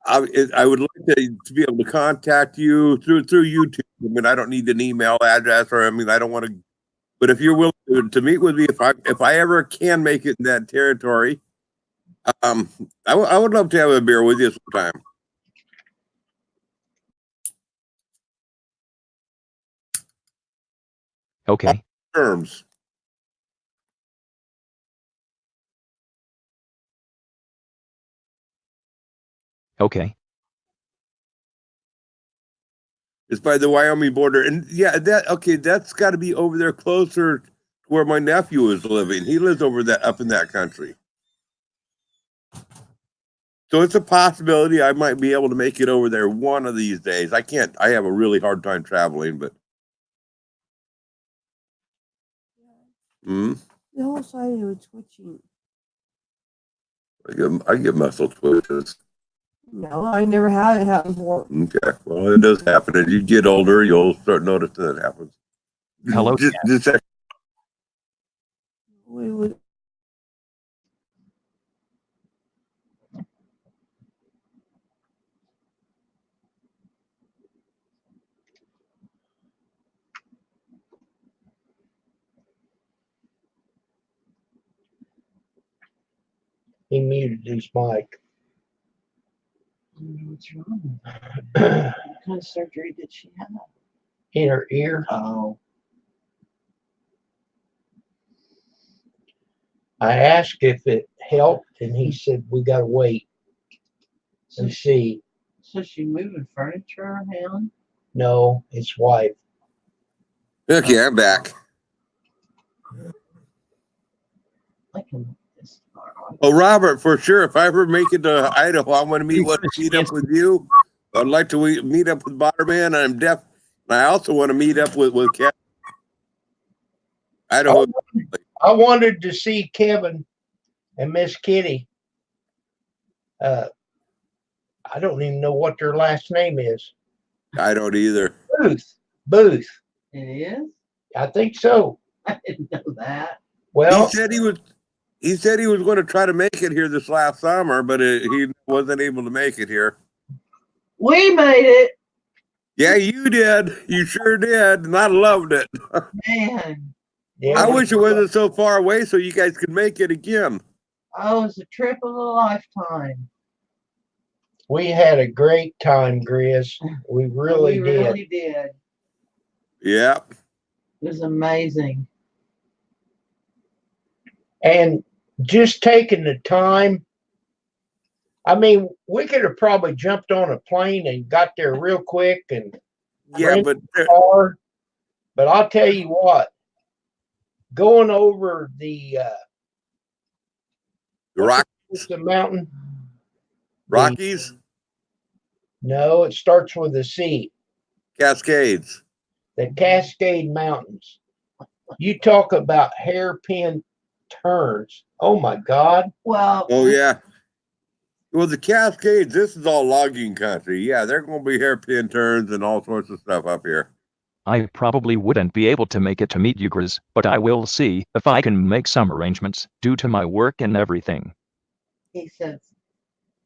I would like to be able to contact you through YouTube. I mean, I don't need an email address, or I don't want to. But if you're willing to meet with me, if I ever can make it in that territory, I would love to have a beer with you sometime. Okay. Terms. Okay. It's by the Wyoming border, and yeah, that's got to be over there closer to where my nephew is living. He lives up in that country. So it's a possibility I might be able to make it over there one of these days. I can't. I have a really hard time traveling, but. The whole side of it twitching. I get muscle twitches. No, I never had it happen before. Okay, well, it does happen. As you get older, you'll start noticing it happens. Hello, Just We would. He muted his mic. What's wrong? What kind of surgery did she have? In her ear. Oh, I asked if it helped, and he said we got to wait and see. so she moving furniture around? No, his wife. okay. I'm back. I can. This tomorrow. Oh, Robert, for sure. If I ever make it to Idaho, I want to meet up with you. I'd like to meet up with Botterman. I'm deaf. I also want to meet up with Kevin. Idaho. I wanted to see Kevin and Miss Kitty. I don't even know what their last name is. I don't either. Booth. It is? I think so. I didn't know that. Well, He said he was going to try to make it here this last summer, but he wasn't able to make it here. We made it, Yeah, you did. You sure did. And I loved it. man. yeah, I wish it wasn't so far away so you guys could make it again. Oh, it was a trip of a lifetime. we had a great time, Grizz. We really we did. really did. Yeah. It was amazing. And just taking the time. I mean, we could have probably jumped on a plane and got there real quick and Yeah, but car. But I'll tell you what, going over the Rockies. the mountain. Rockies. No, it starts with a C. Cascades. The Cascade Mountains. You talk about hairpin turns. Oh my God. Well, Oh yeah. Well, the Cascades. This is all logging country. Yeah, they're going to be hairpin turns and all sorts of stuff up here. I probably wouldn't be able to make it to meet you, Grizz, but I will see if I can make some arrangements due to my work and everything. he says,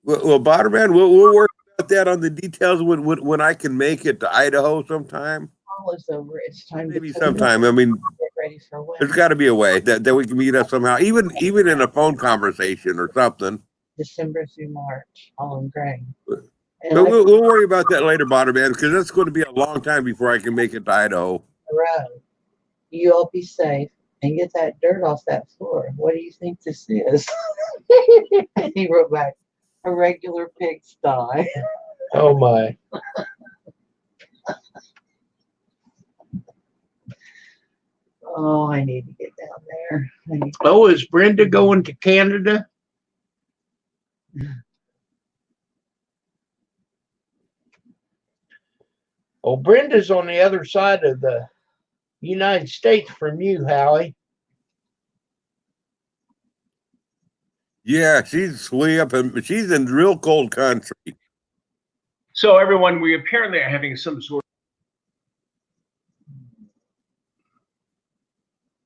Well, Botterman, we'll work out that on the details when I can make it to Idaho sometime. all is over. It's time Maybe to sometime. I mean, get ready for there's winter. got to be a way that we can meet up somehow, even in a phone conversation or something. December through March, all in grain. And But I we'll worry about that later, Botterman, because that's going to be a long time before I can make it to Idaho. the road. You all be safe and get that dirt off that floor. What do you think this is? And he wrote back, a regular pigsty. Oh my. Oh, I need to get down there. I need Oh, is Brenda going to Canada? Oh, Brenda's on the other side of the United States from you, Howie. Yeah, she's way up, and she's in real cold country. So everyone, we apparently are having some sort.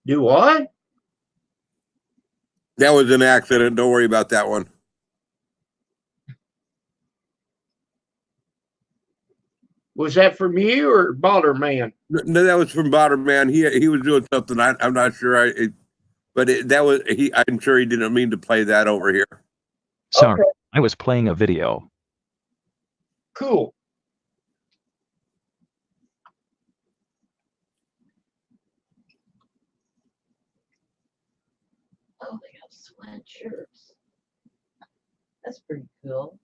Do what? That was an accident. Don't worry about that one. Was that from you or Balderman? No, that was from Botterman. He was doing something. I'm not sure. I'm sure he didn't mean to play that over here. Sorry, I was playing a video. Cool. Oh, they have sweatshirts. That's pretty cool.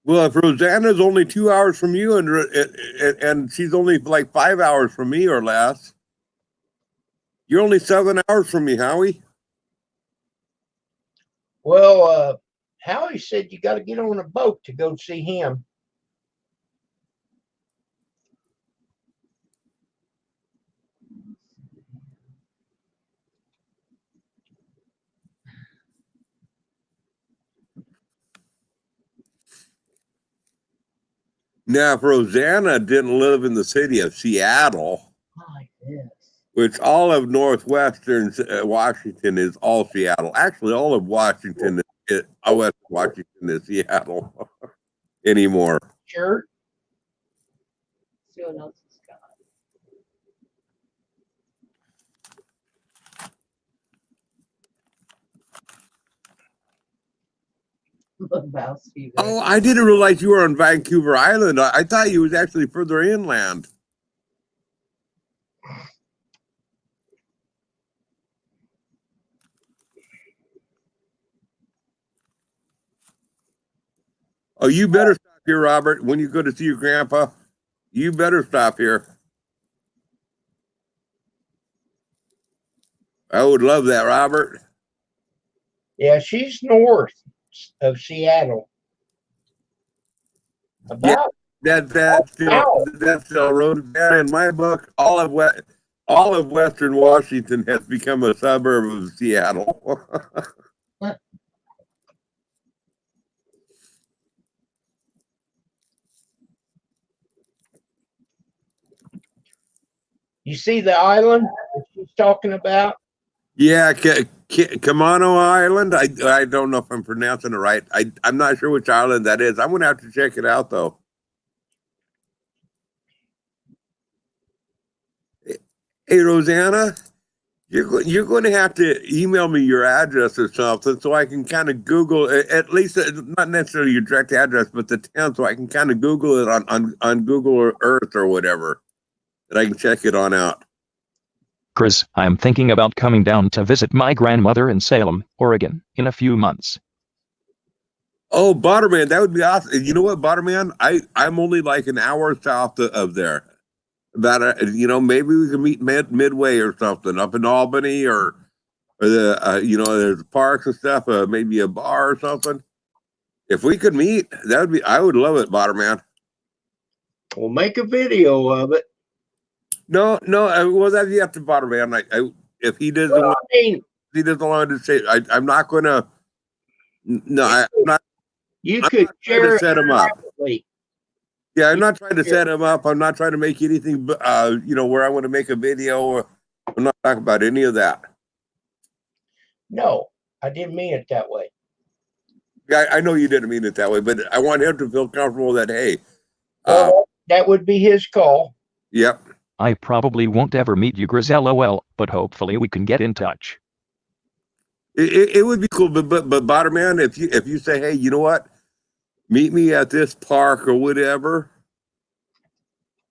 Well, if Rosanna's only 2 hours from you and she's only like 5 hours from me or less, you're only 7 hours from me, Howie. Well, Howie said you got to get on a boat to go see him. Now, if Rosanna didn't live in the city of Seattle, Like this. which all of northwestern Washington is all Seattle. Actually, all of Washington, West Washington is Seattle anymore. Shirt. See what else it's got. Lebowski. Oh, I didn't realize you were on Vancouver Island. I thought you was actually further inland. Oh, you better stop here, Robert. When you go to see your grandpa, you better stop here. I would love that, Robert. Yeah, she's north of Seattle. About That's the road down in my book. All of Western Washington has become a suburb of Seattle. you see the island that she's talking about? Yeah, Kamano Island. I don't know if I'm pronouncing it right. I'm not sure which island that is. I'm gonna have to check it out though. Hey, Rosanna, you're going to have to email me your address or something so I can kind of Google at least not necessarily your direct address, but the town, so I can kind of Google it on Google Earth or whatever, that I can check it on out. Chris, I'm thinking about coming down to visit my grandmother in Salem, Oregon, in a few months. Oh, Botterman, that would be awesome. You know what, Botterman? I'm only like an hour south of there. about maybe we can meet midway or something up in Albany or the there's parks and stuff, maybe a bar or something. If we could meet, I would love it, Botterman. We'll make a video of it. No, well, that's you have to Botterman. If he doesn't, Well, I mean, he doesn't want to say, I'm not going to. No, I'm not. you I'm could not trying share to it set him up. privately. Yeah, I'm not trying to set him up. I'm not trying to make anything, where I want to make a video. I'm not talking about any of that. No, I didn't mean it that way. Yeah, I know you didn't mean it that way, but I want him to feel comfortable that, hey, Well, that would be his call. yep. I probably won't ever meet you, Grizz, LOL, but hopefully we can get in touch. It would be cool, but Botterman, if you say, hey, you know what, meet me at this park or whatever,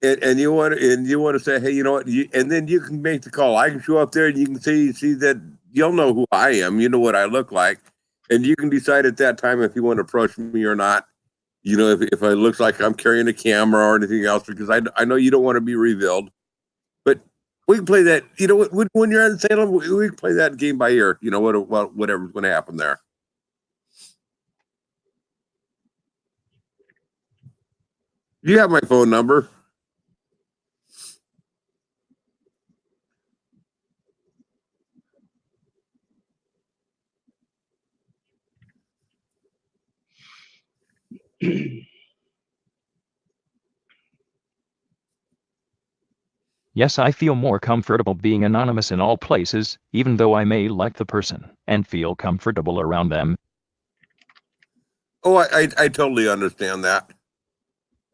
and you want to say, hey, you know what, and then you can make the call. I can show up there and you can see that you'll know who I am. You know what I look like, and you can decide at that time if you want to approach me or not. If it looks like I'm carrying a camera or anything else, because I know you don't want to be revealed. But we can play that. When you're in Salem, we can play that game by ear. Whatever's going to happen there. You have my phone number. Yes, I feel more comfortable being anonymous in all places, even though I may like the person and feel comfortable around them. Oh, I totally understand that.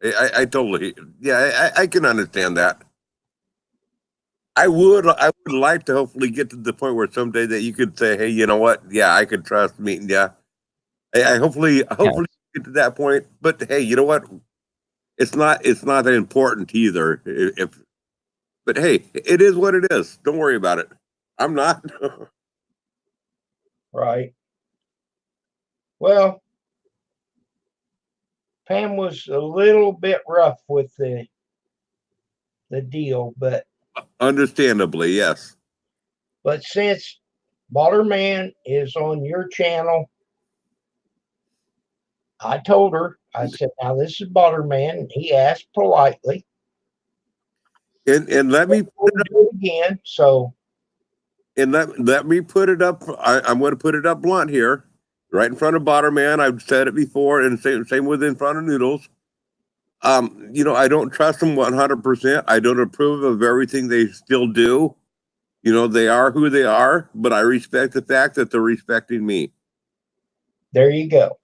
I totally, yeah, I can understand that. I would like to hopefully get to the point where someday that you could say, hey, you know what? Yeah, I could trust meeting you. I hopefully get to that point. But hey, you know what? It's not that important either. But hey, it is what it is. Don't worry about it. I'm not. Right. Well, Pam was a little bit rough with the deal, but Understandably, yes. since Balderman is on your channel, I told her, I said, now this is Balderman, and he asked politely. And let me We'll do it again. So and let me put it up. I'm going to put it up blunt here, right in front of Botterman. I've said it before, and same with in front of Noodles. I don't trust them 100%. I don't approve of everything they still do. They are who they are, but I respect the fact that they're respecting me. there you go.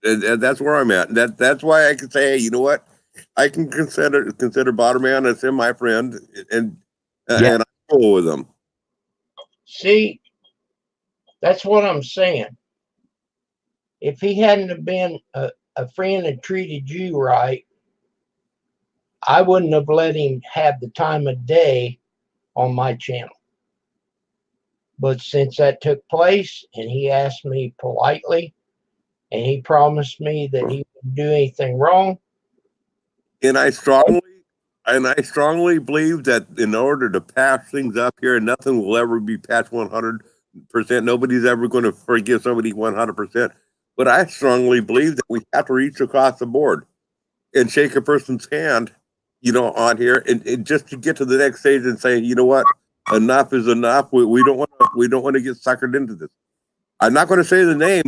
And that's where I'm at. That's why I can say, hey, you know what? I can consider Botterman as him my friend, and Yeah. and I'm cool with him. See, that's what I'm saying. If he hadn't have been a friend and treated you right, I wouldn't have let him have the time of day on my channel. But since that took place and he asked me politely and he promised me that he wouldn't do anything wrong. And I strongly believe that in order to patch things up here, nothing will ever be patched 100%. Nobody's ever going to forgive somebody 100%. But I strongly believe that we have to reach across the board and shake a person's hand, on here, and just to get to the next stage and say, you know what, enough is enough. We don't want to get suckered into this. I'm not going to say the name,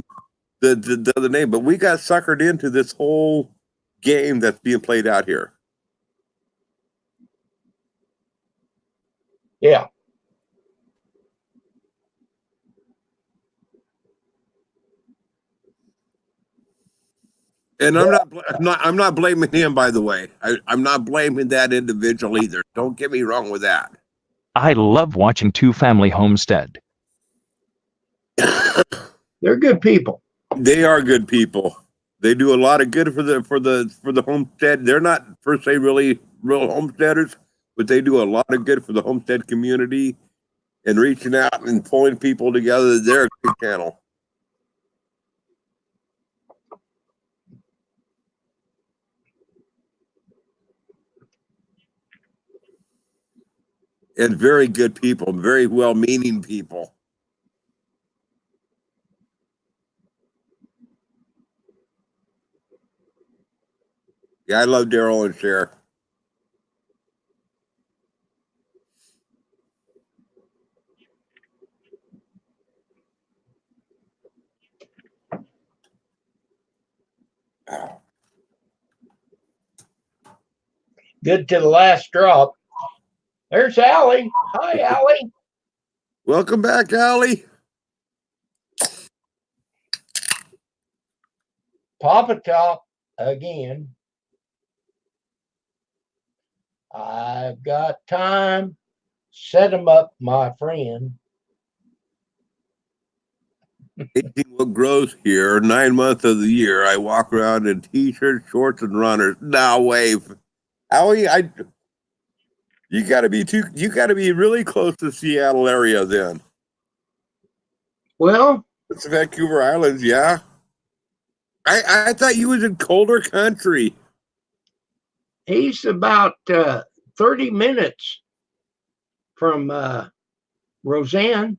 the other name, but we got suckered into this whole game that's being played out here. Yeah. And I'm not blaming him, by the way. I'm not blaming that individual either. Don't get me wrong with that. I love watching Two Family Homestead. They're good people. They are good people. They do a lot of good for the homestead. They're not per se really real homesteaders, but they do a lot of good for the homestead community and reaching out and pulling people together. They're a good channel. and very good people, very well-meaning people. Yeah, I love Daryl and Cher. Good to the last drop. There's Allie. Hi, Allie. Welcome back, Allie. Papa Top again. I've got time. Set 'em up, my friend. What grows here, 9 months of the year, I walk around in t-shirts, shorts, and runners. Now wave. Allie, you gotta be really close to Seattle area then. Well, It's Vancouver Islands, yeah. I thought you was in colder country. he's about 30 minutes from Rosanna.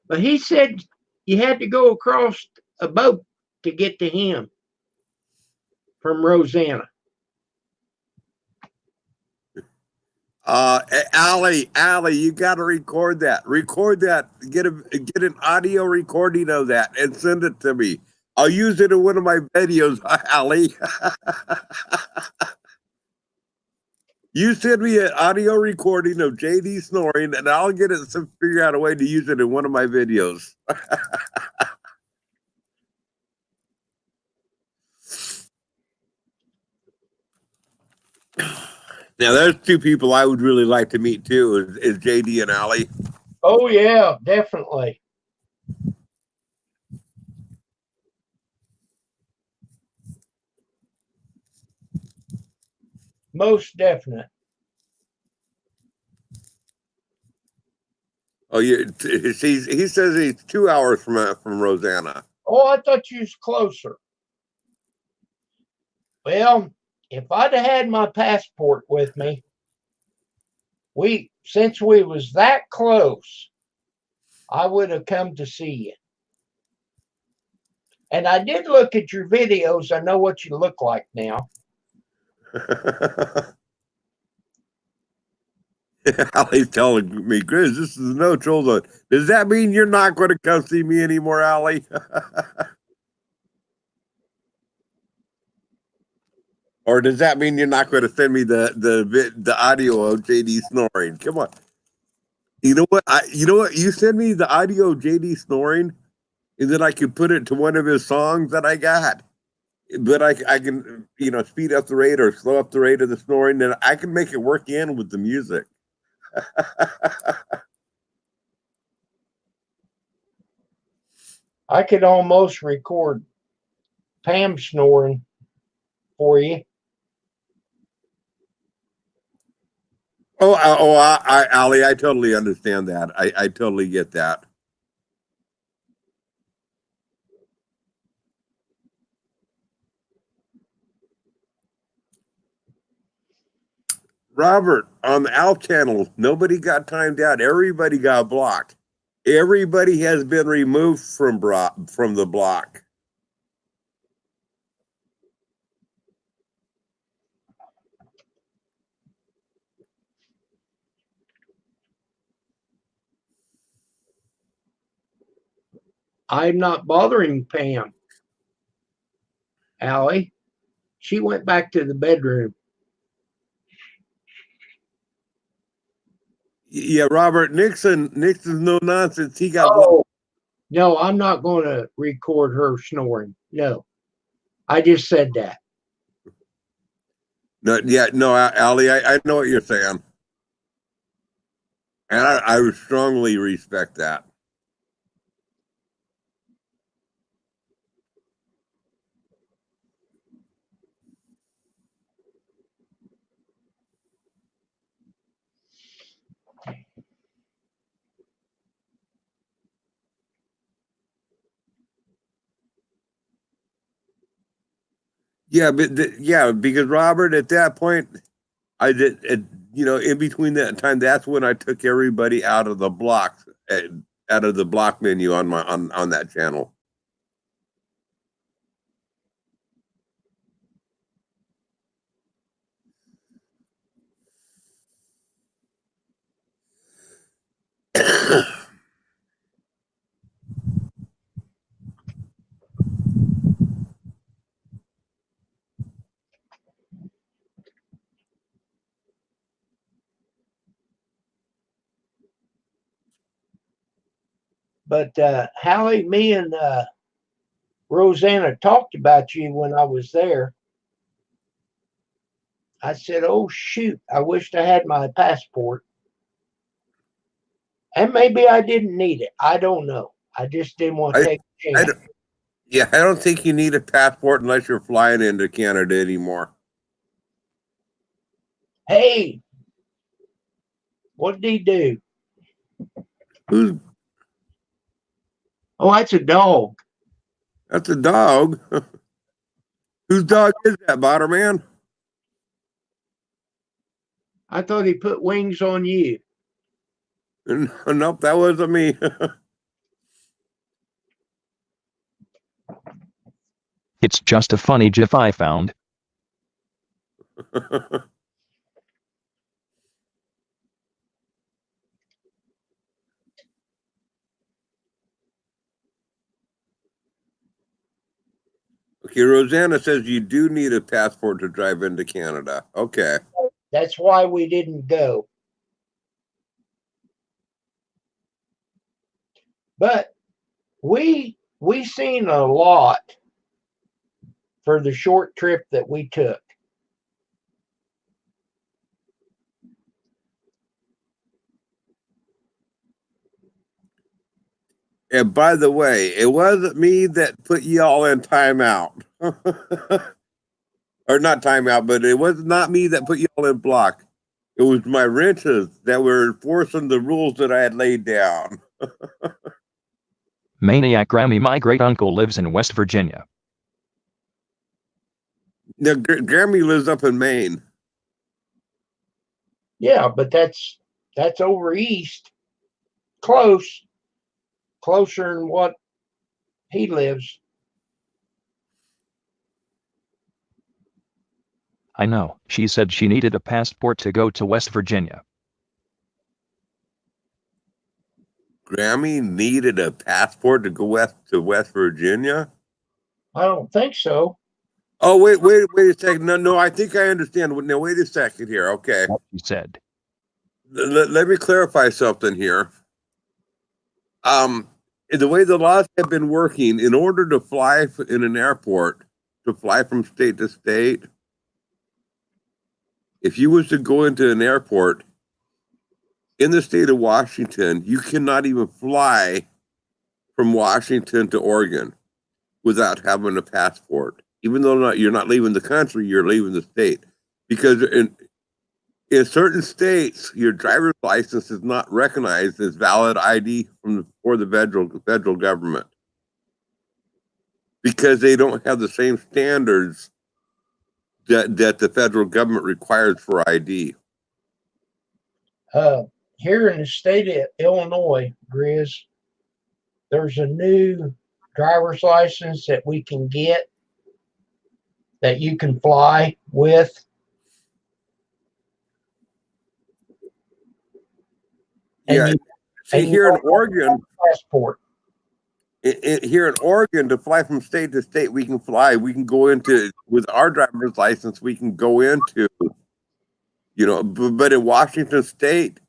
But he said you had to go across a boat to get to him from Rosanna. Allie, you got to record that. Record that. Get an audio recording of that and send it to me. I'll use it in one of my videos, Allie. You send me an audio recording of JD snoring, and I'll get it. Figure out a way to use it in one of my videos. Now, there's two people I would really like to meet too. Is JD and Allie. Oh yeah, definitely. Most definite. Oh, yeah. He says he's 2 hours from Rosanna. Oh, I thought you was closer. Well, if I'd have had my passport with me, since we was that close, I would have come to see you. And I did look at your videos. I know what you look like now. Allie's telling me, Grizz, this is no troll zone. Does that mean you're not going to come see me anymore, Allie? Or does that mean you're not going to send me the audio of JD snoring? Come on. You know what? You send me the audio of JD snoring, and then I can put it to one of his songs that I got. But I can speed up the rate or slow up the rate of the snoring, and I can make it work in with the music. I could almost record Pam snoring for you. Allie, I totally understand that. I totally get that. Robert, on the Alf channel, nobody got timed out. Everybody got blocked. Everybody has been removed from the block. I'm not bothering Pam, Allie. She went back to the bedroom. Yeah, Robert, Nixon's no nonsense. He got blocked. No, I'm not going to record her snoring. No, I just said that. No, Allie, I know what you're saying. And I strongly respect that. Yeah, because Robert, at that point, I did, in between that time, that's when I took everybody out of the blocks, out of the block menu on on that channel. But Hallie, me and Rosanna talked about you when I was there. I said, "Oh shoot, I wished I had my passport." And maybe I didn't need it. I don't know. I just didn't want to take a chance. I don't think you need a passport unless you're flying into Canada anymore. Hey, what did he do? Who's Oh, that's a dog. That's a dog. Whose dog is that, Botterman? I thought he put wings on you. Nope, that wasn't me. It's just a funny GIF I found. Okay, Rosanna says you do need a passport to drive into Canada. Okay. That's why we didn't go. But we seen a lot for the short trip that we took. And by the way, it wasn't me that put y'all in timeout. Or not timeout, but it was not me that put y'all in block. It was my renters that were enforcing the rules that I had laid down. Maniac Grammy, my great uncle lives in West Virginia. Now, Grammy lives up in Maine. Yeah, but that's over east. Closer than what he lives. I know. She said she needed a passport to go to West Virginia. Grammy needed a passport to go to West Virginia? I don't think so. Oh, wait a second. No, I think I understand. Now, wait a second here. Okay. She said. Let me clarify something here. The way the laws have been working, in order to fly in an airport, to fly from state to state, if you was to go into an airport in the state of Washington, you cannot even fly from Washington to Oregon without having a passport. Even though you're not leaving the country, you're leaving the state. Because in certain states, your driver's license is not recognized as valid ID for the federal government, because they don't have the same standards that the federal government requires for ID. Here in the state of Illinois, Grizz, there's a new driver's license that we can get that you can fly with. Yeah, here in Oregon, passport. Here in Oregon, to fly from state to state, we can fly. We can go into, with our driver's license, we can go into, but in Washington State,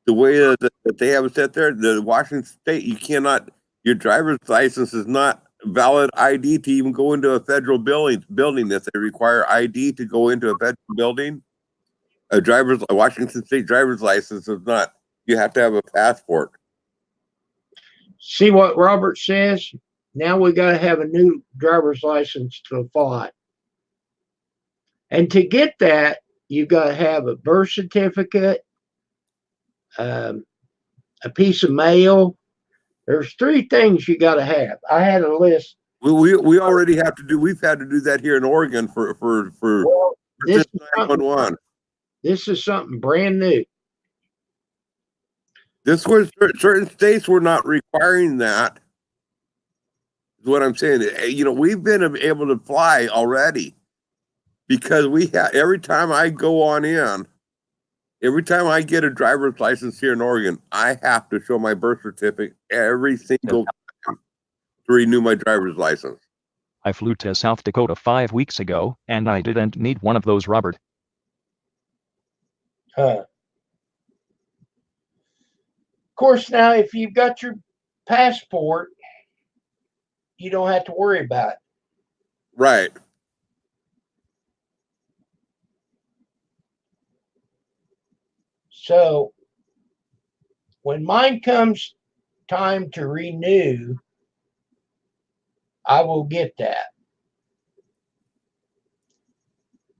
the way that they have it set there, the Washington State, you cannot, your driver's license is not valid ID to even go into a federal building that they require ID to go into a federal building. A Washington State driver's license is not. You have to have a passport. See what Robert says? Now we got to have a new driver's license to fly. And to get that, you got to have a birth certificate, a piece of mail. There's 3 things you got to have. I had a list. We already have to do. We've had to do that here in Oregon for this 911. This is something brand new. This was certain states were not requiring that. Is what I'm saying. You know, we've been able to fly already because we have. Every time I go on in, every time I get a driver's license here in Oregon, I have to show my birth certificate every single time to renew my driver's license. I flew to South Dakota 5 weeks ago, and I didn't need one of those, Robert. Of course, now if you've got your passport, you don't have to worry about it. Right. So when mine comes time to renew, I will get that.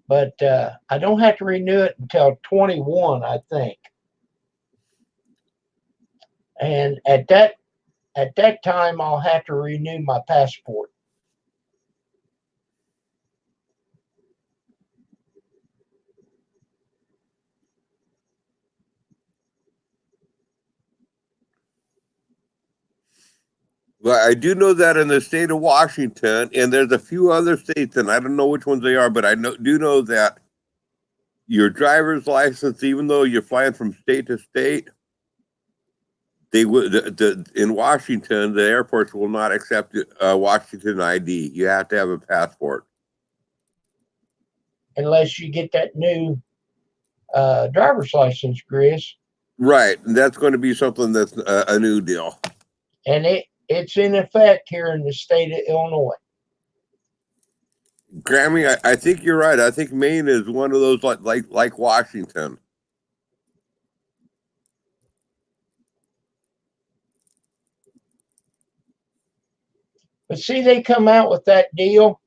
But I don't have to renew it until 21, I think. And at that time, I'll have to renew my passport. Well, I do know that in the state of Washington, and there's a few other states, and I don't know which ones they are, but I do know that your driver's license, even though you're flying from state to state, they would in Washington, the airports will not accept Washington ID. You have to have a passport. Unless you get that new driver's license, Chris. Right, and that's going to be something that's a new deal. And it's in effect here in the state of Illinois. Grammy, I think you're right. I think Maine is one of those like Washington. But see, they come out with that deal,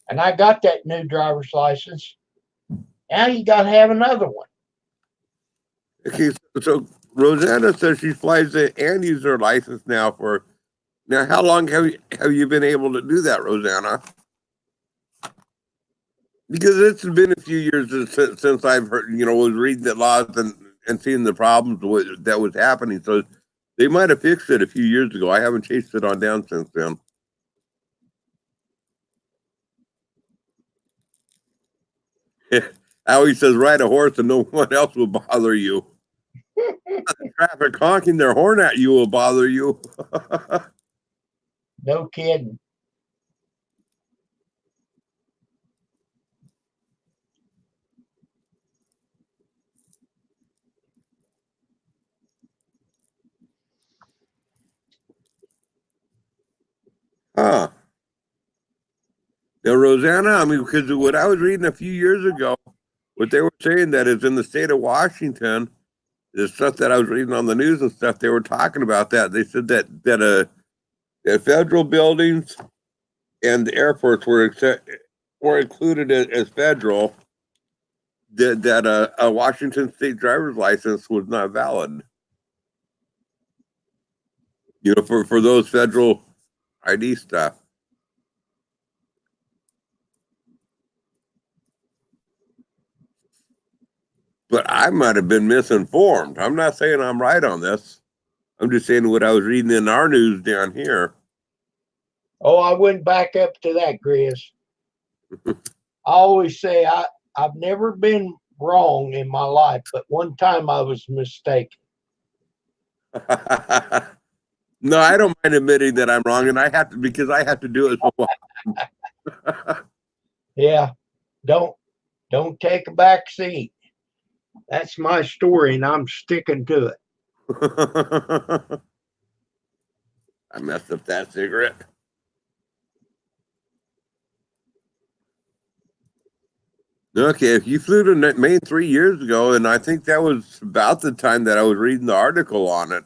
and I got that new driver's license. Now you got to have another one. Okay, so Rosanna says she flies it and uses her license now for. Now, how long have you been able to do that, Rosanna? Because it's been a few years since I've heard, was reading the laws and seeing the problems that was happening. So they might have fixed it a few years ago. I haven't chased it on down since then. Howie says, ride a horse and no one else will bother you. Traffic honking their horn at you will bother you. No kidding. Huh. Now, Rosanna, I mean, because what I was reading a few years ago, what they were saying that is in the state of Washington, the stuff that I was reading on the news and stuff, they were talking about that. They said that federal buildings and the airports were included as federal. That a Washington state driver's license was not valid. For those federal ID stuff. But I might have been misinformed. I'm not saying I'm right on this. I'm just saying what I was reading in our news down here. Oh, I wouldn't back up to that, Chris. I always say I've never been wrong in my life, but one time I was mistaken. No, I don't mind admitting that I'm wrong, and I have to because I have to do it so often. Yeah, don't take a back seat. That's my story, and I'm sticking to it. I messed up that cigarette. Okay, if you flew to Maine 3 years ago, and I think that was about the time that I was reading the article on it.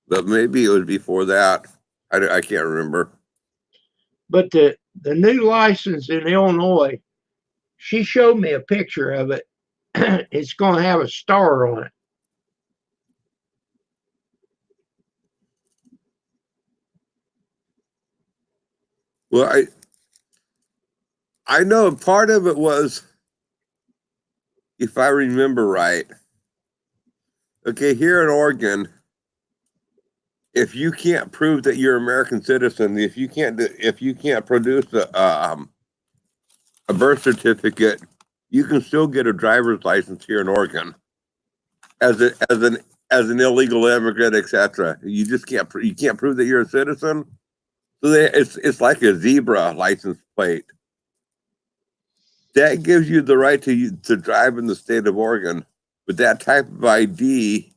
But maybe it was before that. I can't remember. But the new license in Illinois, she showed me a picture of it. It's going to have a star on it. Well, I know part of it was if I remember right. Okay, here in Oregon, if you can't prove that you're an American citizen, if you can't produce a birth certificate, you can still get a driver's license here in Oregon as an illegal immigrant, etc. You just can't prove that you're a citizen. So it's like a zebra license plate. That gives you the right to drive in the state of Oregon, but that type of ID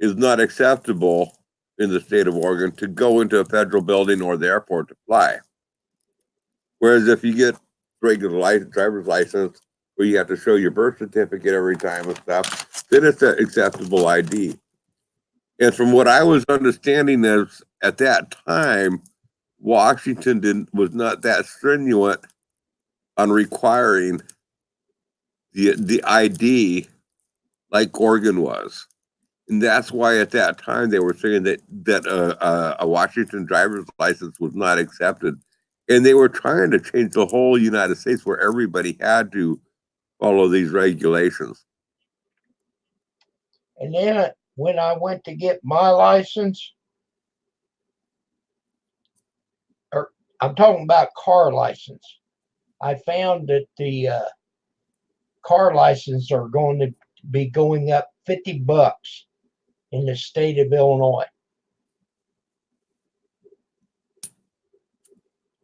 is not acceptable in the state of Oregon to go into a federal building or the airport to fly. Whereas if you get regular driver's license where you have to show your birth certificate every time and stuff, then it's an acceptable ID. And from what I was understanding is at that time, Washington was not that stringent on requiring the ID like Oregon was. And that's why at that time they were saying that a Washington driver's license was not accepted. And they were trying to change the whole United States where everybody had to follow these regulations. And then when I went to get my license, or I'm talking about car license, I found that the car license are going to be going up $50 in the state of Illinois.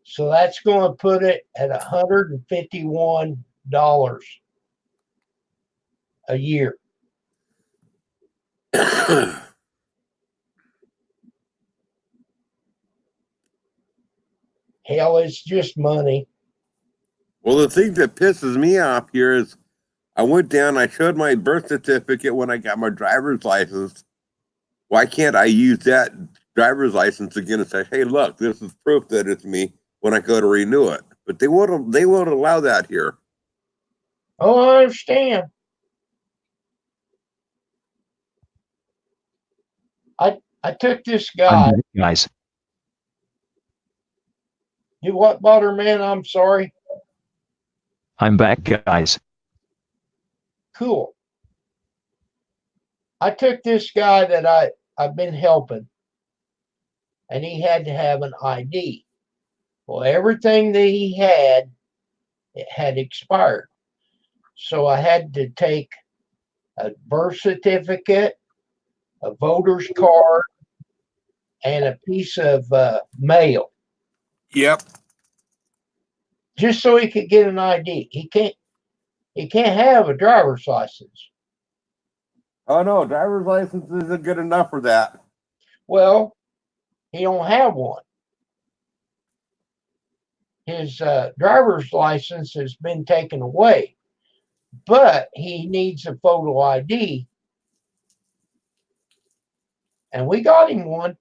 So that's going to put it at $151 a year. Hell, it's just money. Well, the thing that pisses me off here is I went down, I showed my birth certificate when I got my driver's license. Why can't I use that driver's license again and say, hey, look, this is proof that it's me when I go to renew it? But they won't allow that here. Oh, I understand. I took this guy. I'm back, guys. Do what, Butterman? I'm sorry. I'm back, guys. Cool. I took this guy that I've been helping, and he had to have an ID. Well, everything that he had, it had expired. So I had to take a birth certificate, a voter's card, and a piece of mail. Yep. Just so he could get an ID. He can't have a driver's license. Oh no, driver's license isn't good enough for that. Well, he don't have one. His driver's license has been taken away, but he needs a photo ID, and we got him one.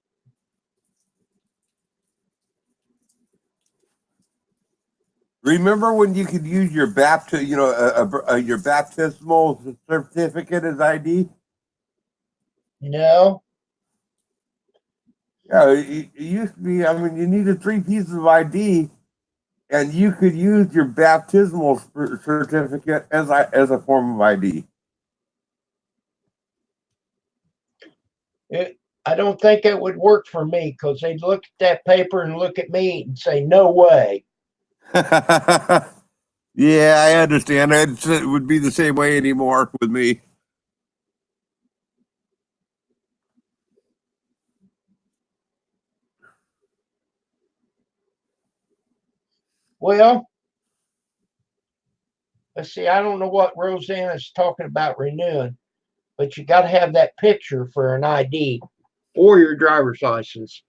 Remember when you could use your your baptismal certificate as ID? No. Yeah, it used to be. I mean, you needed 3 pieces of ID, and you could use your baptismal certificate as a form of ID. I don't think it would work for me because they'd look at that paper and look at me and say, no way. Yeah, I understand. It would be the same way anymore with me. Well, let's see. I don't know what Rosanna's talking about renewing, but you got to have that picture for an ID or your driver's license.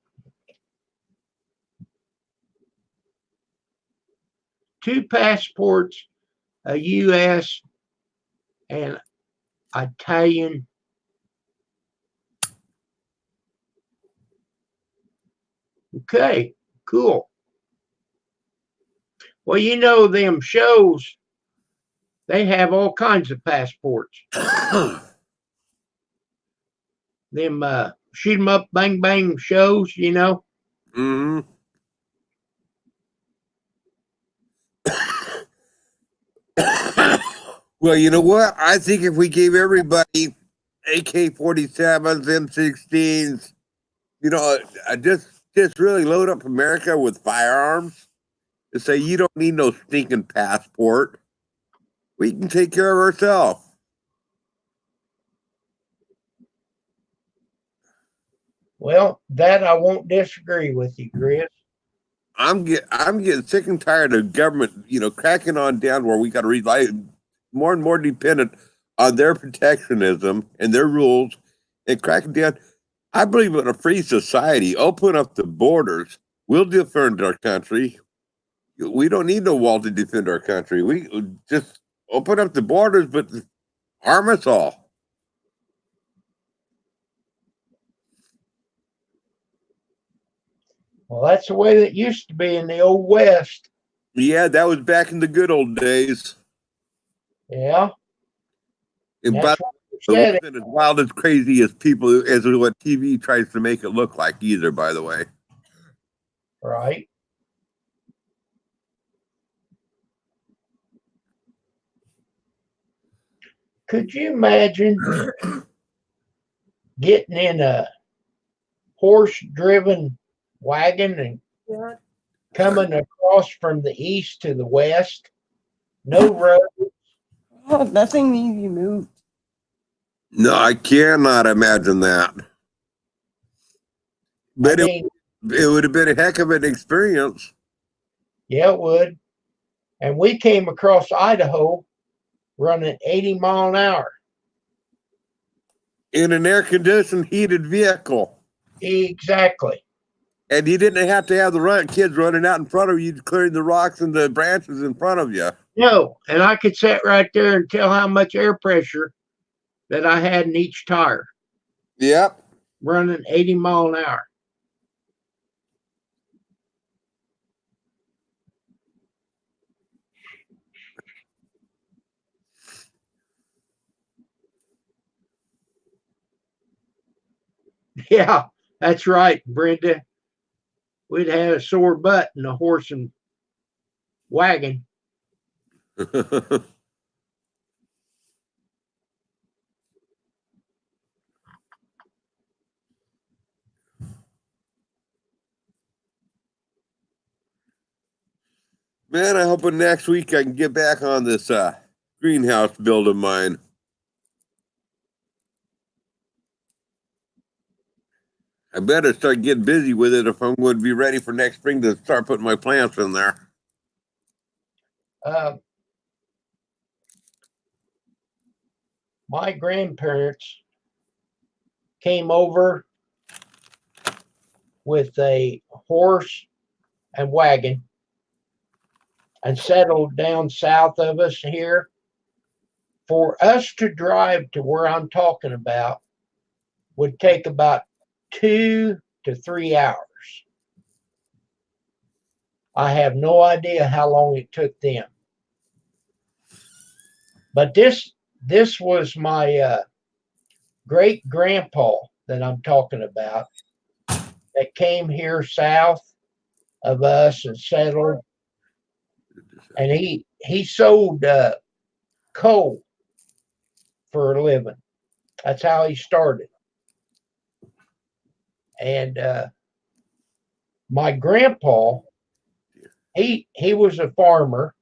2 passports, a U.S. and Italian. Okay, cool. Well, you know, them shows, they have all kinds of passports. Them shoot 'em up, bang, bang shows, you know. Mm-hmm. Well, you know what? I think if we gave everybody AK-47s, M16s, you know, just really load up America with firearms and say you don't need no stinking passport. We can take care of ourselves. Well, that I won't disagree with you, Chris. I'm getting sick and tired of government, you know, cracking on down where we got to rely more and more dependent on their protectionism and their rules and cracking down. I believe in a free society. Open up the borders. We'll defend our country. We don't need no wall to defend our country. We just open up the borders, but arm us all. Well, that's the way that used to be in the old West. Yeah, that was back in the good old days. Yeah. And That's but what you it said. wasn't as wild as crazy as people as what TV tries to make it look like either, by the way. Right. Could you imagine getting in a horse-driven wagon and Yeah. coming across from the east to the west? No road. Oh, that thing needs to be moved. No, I cannot imagine that. But I mean, it would have been a heck of an experience. yeah, it would. And we came across Idaho running 80 mile an hour. In an air-conditioned, heated vehicle. Exactly. And you didn't have to have the kids running out in front of you, clearing the rocks and the branches in front of you. No, and I could sit right there and tell how much air pressure that I had in each tire Yep. running 80 mile an hour. Yeah, that's right, Brenda. We'd had a sore butt in a horse and wagon. Man, I hope next week I can get back on this greenhouse build of mine. I better start getting busy with it if I'm going to be ready for next spring to start putting my plants in there. My grandparents came over with a horse and wagon and settled down south of us here. For us to drive to where I'm talking about would take about 2 to 3 hours. I have no idea how long it took them. But this was my great grandpa that I'm talking about that came here south of us and settled. And he sold coal for a living. That's how he started. And my grandpa, he was a farmer,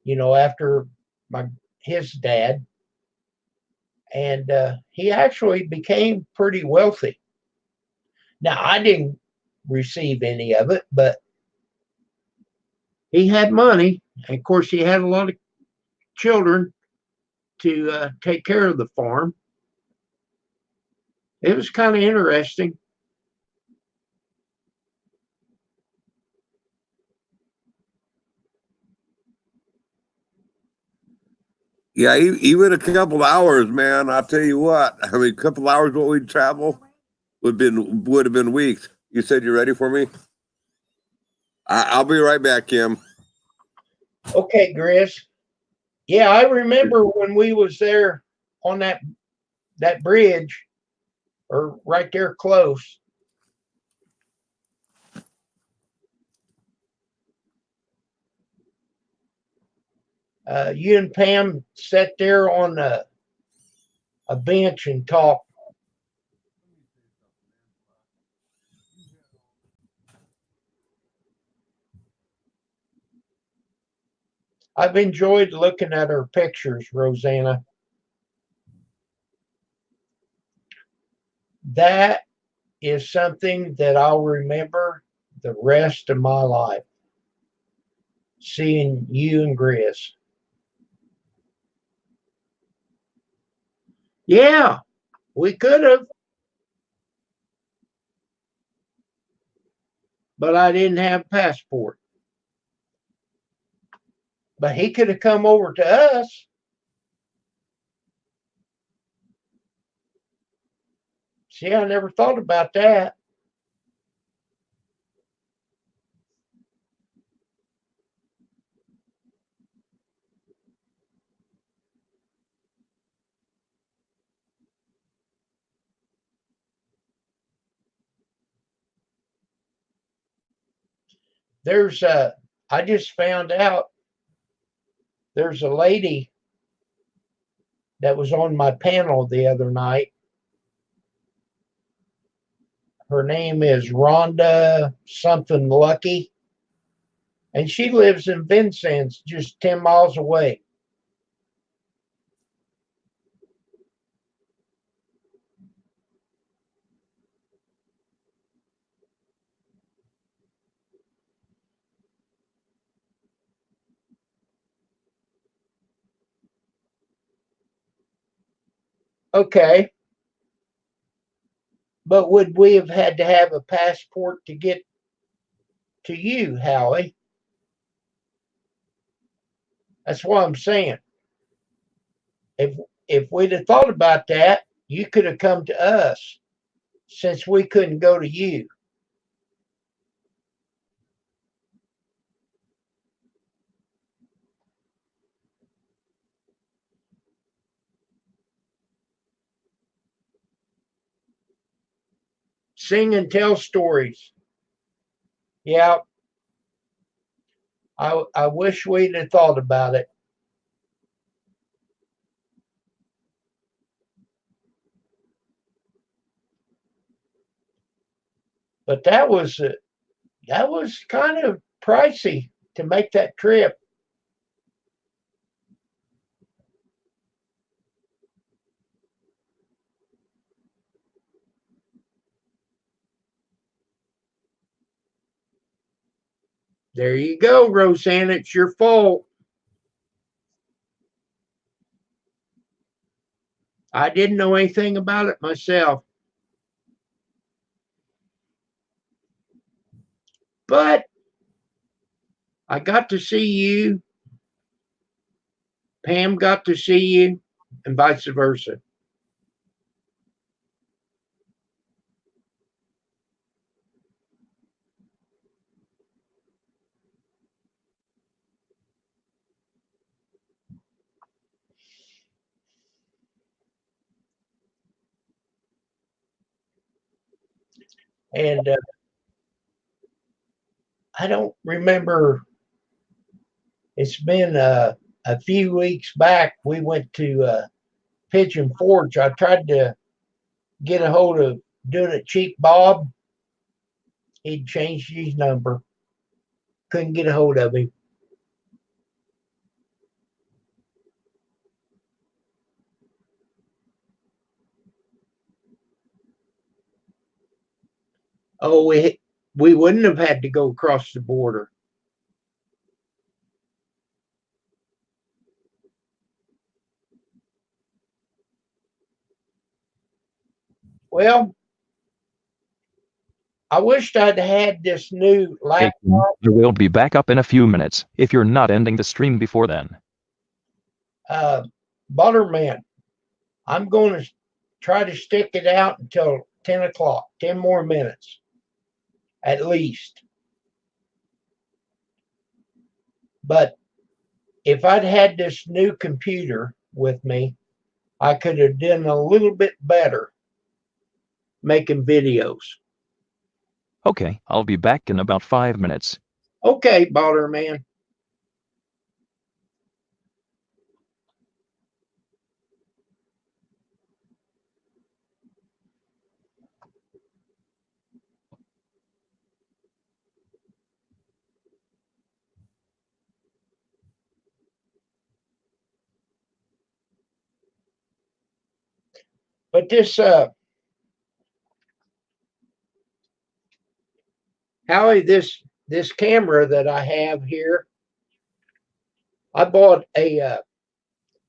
you know, after his dad, and he actually became pretty wealthy. Now, I didn't receive any of it, but he had money. And of course, he had a lot of children to take care of the farm. It was kind of interesting. Yeah, even a couple hours, man. I'll tell you what. I mean, a couple hours what we'd travel would have been weeks. You said you're ready for me? I'll be right back, Kim. Okay, Grizz. Yeah, I remember when we was there on that bridge, or right there close. You and Pam sat there on a bench and talked. I've enjoyed looking at her pictures, Rosanna. That is something that I'll remember the rest of my life. Seeing you and Grizz. Yeah, we could have. But I didn't have a passport. But he could have come over to us. See, I never thought about that. I just found out there's a lady that was on my panel the other night. Her name is Rhonda something Lucky. And she lives in Vincennes, just 10 miles away. Okay. But would we have had to have a passport to get to you, Howie? That's what I'm saying. If we'd have thought about that, you could have come to us since we couldn't go to you. Sing and tell stories. Yeah. I wish we'd have thought about it. But that was kind of pricey to make that trip. There you go, Rosanna. It's your fault. I didn't know anything about it myself. But I got to see you. Pam got to see you, and vice versa. And I don't remember. It's been a few weeks back. We went to Pigeon Forge. I tried to get a hold of Doing It Cheap Bob. He'd changed his number. Couldn't get a hold of him. Oh, we wouldn't have had to go across the border. Well, I wished I'd had this new Hey, laptop. I will be back up in a few minutes if you're not ending the stream before then. Butterman, I'm going to try to stick it out until 10 o'clock, 10 more minutes at least. But if I'd had this new computer with me, I could have done a little bit better making videos. Okay, I'll be back in about 5 minutes. Okay, Balderman. But this Howie, this camera that I have here, I bought a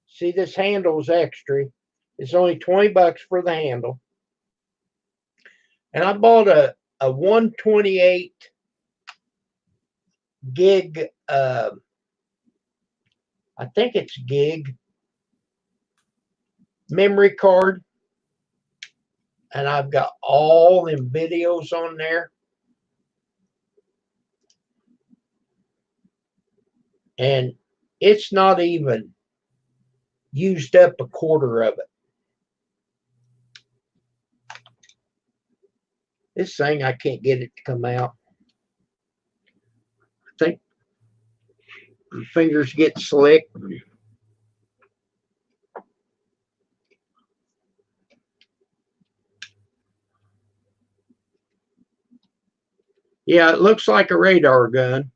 see, this handle's extra. It's only $20 for the handle. And I bought a 128 gig I think it's gig memory card. And I've got all them videos on there. And it's not even used up a quarter of it. This thing, I can't get it to come out. I think my fingers get slick. Yeah, it looks like a radar gun.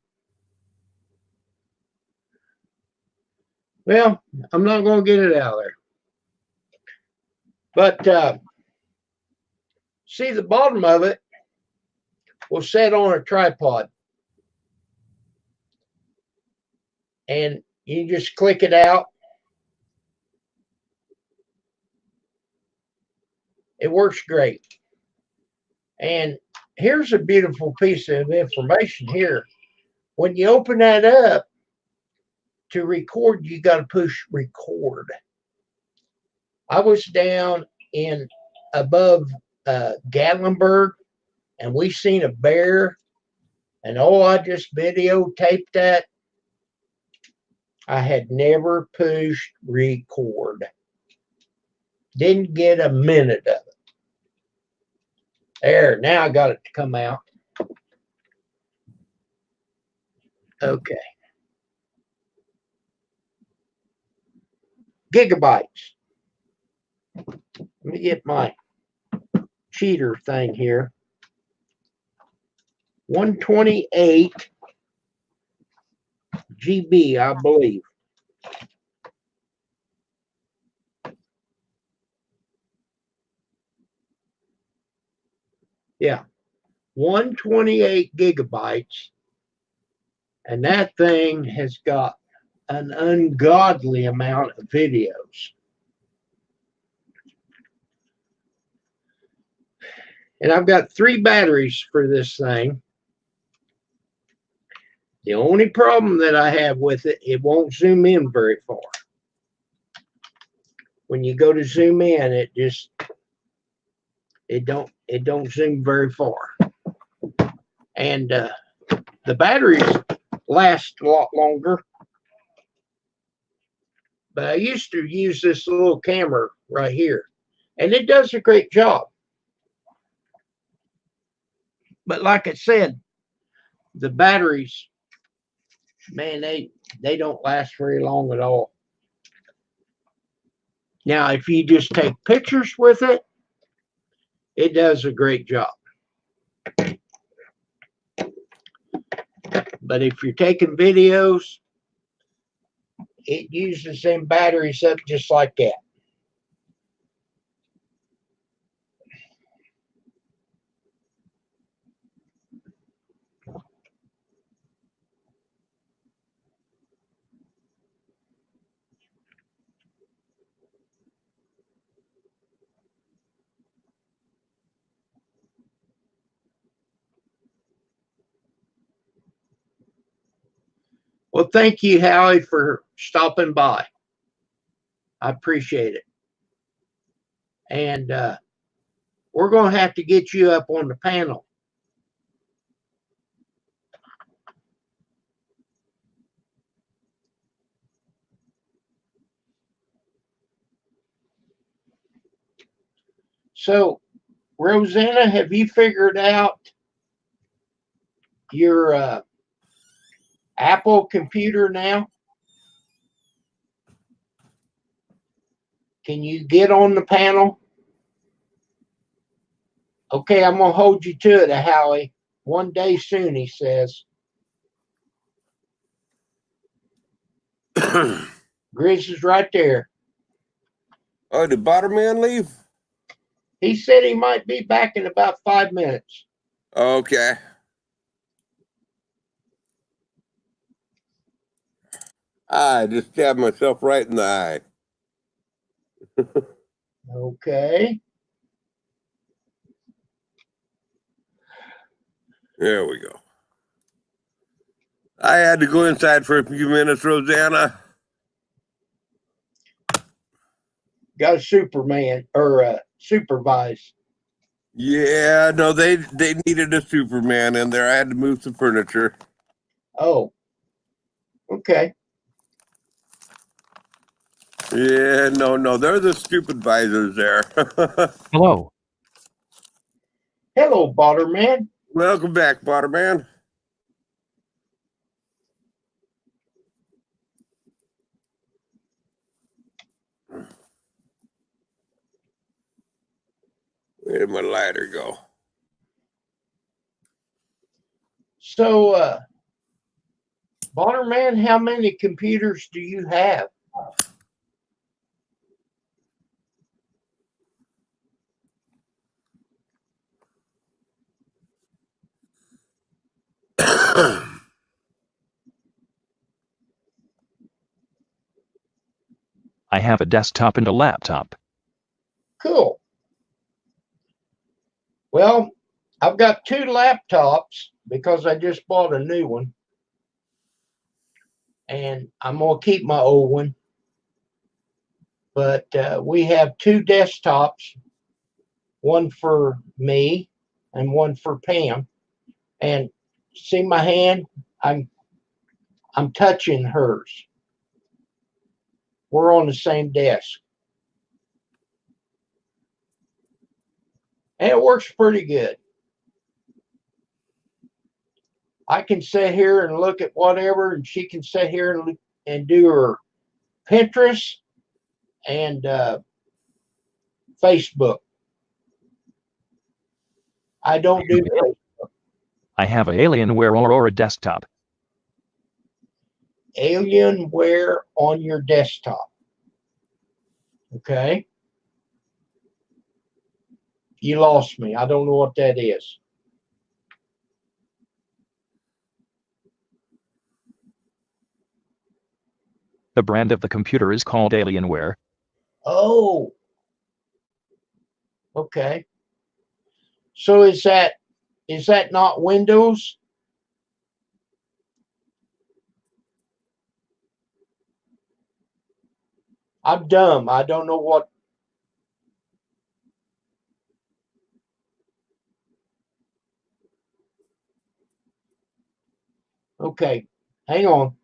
Well, I'm not going to get it out of there. But see, the bottom of it will set on a tripod. And you just click it out. It works great. And here's a beautiful piece of information here. When you open that up to record, you got to push record. I was down in above Gatlinburg, and we seen a bear, and I just videotaped that. I had never pushed record. Didn't get a minute of it. There, now I got it to come out. Okay. Gigabytes. Let me get my cheater thing here. 128 GB, I believe. Yeah, 128 gigabytes. And that thing has got an ungodly amount of videos. And I've got 3 batteries for this thing. The only problem that I have with it, it won't zoom in very far. When you go to zoom in, it don't zoom very far. And the batteries last a lot longer. But I used to use this little camera right here, and it does a great job. But like I said, the batteries, man, they don't last very long at all. Now, if you just take pictures with it, it does a great job. But if you're taking videos, it uses them batteries up just like that. Well, thank you, Howie, for stopping by. I appreciate it. And we're going to have to get you up on the panel. So, Rosanna, have you figured out your Apple computer now? Can you get on the panel? Okay, I'm going to hold you to it, Howie. One day soon, he says. Grizz is right there. Oh, did Botterman leave? He said he might be back in about 5 minutes. Okay. I just stabbed myself right in the eye. Okay. There we go. I had to go inside for a few minutes, Rosanna. Got a Superman or supervise. Yeah, no, they needed a Superman in there. I had to move some furniture. Oh. Okay. Yeah, no, they're the stupid visors there. Hello. Hello, Botterman. Welcome back, Botterman. Where did my lighter go? So, Botterman, how many computers do you have? I have a desktop and a laptop. Cool. Well, I've got 2 laptops because I just bought a new one. And I'm going to keep my old one. But we have 2 desktops, one for me and one for Pam. And see my hand? I'm touching hers. We're on the same desk. And it works pretty good. I can sit here and look at whatever, and she can sit here and do her Pinterest and Facebook. I don't do I have a Alienware Aurora desktop. Alienware on your desktop. Okay. You lost me. I don't know what that is. The brand of the computer is called Alienware. Oh. Okay. So is that not Windows? I'm dumb. I don't know what. Okay. Hang on.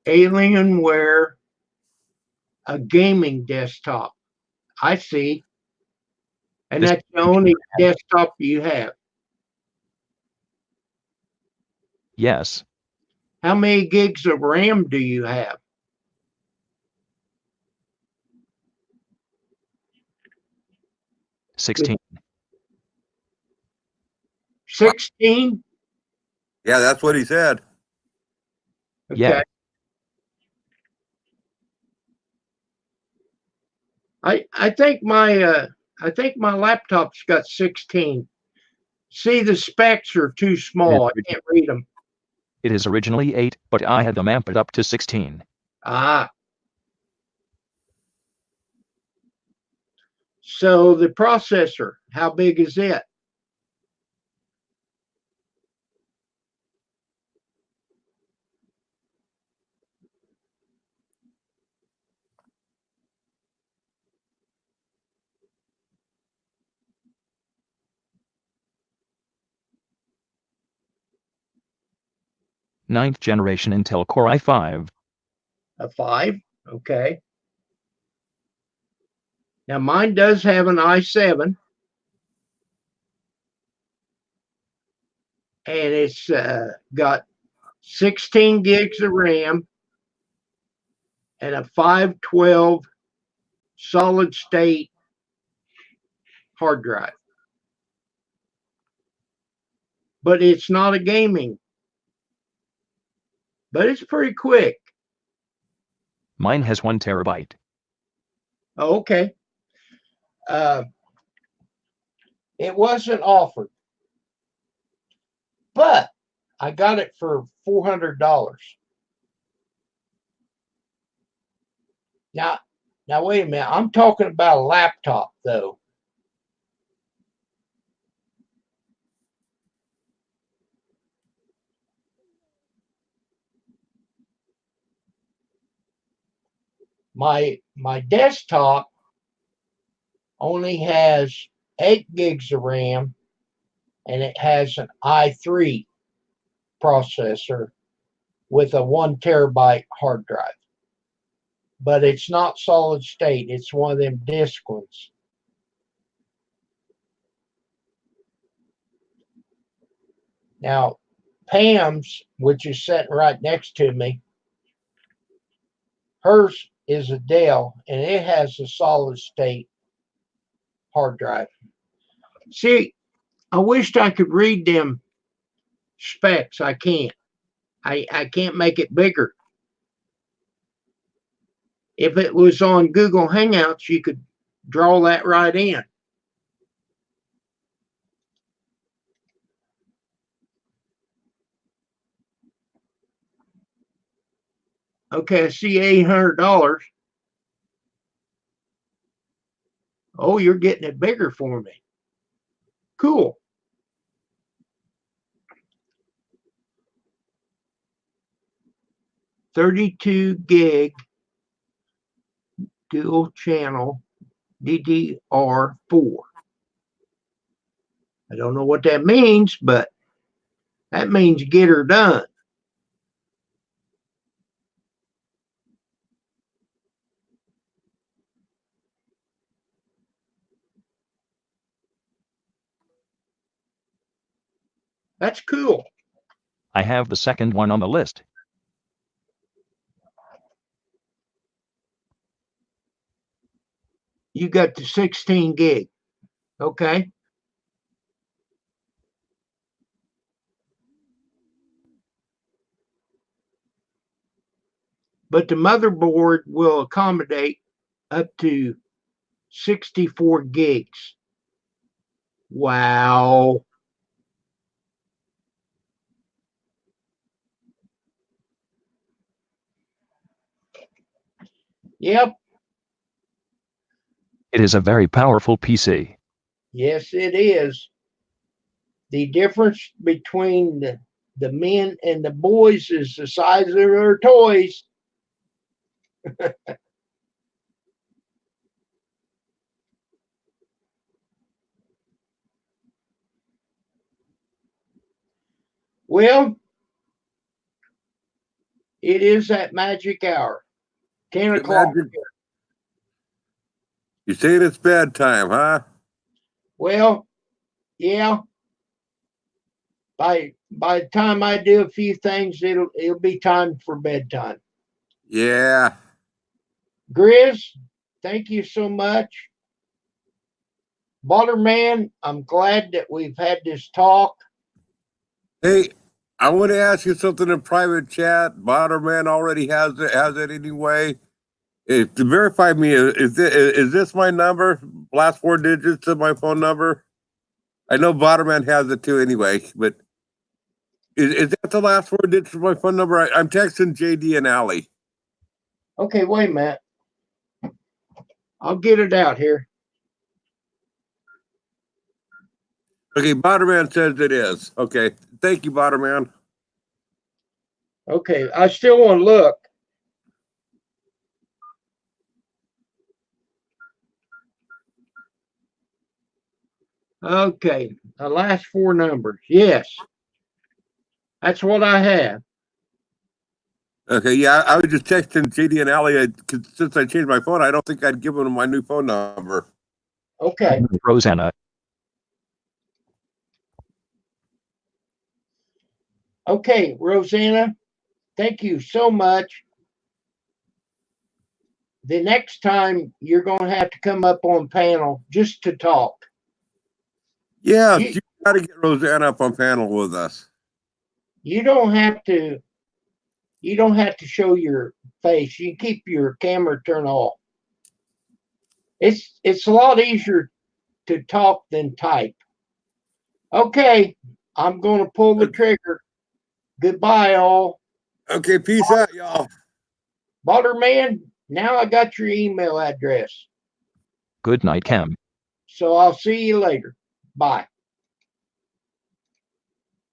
Alienware, a gaming desktop. I see. And This that's the only desktop you have. Yes. How many gigs of RAM do you have? $16. 16? Yeah, that's what he said. Okay. Yeah. I think my laptop's got 16. See, the specs are too small. I can't read them. It is originally 8, but I had them amped up to 16. Ah. So the processor, how big is it? Ninth generation Intel Core i5. A 5? Okay. Now mine does have an i7. And it's got 16 gigs of RAM and a 512 solid state hard drive. But it's not a gaming but it's pretty quick. Mine has 1 terabyte. Oh, okay. It wasn't offered, but I got it for $400. Now wait a minute. I'm talking about a laptop, though. My desktop only has 8 gigs of RAM, and it has an i3 processor with a 1 terabyte hard drive. But it's not solid state. It's one of them disk ones. Now, Pam's, which is sitting right next to me, hers is a Dell, and it has a solid state hard drive. See, I wished I could read them specs. I can't. I can't make it bigger. If it was on Google Hangouts, you could draw that right in. Okay, I see $800. Oh, you're getting it bigger for me. Cool. $32 gig dual channel DDR4. I don't know what that means, but that means get her done. That's cool. I have the second one on the list. You got the 16 gig. Okay. But the motherboard will accommodate up to 64 gigs. Wow. Yep. It is a very powerful PC. Yes, it is. The difference between the men and the boys is the size of their toys. Well, it is that magic hour. 10 o'clock. You saying it's bedtime, huh? Well, yeah. By the time I do a few things, it'll be time for bedtime. Yeah. Grizz, thank you so much. Butterman, I'm glad that we've had this talk. Hey, I want to ask you something in private chat. Botterman already has it anyway. To verify me, is this my number? Last 4 digits of my phone number? I know Botterman has it too anyway, but is that the last 4 digits of my phone number? I'm texting JD and Allie. Okay, wait a minute. I'll get it out here. Okay, Botterman says it is. Okay, thank you, Botterman. Okay, I still want to look. Okay, the last 4 numbers. Yes, that's what I have. Okay, yeah, I was just texting JD and Allie. Since I changed my phone, I don't think I'd give them my new phone number. Okay. Rosanna. Okay, Rosanna, thank you so much. The next time you're going to have to come up on panel just to talk. Yeah, you got to get Rosanna up on panel with us. You don't have to You don't have to show your face. You can keep your camera turned off. It's a lot easier to talk than type. Okay, I'm going to pull the trigger. Goodbye, all. Okay, peace out, y'all. Butterman, now I got your email address. Good night, Cam. So I'll see you later. Bye.